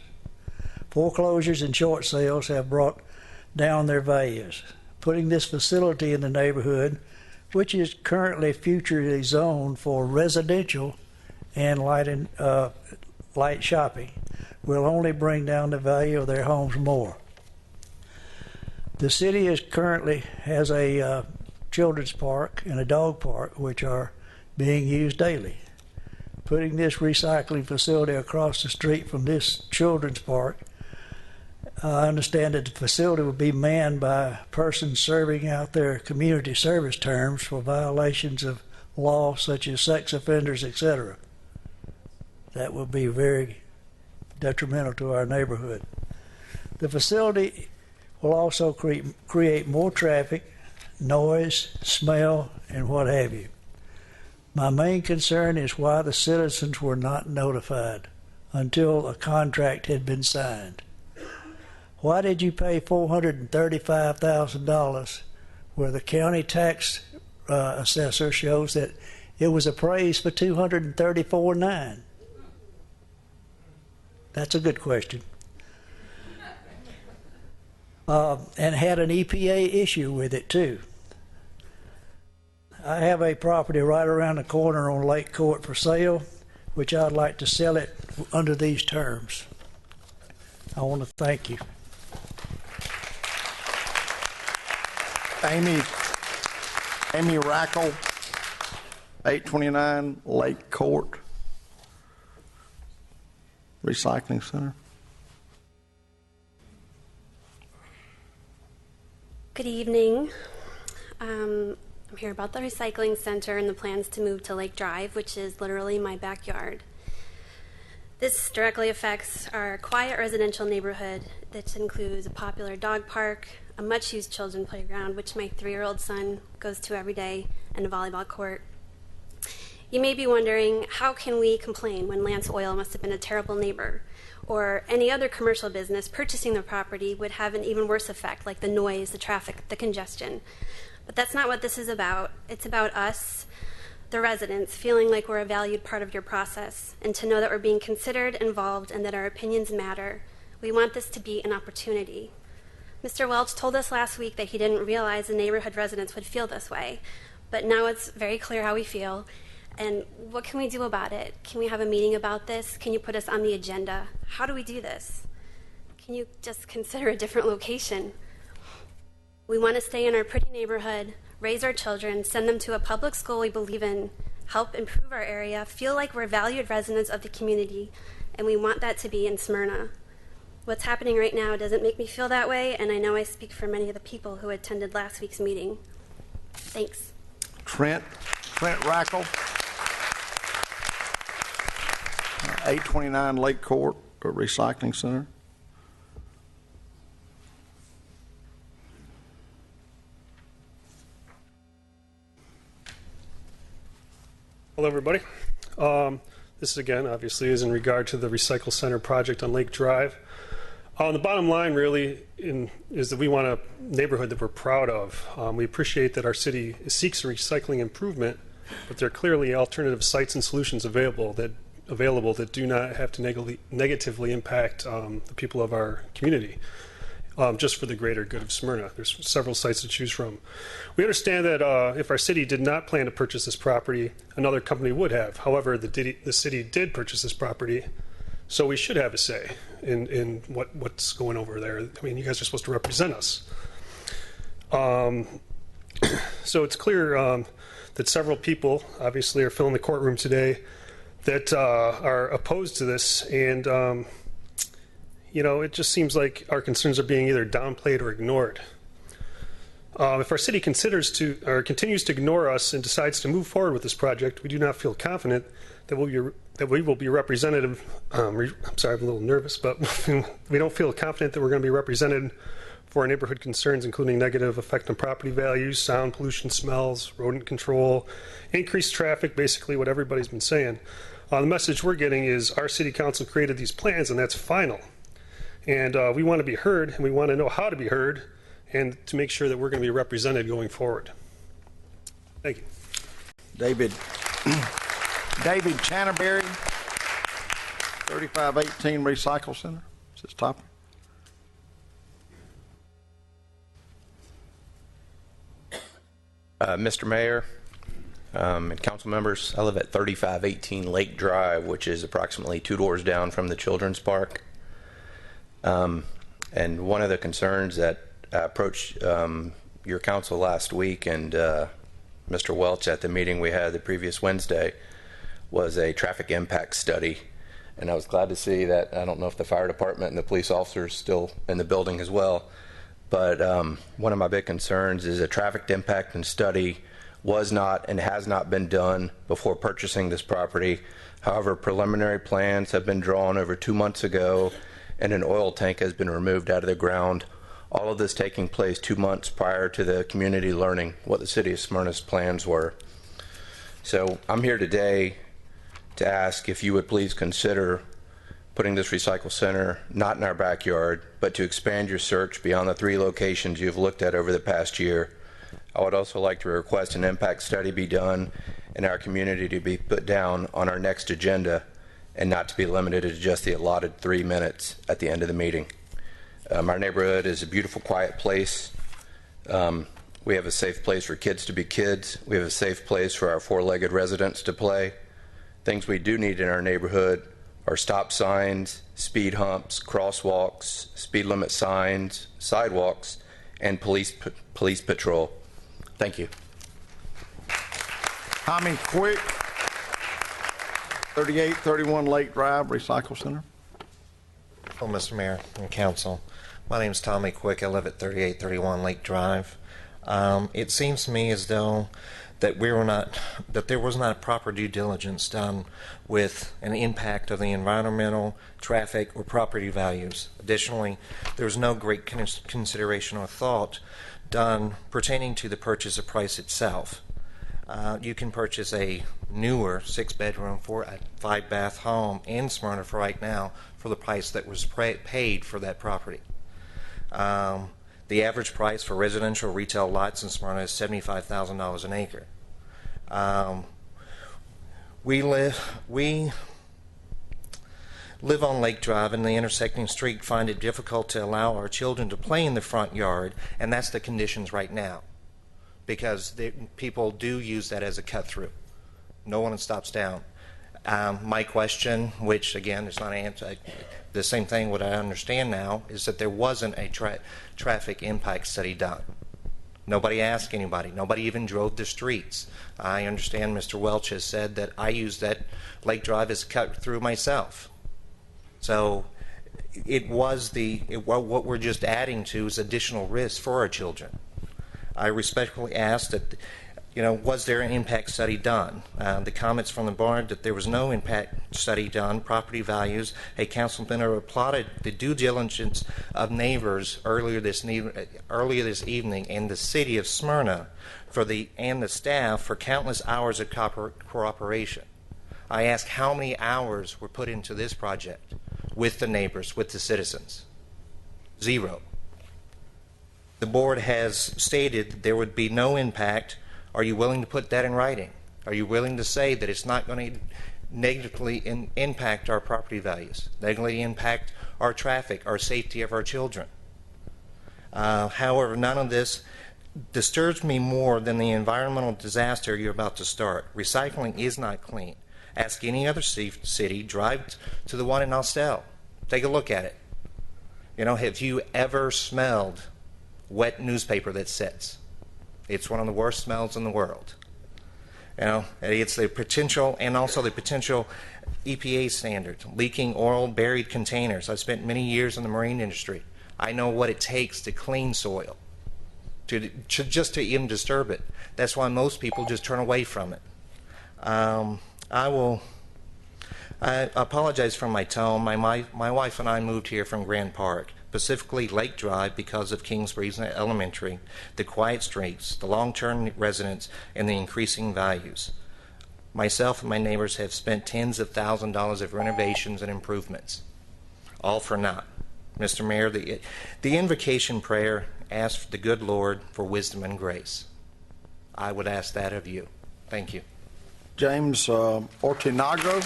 Foreclosures and short sales have brought down their values. Putting this facility in the neighborhood, which is currently futurely zoned for residential and light shopping, will only bring down the value of their homes more. The city currently has a children's park and a dog park, which are being used daily. Putting this recycling facility across the street from this children's park, I understand that the facility will be manned by persons serving out their community service terms for violations of law such as sex offenders, etc. That will be very detrimental to our neighborhood. The facility will also create more traffic, noise, smell, and what have you. My main concern is why the citizens were not notified until a contract had been signed. Why did you pay $435,000 where the county tax assessor shows that it was appraised for $234,900? That's a good question. And had an EPA issue with it too. I have a property right around the corner on Lake Court for sale, which I'd like to sell it under these terms. I want to thank you. Amy Rackle, 829 Lake Court, Recycling Center. Good evening. I'm here about the recycling center and the plans to move to Lake Drive, which is literally my backyard. This directly affects our quiet residential neighborhood that includes a popular dog park, a much-used children's playground, which my 3-year-old son goes to every day, and a volleyball court. You may be wondering, how can we complain when Lance Oil must have been a terrible neighbor? Or any other commercial business purchasing the property would have an even worse effect, like the noise, the traffic, the congestion. But that's not what this is about. It's about us, the residents, feeling like we're a valued part of your process, and to know that we're being considered, involved, and that our opinions matter. We want this to be an opportunity. Mr. Welch told us last week that he didn't realize the neighborhood residents would feel this way, but now it's very clear how we feel. And what can we do about it? Can we have a meeting about this? Can you put us on the agenda? How do we do this? Can you just consider a different location? We want to stay in our pretty neighborhood, raise our children, send them to a public school we believe in, help improve our area, feel like we're valued residents of the community, and we want that to be in Smyrna. What's happening right now doesn't make me feel that way, and I know I speak for many of the people who attended last week's meeting. Thanks. Trent Rackle, 829 Lake Court, Recycling Center. Hello, everybody. This again, obviously, is in regard to the Recycle Center project on Lake Drive. The bottom line really is that we want a neighborhood that we're proud of. We appreciate that our city seeks recycling improvement, but there are clearly alternative sites and solutions available that do not have to negatively impact the people of our community. Just for the greater good of Smyrna. There's several sites to choose from. We understand that if our city did not plan to purchase this property, another company would have. However, the city did purchase this property, so we should have a say in what's going over there. I mean, you guys are supposed to represent us. So it's clear that several people, obviously, are filling the courtroom today that are opposed to this, and it just seems like our concerns are being either downplayed or ignored. If our city continues to ignore us and decides to move forward with this project, we do not feel confident that we will be represented. I'm sorry, I'm a little nervous, but we don't feel confident that we're going to be represented for our neighborhood concerns, including negative effect on property values, sound pollution, smells, rodent control, increased traffic, basically what everybody's been saying. The message we're getting is our city council created these plans, and that's final. And we want to be heard, and we want to know how to be heard, and to make sure that we're going to be represented going forward. Thank you. David Chanterbury, 3518 Recycle Center. Is this top? Mr. Mayor and council members, I live at 3518 Lake Drive, which is approximately 2 doors down from the Children's Park. And one of the concerns that I approached your council last week and Mr. Welch at the meeting we had the previous Wednesday was a traffic impact study. And I was glad to see that, I don't know if the fire department and the police officers still in the building as well, but one of my big concerns is a traffic impact and study was not and has not been done before purchasing this property. However, preliminary plans have been drawn over 2 months ago, and an oil tank has been removed out of the ground. All of this taking place 2 months prior to the community learning what the city of Smyrna's plans were. So I'm here today to ask if you would please consider putting this recycle center not in our backyard, but to expand your search beyond the 3 locations you've looked at over the past year. I would also like to request an impact study be done in our community to be put down on our next agenda and not to be limited to just the allotted 3 minutes at the end of the meeting. Our neighborhood is a beautiful, quiet place. We have a safe place for kids to be kids. We have a safe place for our 4-legged residents to play. Things we do need in our neighborhood are stop signs, speed humps, crosswalks, speed limit signs, sidewalks, and police patrol. Thank you. Tommy Quick, 3831 Lake Drive Recycle Center. Well, Mr. Mayor and Council, my name is Tommy Quick. I live at 3831 Lake Drive. It seems to me as though that there was not proper due diligence done with an impact of the environmental, traffic, or property values. Additionally, there was no great consideration or thought done pertaining to the purchase price itself. You can purchase a newer 6-bedroom, 5-bath home in Smyrna for right now for the price that was paid for that property. The average price for residential retail lots in Smyrna is $75,000 an acre. We live on Lake Drive, and the intersecting street find it difficult to allow our children to play in the front yard, and that's the conditions right now, because people do use that as a cut-through. No one stops down. My question, which again is not an answer, the same thing what I understand now, is that there wasn't a traffic impact study done. Nobody asked anybody. Nobody even drove the streets. I understand Mr. Welch has said that I use that Lake Drive as a cut-through myself. So what we're just adding to is additional risk for our children. I respectfully ask that was there an impact study done? The comments from the board that there was no impact study done, property values. A councilman applauded the due diligence of neighbors earlier this evening in the city of Smyrna and the staff for countless hours of cooperation. I asked how many hours were put into this project with the neighbors, with the citizens. 0. The board has stated there would be no impact. Are you willing to put that in writing? Are you willing to say that it's not going to negatively impact our property values, negatively impact our traffic, our safety of our children? However, none of this disturbs me more than the environmental disaster you're about to start. Recycling is not clean. Ask any other city, drive to the one in Austell. Take a look at it. Have you ever smelled wet newspaper that sits? It's one of the worst smells in the world. It's the potential, and also the potential EPA standard, leaking oil, buried containers. I've spent many years in the marine industry. I know what it takes to clean soil, just to even disturb it. That's why most people just turn away from it. I apologize for my tone. My wife and I moved here from Grand Park, specifically Lake Drive, because of Kingsbury's Elementary, the quiet streets, the long-term residents, and the increasing values. Myself and my neighbors have spent tens of thousands of dollars of renovations and improvements, all for naught. Mr. Mayor, the invocation prayer asks the good Lord for wisdom and grace. I would ask that of you. Thank you. James Ortinago,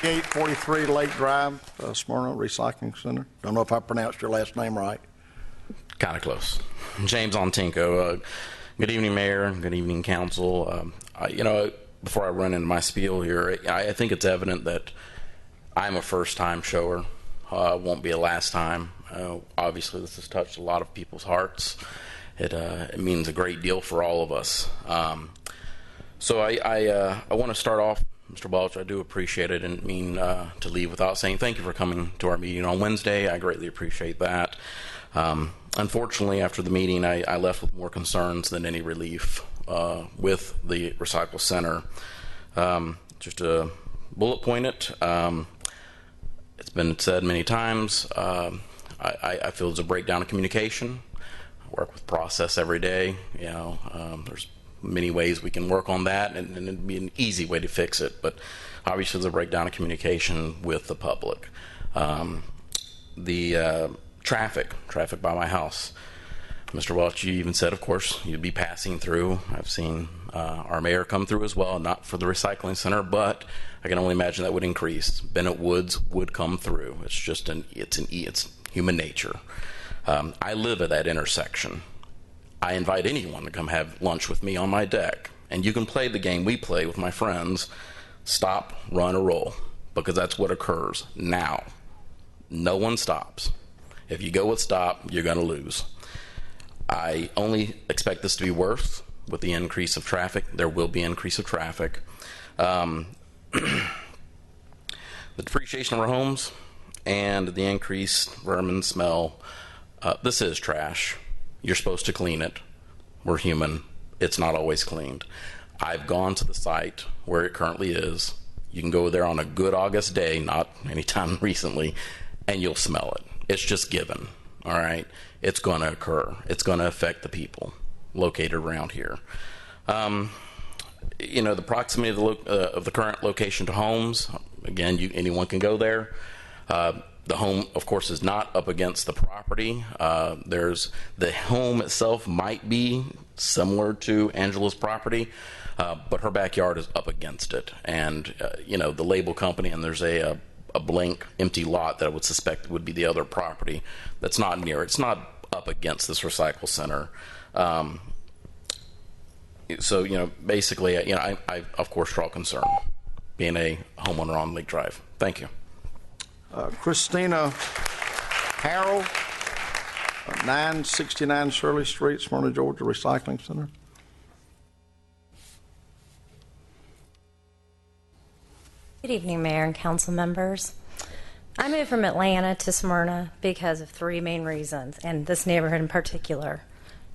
843 Lake Drive, Smyrna Recycling Center. Don't know if I pronounced your last name right. Kind of close. James Ontinko. Good evening, Mayor. Good evening, Council. Before I run into my spiel here, I think it's evident that I'm a first-time shower. Won't be a last time. Obviously, this has touched a lot of people's hearts. It means a great deal for all of us. So I want to start off, Mr. Welch, I do appreciate it. I didn't mean to leave without saying thank you for coming to our meeting on Wednesday. I greatly appreciate that. Unfortunately, after the meeting, I left with more concerns than any relief with the Recycle Center. Just to bullet point it, it's been said many times, I feel there's a breakdown of communication. I work with process every day. There's many ways we can work on that, and it'd be an easy way to fix it, but obviously there's a breakdown of communication with the public. The traffic by my house. Mr. Welch, you even said, of course, you'd be passing through. I've seen our mayor come through as well, not for the recycling center, but I can only imagine that would increase. Bennett Woods would come through. It's just it's human nature. I live at that intersection. I invite anyone to come have lunch with me on my deck, and you can play the game we play with my friends, stop, run, or roll, because that's what occurs now. No one stops. If you go with stop, you're going to lose. I only expect this to be worse with the increase of traffic. There will be increase of traffic. The depreciation of our homes and the increased vermin smell. This is trash. You're supposed to clean it. We're human. It's not always cleaned. I've gone to the site where it currently is. You can go there on a good August day, not anytime recently, and you'll smell it. It's just given, all right? It's going to occur. It's going to affect the people located around here. The proximity of the current location to homes, again, anyone can go there. The home, of course, is not up against the property. The home itself might be similar to Angela's property, but her backyard is up against it. And, the label company, and there's a blank empty lot that I would suspect would be the other property that's not near. It's not up against this recycle center. Basically, I of course draw concern being a homeowner on Lake Drive. Thank you. Christina Harrell, 969 Shirley Street, Smyrna, Georgia, Recycling Center. Good evening, Mayor and Council members. I moved from Atlanta to Smyrna because of three main reasons, and this neighborhood in particular.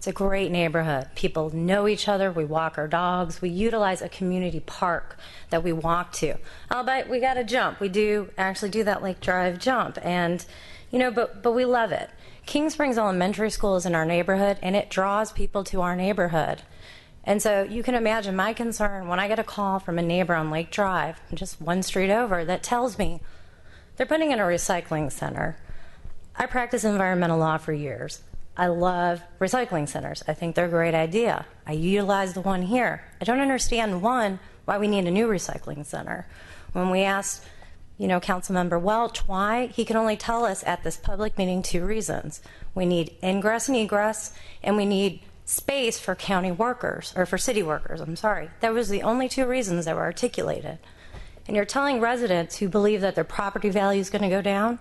It's a great neighborhood. People know each other. We walk our dogs. We utilize a community park that we walk to. Albeit we got to jump. We do actually do that Lake Drive jump, and but we love it. King Springs Elementary School is in our neighborhood, and it draws people to our neighborhood. And so you can imagine my concern when I get a call from a neighbor on Lake Drive, just one street over, that tells me they're putting in a recycling center. I practiced environmental law for years. I love recycling centers. I think they're a great idea. I utilize the one here. I don't understand, one, why we need a new recycling center. When we asked, Councilmember Welch why, he can only tell us at this public meeting 2 reasons. We need ingress and egress, and we need space for county workers, or for city workers, I'm sorry. That was the only 2 reasons that were articulated. And you're telling residents who believe that their property value is going to go down,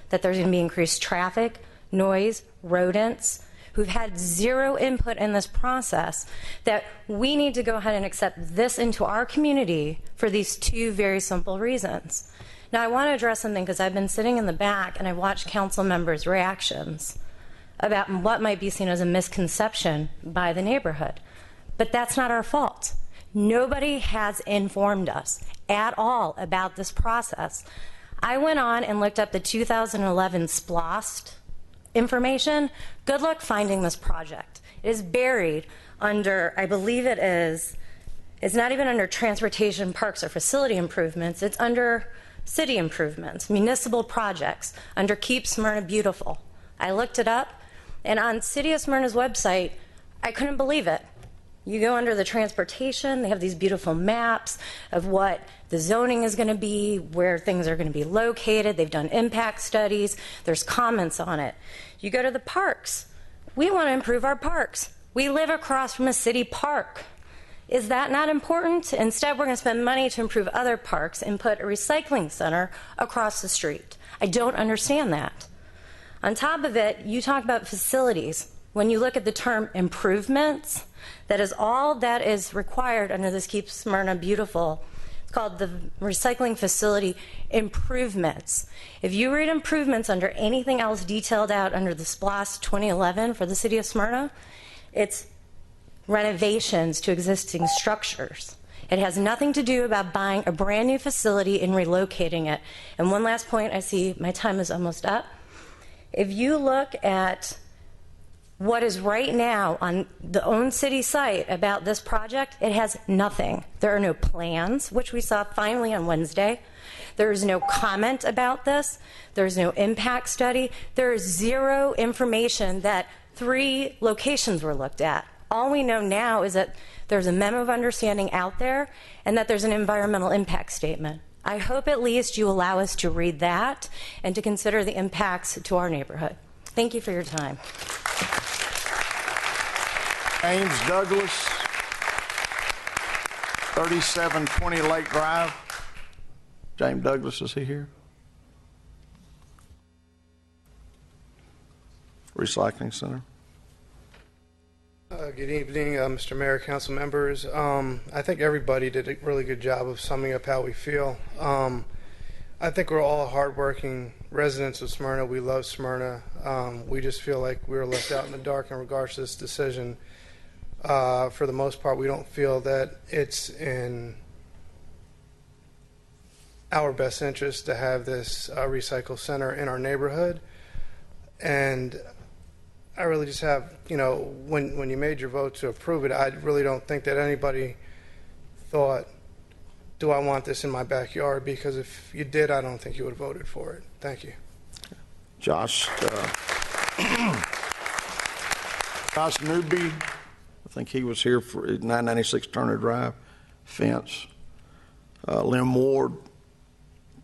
that there's going to be increased traffic, noise, rodents, who've had 0 input in this process, that we need to go ahead and accept this into our community for these 2 very simple reasons. Now, I want to address something because I've been sitting in the back and I've watched council members' reactions about what might be seen as a misconception by the neighborhood. But that's not our fault. Nobody has informed us at all about this process. I went on and looked up the 2011 SPLOST information. Good luck finding this project. It is buried under, I believe it's not even under transportation, parks, or facility improvements. It's under city improvements, municipal projects, under Keep Smyrna Beautiful. I looked it up, and on City of Smyrna's website, I couldn't believe it. You go under the transportation, they have these beautiful maps of what the zoning is going to be, where things are going to be located. They've done impact studies. There's comments on it. You go to the parks. We want to improve our parks. We live across from a city park. Is that not important? Instead, we're going to spend money to improve other parks and put a recycling center across the street. I don't understand that. On top of it, you talk about facilities. When you look at the term improvements, that is all that is required under this Keep Smyrna Beautiful. It's called the recycling facility improvements. If you read improvements under anything else detailed out under the SPLOST 2011 for the city of Smyrna, it's renovations to existing structures. It has nothing to do about buying a brand new facility and relocating it. And one last point, I see my time is almost up. If you look at what is right now on the own city site about this project, it has nothing. There are no plans, which we saw finally on Wednesday. There is no comment about this. There is no impact study. There is 0 information that 3 locations were looked at. All we know now is that there's a memo of understanding out there and that there's an environmental impact statement. I hope at least you allow us to read that and to consider the impacts to our neighborhood. Thank you for your time. James Douglas, 3720 Lake Drive. James Douglas, is he here? Recycling Center. Good evening, Mr. Mayor, council members. I think everybody did a really good job of summing up how we feel. I think we're all hardworking residents of Smyrna. We love Smyrna. We just feel like we were left out in the dark in regards to this decision. For the most part, we don't feel that it's in our best interest to have this recycle center in our neighborhood. And I really just have, when you made your vote to approve it, I really don't think that anybody thought, do I want this in my backyard? Because if you did, I don't think you would have voted for it. Thank you. Josh Newby, I think he was here for 996 Turner Drive, fence. Lynn Ward,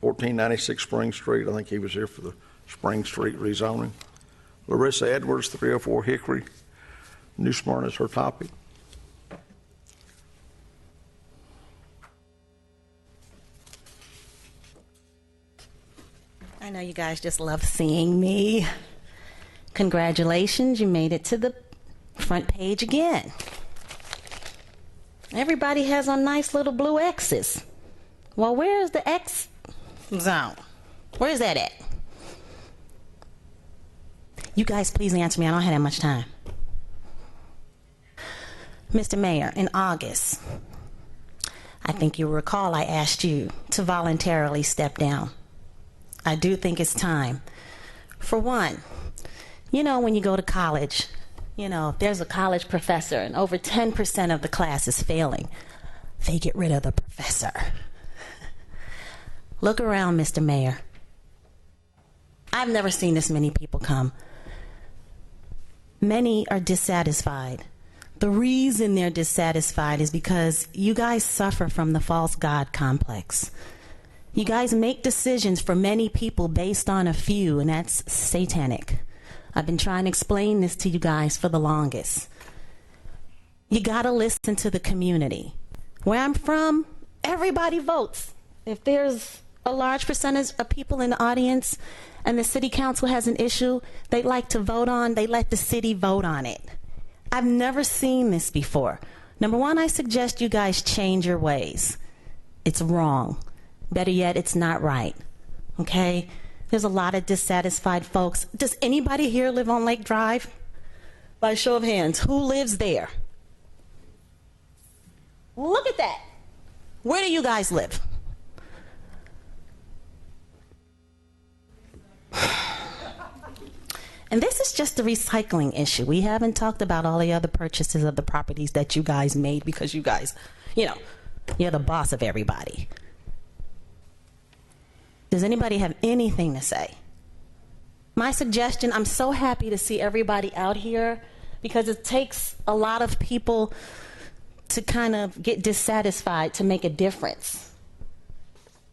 1496 Spring Street, I think he was here for the Spring Street rezoning. Larissa Edwards, 304 Hickory, New Smyrna is her topic. I know you guys just love seeing me. Congratulations, you made it to the front page again. Everybody has on nice little blue X's. Well, where's the X zone? Where's that at? You guys please answer me. I don't have that much time. Mr. Mayor, in August, I think you recall I asked you to voluntarily step down. I do think it's time. For one, you know, when you go to college, you know, if there's a college professor and over 10% of the class is failing, they get rid of the professor. Look around, Mr. Mayor. I've never seen this many people come. Many are dissatisfied. The reason they're dissatisfied is because you guys suffer from the false God complex. You guys make decisions for many people based on a few, and that's satanic. I've been trying to explain this to you guys for the longest. You gotta listen to the community. Where I'm from, everybody votes. If there's a large percentage of people in the audience and the city council has an issue they'd like to vote on, they let the city vote on it. I've never seen this before. Number one, I suggest you guys change your ways. It's wrong. Better yet, it's not right. Okay? There's a lot of dissatisfied folks. Does anybody here live on Lake Drive? By show of hands, who lives there? Look at that. Where do you guys live? And this is just the recycling issue. We haven't talked about all the other purchases of the properties that you guys made because you guys, you know, you're the boss of everybody. Does anybody have anything to say? My suggestion, I'm so happy to see everybody out here because it takes a lot of people to kind of get dissatisfied to make a difference.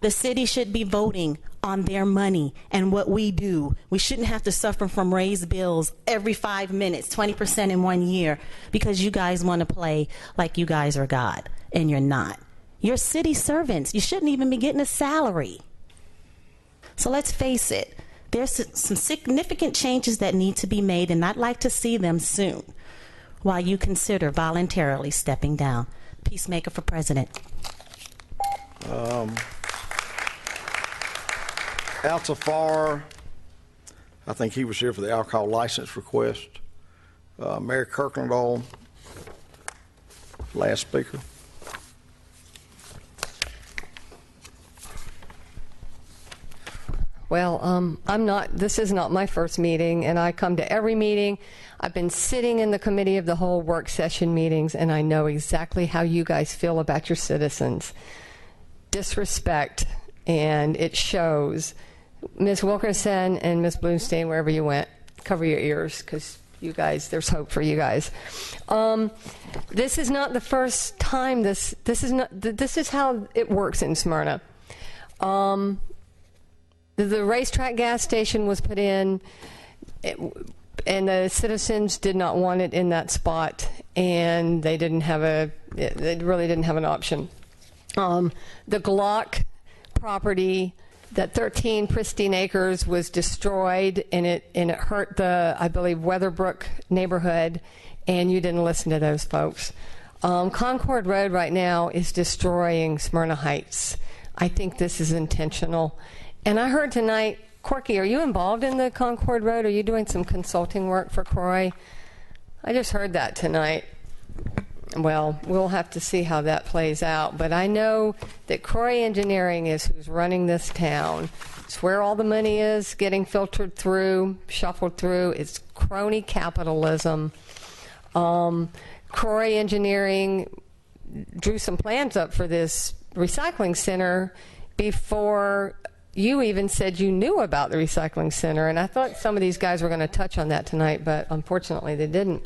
The city should be voting on their money and what we do. We shouldn't have to suffer from raised bills every 5 minutes, 20% in 1 year, because you guys want to play like you guys are God, and you're not. You're city servants. You shouldn't even be getting a salary. So let's face it, there's some significant changes that need to be made, and I'd like to see them soon while you consider voluntarily stepping down. Peacemaker for president. Al-Safar, I think he was here for the alcohol license request. Mayor Kirklandall, last speaker. Well, this is not my first meeting, and I come to every meeting. I've been sitting in the committee of the whole work session meetings, and I know exactly how you guys feel about your citizens. Disrespect, and it shows. Ms. Wilkerson and Ms. Bloomstein, wherever you went, cover your ears, because you guys, there's hope for you guys. This is not the first time. This is how it works in Smyrna. The racetrack gas station was put in, and the citizens did not want it in that spot, and they really didn't have an option. The Glock property, that 13 pristine acres, was destroyed, and it hurt the, I believe, Weatherbrook neighborhood, and you didn't listen to those folks. Concord Road right now is destroying Smyrna Heights. I think this is intentional. And I heard tonight, Corky, are you involved in the Concord Road? Are you doing some consulting work for Croy? I just heard that tonight. Well, we'll have to see how that plays out. But I know that Croy Engineering is who's running this town. It's where all the money is getting filtered through, shuffled through. It's crony capitalism. Croy Engineering drew some plans up for this recycling center before you even said you knew about the recycling center. And I thought some of these guys were going to touch on that tonight, but unfortunately they didn't.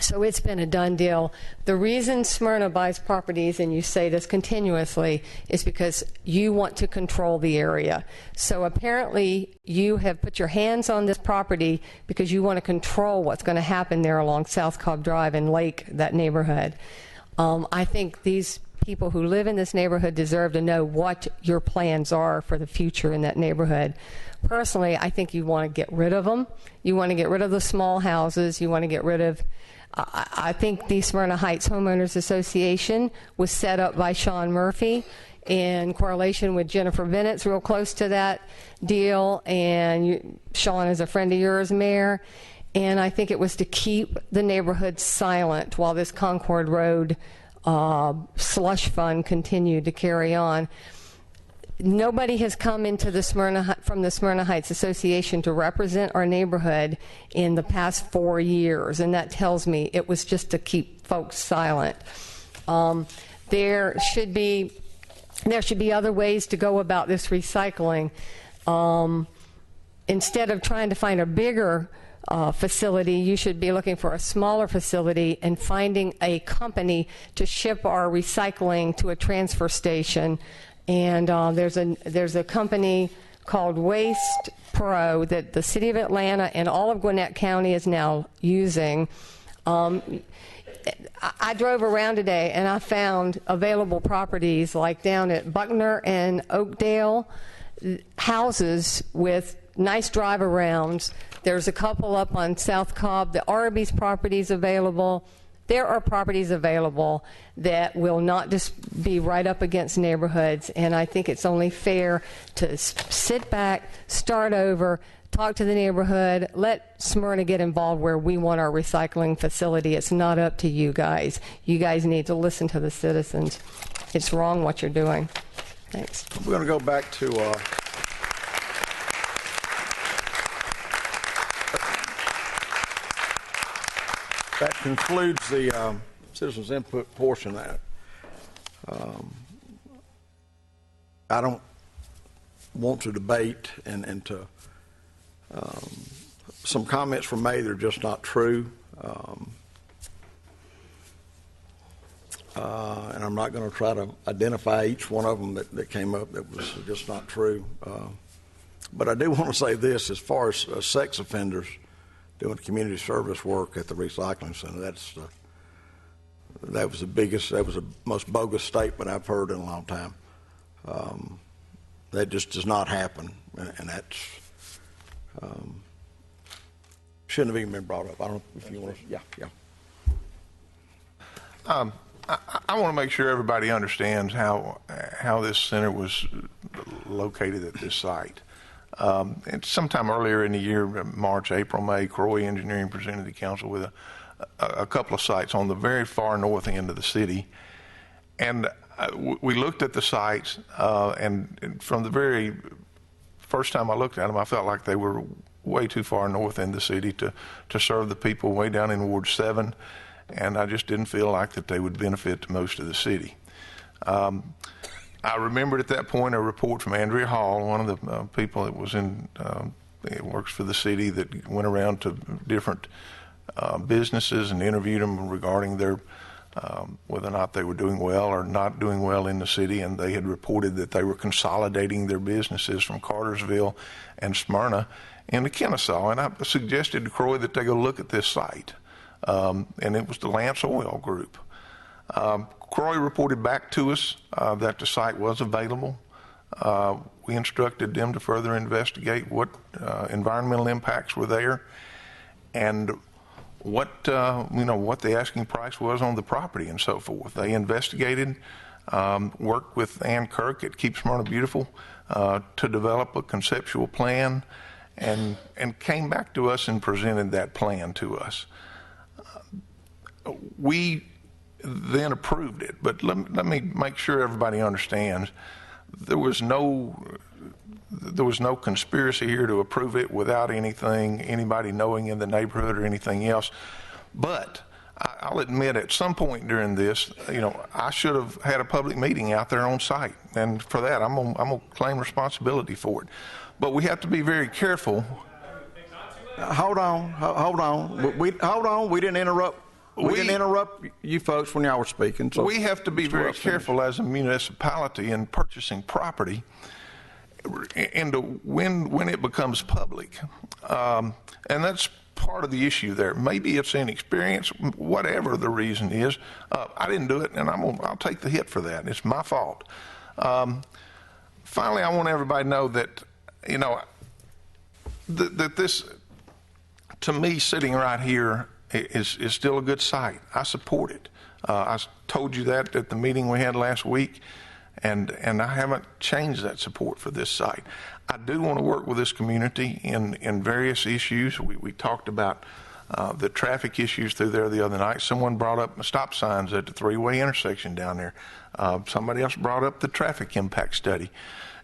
So it's been a done deal. The reason Smyrna buys properties, and you say this continuously, is because you want to control the area. So apparently you have put your hands on this property because you want to control what's going to happen there along South Cobb Drive and Lake, that neighborhood. I think these people who live in this neighborhood deserve to know what your plans are for the future in that neighborhood. Personally, I think you want to get rid of them. You want to get rid of the small houses. You want to get rid of... I think the Smyrna Heights Homeowners Association was set up by Sean Murphy in correlation with Jennifer Bennett's real close to that deal, and Sean is a friend of yours, Mayor. and I think it was to keep the neighborhood silent while this Concord Road slush fund continued to carry on. Nobody has come into from the Smyrna Heights Association to represent our neighborhood in the past 4 years, and that tells me it was just to keep folks silent. There should be other ways to go about this recycling. Instead of trying to find a bigger facility, you should be looking for a smaller facility and finding a company to ship our recycling to a transfer station. And there's a company called Waste Pro that the City of Atlanta and all of Gwinnett County is now using. I drove around today and I found available properties like down at Buckner and Oakdale, houses with nice drive arounds. There's a couple up on South Cobb. The Arby's properties available. There are properties available that will not just be right up against neighborhoods, and I think it's only fair to sit back, start over, talk to the neighborhood, let Smyrna get involved where we want our recycling facility. It's not up to you guys. You guys need to listen to the citizens. It's wrong what you're doing. Thanks. We're going to go back to that concludes the citizens input portion of that. I don't want to debate and to some comments were made that are just not true. And I'm not going to try to identify each one of them that came up that was just not true. But I do want to say this, as far as sex offenders doing community service work at the recycling center, that was the most bogus statement I've heard in a long time. That just does not happen, and that's shouldn't have even been brought up. I don't know if you want to. Yeah. I want to make sure everybody understands how this center was located at this site. And sometime earlier in the year, March, April, May, Croy Engineering presented the council with a couple of sites on the very far north end of the city. And we looked at the sites, and from the very first time I looked at them, I felt like they were way too far north in the city to serve the people way down in Ward 7, and I just didn't feel like that they would benefit to most of the city. I remembered at that point a report from Andrea Hall, one of the people that was works for the city, that went around to different businesses and interviewed them regarding their whether or not they were doing well or not doing well in the city, and they had reported that they were consolidating their businesses from Cartersville and Smyrna into Kennesaw. And I suggested to Croy that they go look at this site, and it was the Lance Oil Group. Croy reported back to us that the site was available. We instructed them to further investigate what environmental impacts were there, and what the asking price was on the property and so forth. They investigated, worked with Ann Kirk at Keep Smyrna Beautiful to develop a conceptual plan, and came back to us and presented that plan to us. We then approved it, but let me make sure everybody understands there was no conspiracy here to approve it without anybody knowing in the neighborhood or anything else. But I'll admit, at some point during this, I should have had a public meeting out there on site, and for that, I'm gonna claim responsibility for it. But we have to be very careful. Hold on. We didn't interrupt. We didn't interrupt you folks when y'all were speaking. So we have to be very careful as a municipality in purchasing property, and when it becomes public, and that's part of the issue there. Maybe it's inexperience, whatever the reason is. I didn't do it, and I'll take the hit for that. It's my fault. Finally, I want everybody to know that that this, to me, sitting right here, is still a good site. I support it. I told you that at the meeting we had last week, and I haven't changed that support for this site. I do want to work with this community in various issues. We talked about the traffic issues through there the other night. Someone brought up stop signs at the three-way intersection down there. Somebody else brought up the traffic impact study.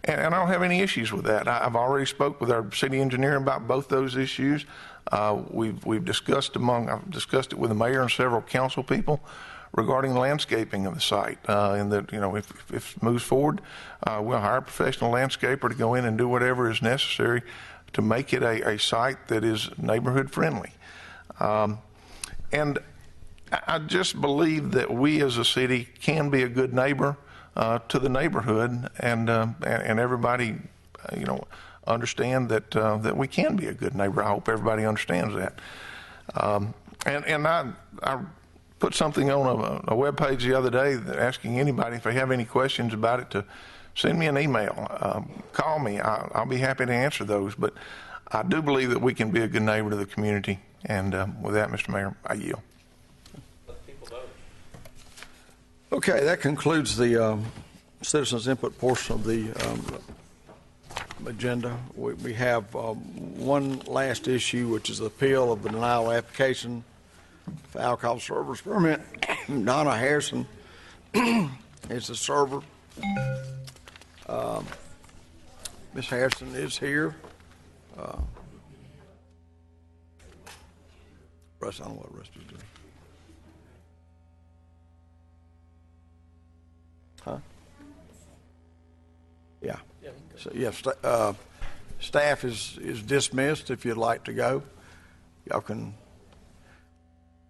And I don't have any issues with that. I've already spoke with our city engineer about both those issues. I've discussed it with the mayor and several council people regarding landscaping of the site. And that, if it moves forward, we'll hire a professional landscaper to go in and do whatever is necessary to make it a site that is neighborhood friendly. And I just believe that we as a city can be a good neighbor to the neighborhood, and everybody, understand that we can be a good neighbor. I hope everybody understands that. And I put something on a web page the other day asking anybody if they have any questions about it to send me an email, call me. I'll be happy to answer those. But I do believe that we can be a good neighbor to the community. And with that, Mr. Mayor, I yield. Okay, that concludes the citizens' input portion of the agenda. We have one last issue, which is the appeal of the denial application for alcohol service permit. Donna Harrison is the server. Ms. Harrison is here. Russ, I don't know what Russ is doing. Huh? Yeah. So, yes, staff is dismissed if you'd like to go. Y'all can,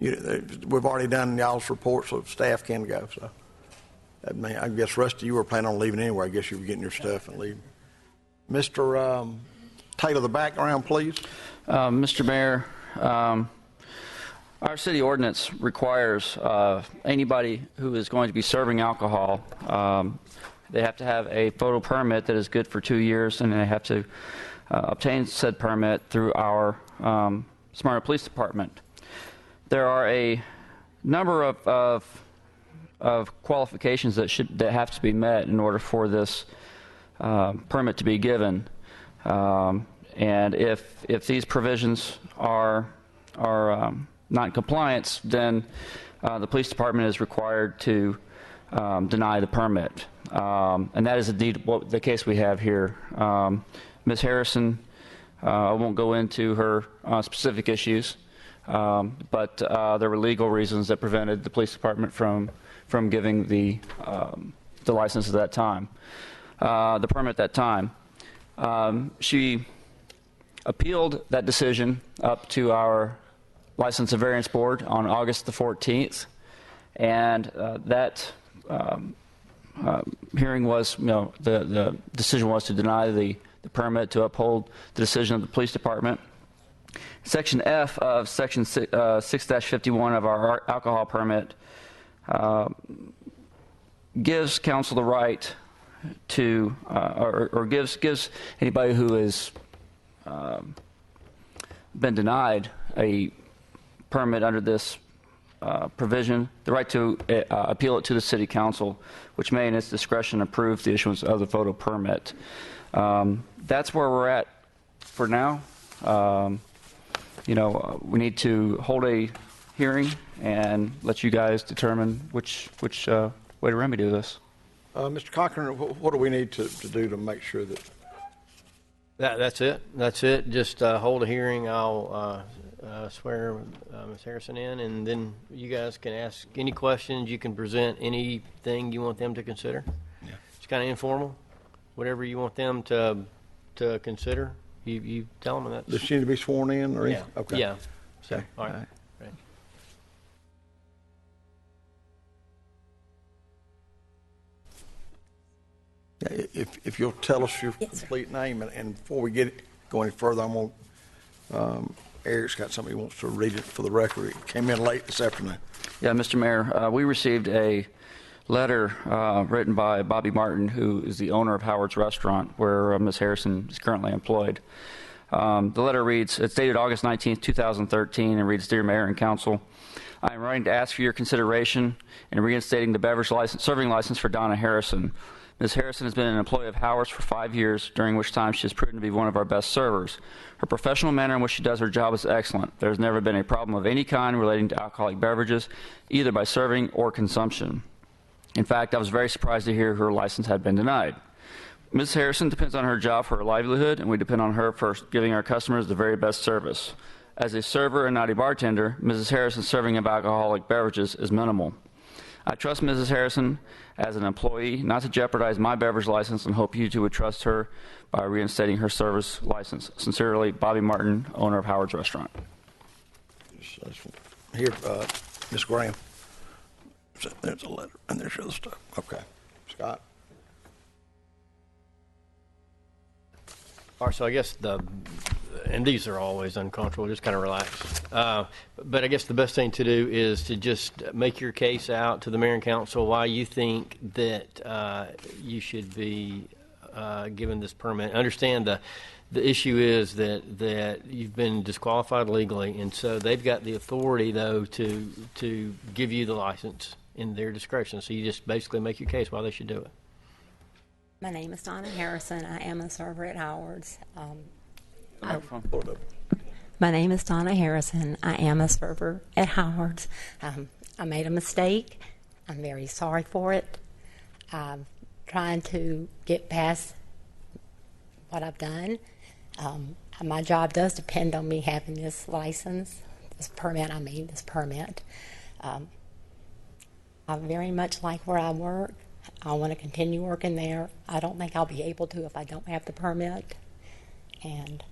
we've already done y'all's report, so staff can go. So, I guess, Rusty, you were planning on leaving anyway. I guess you were getting your stuff and leaving. Mr. Taylor, the background, please. Mr. Mayor, our city ordinance requires anybody who is going to be serving alcohol, they have to have a photo permit that is good for 2 years, and they have to obtain said permit through our Smyrna Police Department. There are a number of qualifications that have to be met in order for this permit to be given, and if these provisions are not in compliance, then the police department is required to deny the permit. And that is indeed the case we have here. Ms. Harrison, I won't go into her specific issues, but there were legal reasons that prevented the police department from giving the license at that time, the permit at that time. She appealed that decision up to our License and Variance Board on August the 14th, and that hearing was, the decision was to deny the permit, to uphold the decision of the police department. Section F of Section 6-51 of our alcohol permit gives council the right to, or gives anybody who has been denied a permit under this provision the right to appeal it to the city council, which may in its discretion approve the issuance of the photo permit. That's where we're at for now. We need to hold a hearing and let you guys determine which way to remedy this. Mr. Cochran, what do we need to do to make sure that? That's it. Just hold a hearing. I'll swear Ms. Harrison in, and then you guys can ask any questions. You can present anything you want them to consider. Yeah. It's kind of informal. Whatever you want them to consider, you tell them that. Does she need to be sworn in? Or yeah. Okay. Yeah. So, okay. All right. Right. If you'll tell us your complete name, and before we go any further, I'm going Eric's got something he wants to read it for the record. It came in late this afternoon. Yeah, Mr. Mayor, we received a letter written by Bobby Martin, who is the owner of Howard's Restaurant, where Ms. Harrison is currently employed. The letter reads, it's dated August 19th, 2013, and reads, Dear Mayor and Council, I am writing to ask for your consideration in reinstating the beverage serving license for Donna Harrison. Ms. Harrison has been an employee of Howard's for 5 years, during which time she has proven to be one of our best servers. Her professional manner in which she does her job is excellent. There has never been a problem of any kind relating to alcoholic beverages, either by serving or consumption. In fact, I was very surprised to hear her license had been denied. Ms. Harrison depends on her job for her livelihood, and we depend on her for giving our customers the very best service. As a server and not a bartender, Mrs. Harrison's serving of alcoholic beverages is minimal. I trust Mrs. Harrison as an employee not to jeopardize my beverage license, and hope you two would trust her by reinstating her service license. Sincerely, Bobby Martin, owner of Howard's Restaurant. Here, Ms. Graham. There's a letter, and there's the other stuff. Okay. Scott? All right, so I guess and these are always uncomfortable, just kind of relax. But I guess the best thing to do is to just make your case out to the mayor and council why you think that you should be given this permit. Understand the issue is that you've been disqualified legally, and so they've got the authority, though, to give you the license in their discretion. So you just basically make your case why they should do it. My name is Donna Harrison. I am a server at Howard's. My name is Donna Harrison. I am a server at Howard's. I made a mistake. I'm very sorry for it. I'm trying to get past what I've done. My job does depend on me having this license, this permit. I very much like where I work. I want to continue working there. I don't think I'll be able to if I don't have the permit. And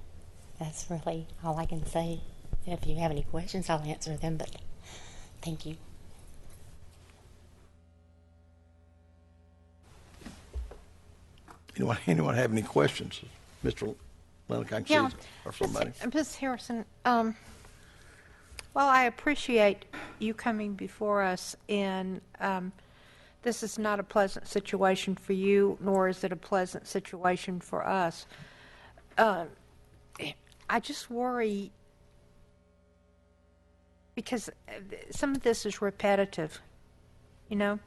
that's really all I can say. If you have any questions, I'll answer them, but thank you. Anyone have any questions? Mr. Lennox, or somebody? Ms. Harrison, well, I appreciate you coming before us, and this is not a pleasant situation for you, nor is it a pleasant situation for us. I just worry because some of this is repetitive, you know.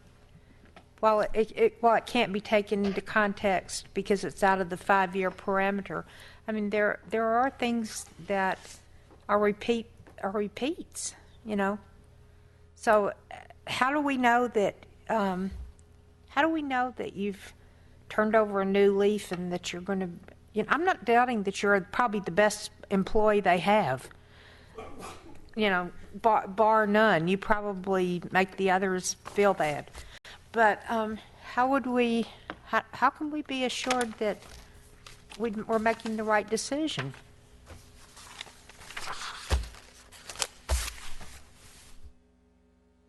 While it can't be taken into context because it's out of the 5-year parameter, I mean there are things that are repeats, you know. So how do we know that you've turned over a new leaf and that you're going to? You know, I'm not doubting that you're probably the best employee they have. You know, bar none. You probably make the others feel bad. But how can we be assured that we're making the right decision?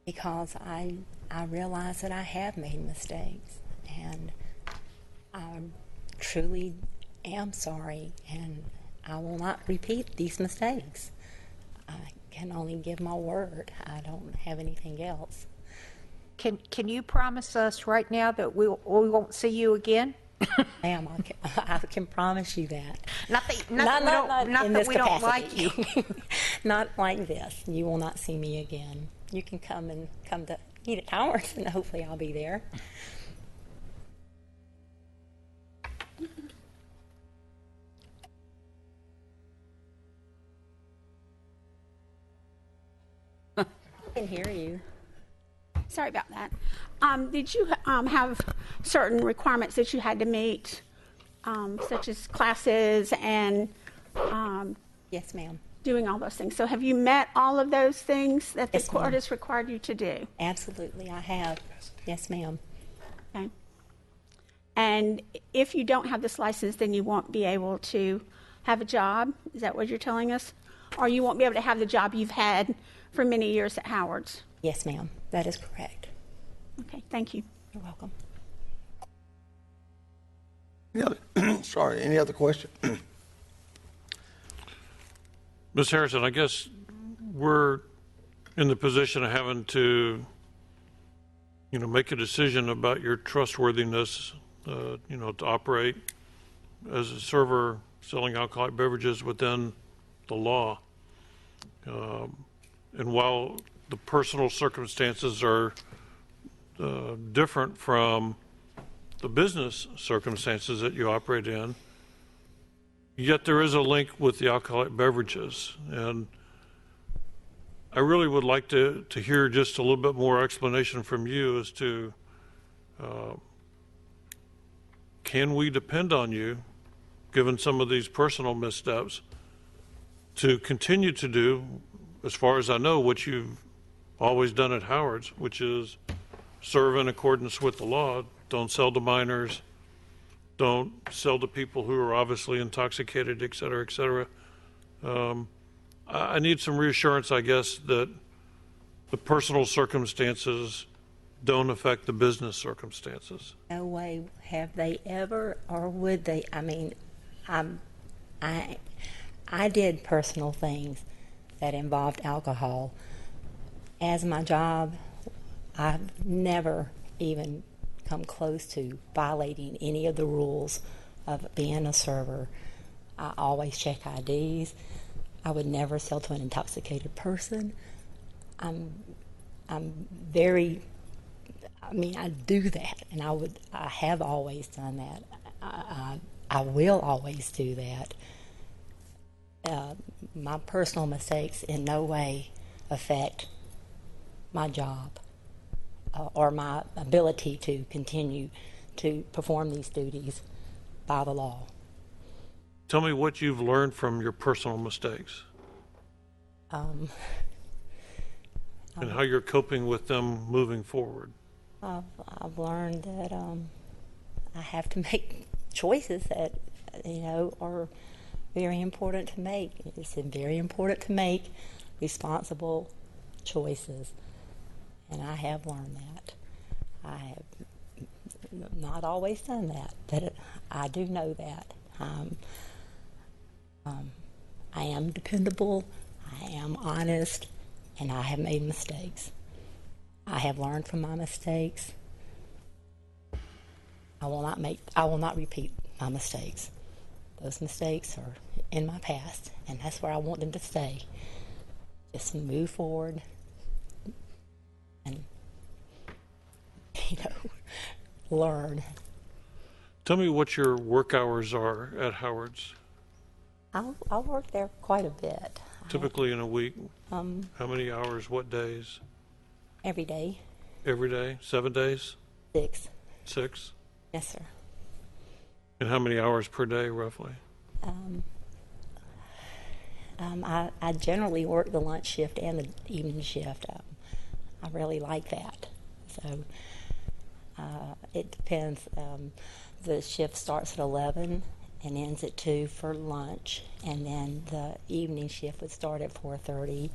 Because I realize that I have made mistakes, and I truly am sorry, and I will not repeat these mistakes. I can only give my word. I don't have anything else. Can you promise us right now that we won't see you again? Ma'am, I can promise you that. Not that we don't like you. Not like this. You will not see me again. You can come to eat at Howard's, and hopefully I'll be there. I can hear you. Sorry about that. Did you have certain requirements that you had to meet, such as classes and yes, ma'am, doing all those things? So have you met all of those things that the court has required you to do? Absolutely, I have. Yes, ma'am. Okay. And if you don't have this license, then you won't be able to have a job? Is that what you're telling us? Or you won't be able to have the job you've had for many years at Howard's? Yes, ma'am. That is correct. Okay, thank you. You're welcome. Any other question? Ms. Harrison, I guess we're in the position of having to, make a decision about your trustworthiness, to operate as a server selling alcoholic beverages within the law. And while the personal circumstances are different from the business circumstances that you operate in. Yet there is a link with the alcoholic beverages. And I really would like to hear just a little bit more explanation from you as to can we depend on you, given some of these personal missteps, to continue to do, as far as I know, what you've always done at Howard's, which is serve in accordance with the law, don't sell to minors, don't sell to people who are obviously intoxicated, et cetera, et cetera. I need some reassurance, I guess, that the personal circumstances don't affect the business circumstances. No way have they ever, or would they? I mean, I did personal things that involved alcohol. As my job, I've never even come close to violating any of the rules of being a server. I always check IDs. I would never sell to an intoxicated person. I'm very, I mean, I do that, and I have always done that. I will always do that. My personal mistakes in no way affect my job or my ability to continue to perform these duties by the law. Tell me what you've learned from your personal mistakes and how you're coping with them moving forward. I've learned that I have to make choices that, are very important to make. It's very important to make responsible choices, and I have learned that. I have not always done that, but I do know that. I am dependable, I am honest, and I have made mistakes. I have learned from my mistakes. I will not repeat my mistakes. Those mistakes are in my past, and that's where I want them to stay. Just move forward and, learn. Tell me what your work hours are at Howard's. I'll work there quite a bit. Typically in a week? How many hours, what days? Every day. Every day? 7 days? 6. 6? Yes, sir. And how many hours per day, roughly? I generally work the lunch shift and the evening shift. I really like that. So it depends. The shift starts at 11 and ends at 2 for lunch, and then the evening shift would start at 4:30,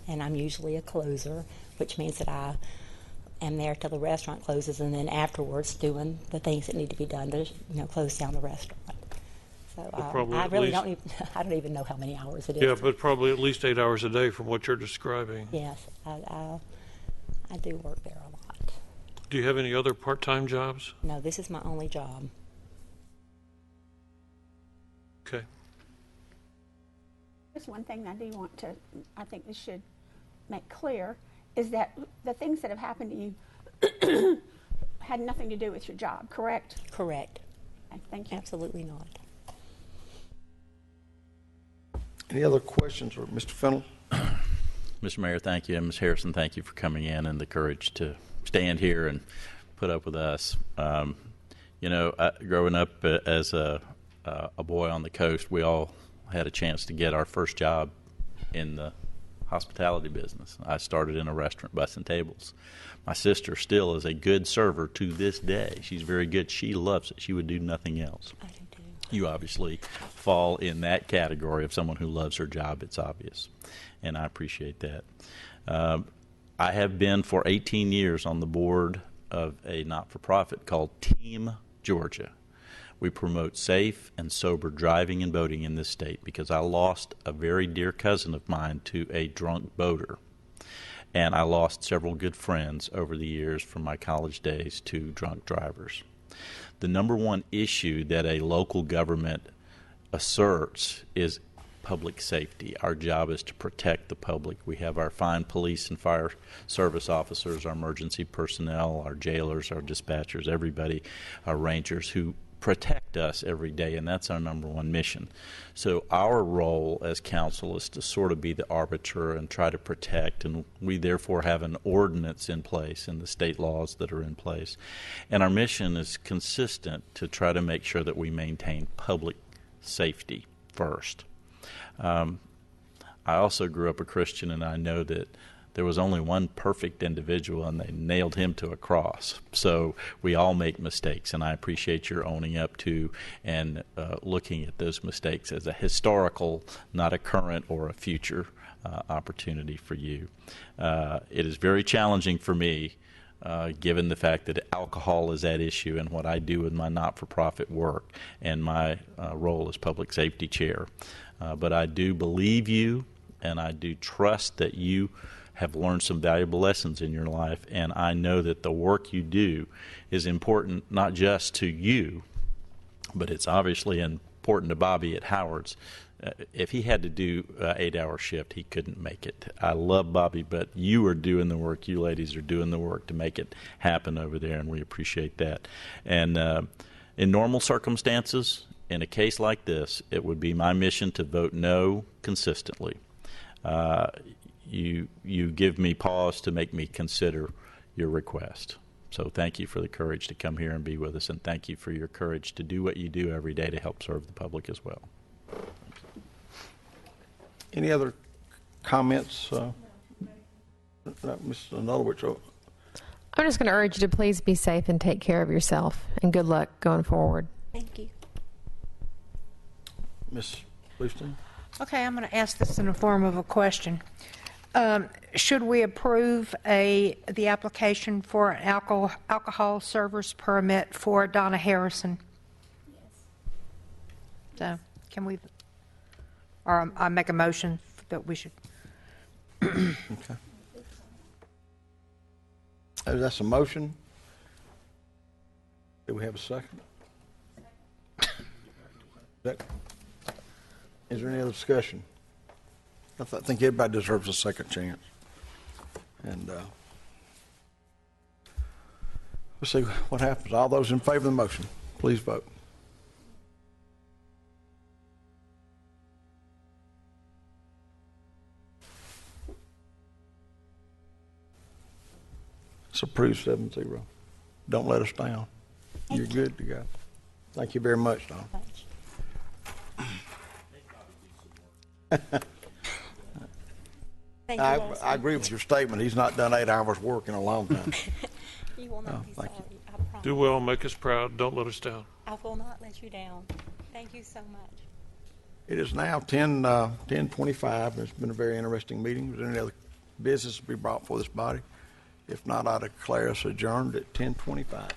and I'm usually a closer, which means that I am there till the restaurant closes, and then afterwards doing the things that need to be done to close down the restaurant. So I don't even know how many hours it is. Yeah, but probably at least 8 hours a day from what you're describing. Yes, I do work there a lot. Do you have any other part-time jobs? No, this is my only job. Okay. There's one thing I think we should make clear, is that the things that have happened to you had nothing to do with your job, correct? Correct. Okay, thank you. Absolutely not. Any other questions for Mr. Fennell? Mr. Mayor, thank you. And Ms. Harrison, thank you for coming in and the courage to stand here and put up with us. Growing up as a boy on the coast, we all had a chance to get our first job in the hospitality business. I started in a restaurant bussing tables. My sister still is a good server to this day. She's very good. She loves it. She would do nothing else. I do too. You obviously fall in that category of someone who loves her job. It's obvious, and I appreciate that. I have been for 18 years on the board of a not-for-profit called Team Georgia. We promote safe and sober driving and boating in this state because I lost a very dear cousin of mine to a drunk boater. And I lost several good friends over the years from my college days to drunk drivers. The number one issue that a local government asserts is public safety. Our job is to protect the public. We have our fine police and fire service officers, our emergency personnel, our jailers, our dispatchers, everybody, our rangers who protect us every day, and that's our number one mission. So our role as council is to sort of be the arbiter and try to protect, and we therefore have an ordinance in place and the state laws that are in place. And our mission is consistent to try to make sure that we maintain public safety first. I also grew up a Christian, and I know that there was only one perfect individual, and they nailed him to a cross. So we all make mistakes, and I appreciate your owning up to and looking at those mistakes as a historical, not a current or a future opportunity for you. It is very challenging for me, given the fact that alcohol is at issue and what I do with my not-for-profit work and my role as public safety chair. But I do believe you, and I do trust that you have learned some valuable lessons in your life, and I know that the work you do is important not just to you, but it's obviously important to Bobby at Howard's. If he had to do an 8-hour shift, he couldn't make it. I love Bobby, but you are doing the work. You ladies are doing the work to make it happen over there, and we appreciate that. And in normal circumstances, in a case like this, it would be my mission to vote no consistently. You give me pause to make me consider your request. So thank you for the courage to come here and be with us, and thank you for your courage to do what you do every day to help serve the public as well. Any other comments? Mr. Nulowich? I'm just going to urge you to please be safe and take care of yourself, and good luck going forward. Thank you. Ms. Bluestein? Okay, I'm going to ask this in the form of a question. Should we approve the application for an alcohol servers permit for Donna Harrison? Yes. So, can we, or I make a motion that we should. Okay. That's a motion. Do we have a second? Is there any other discussion? I think everybody deserves a second chance. And let's see what happens. All those in favor of the motion, please vote. It's approved 7-0. Don't let us down. You're good to go. Thank you very much, Don. I agree with your statement. He's not done 8 hours work in a long time. You will not be sorry. I promise. Do well, make us proud, don't let us down. I will not let you down. Thank you so much. It is now 10:25. It's been a very interesting meeting. Is there any other business to be brought before this body? If not, I declare us adjourned at 10:25.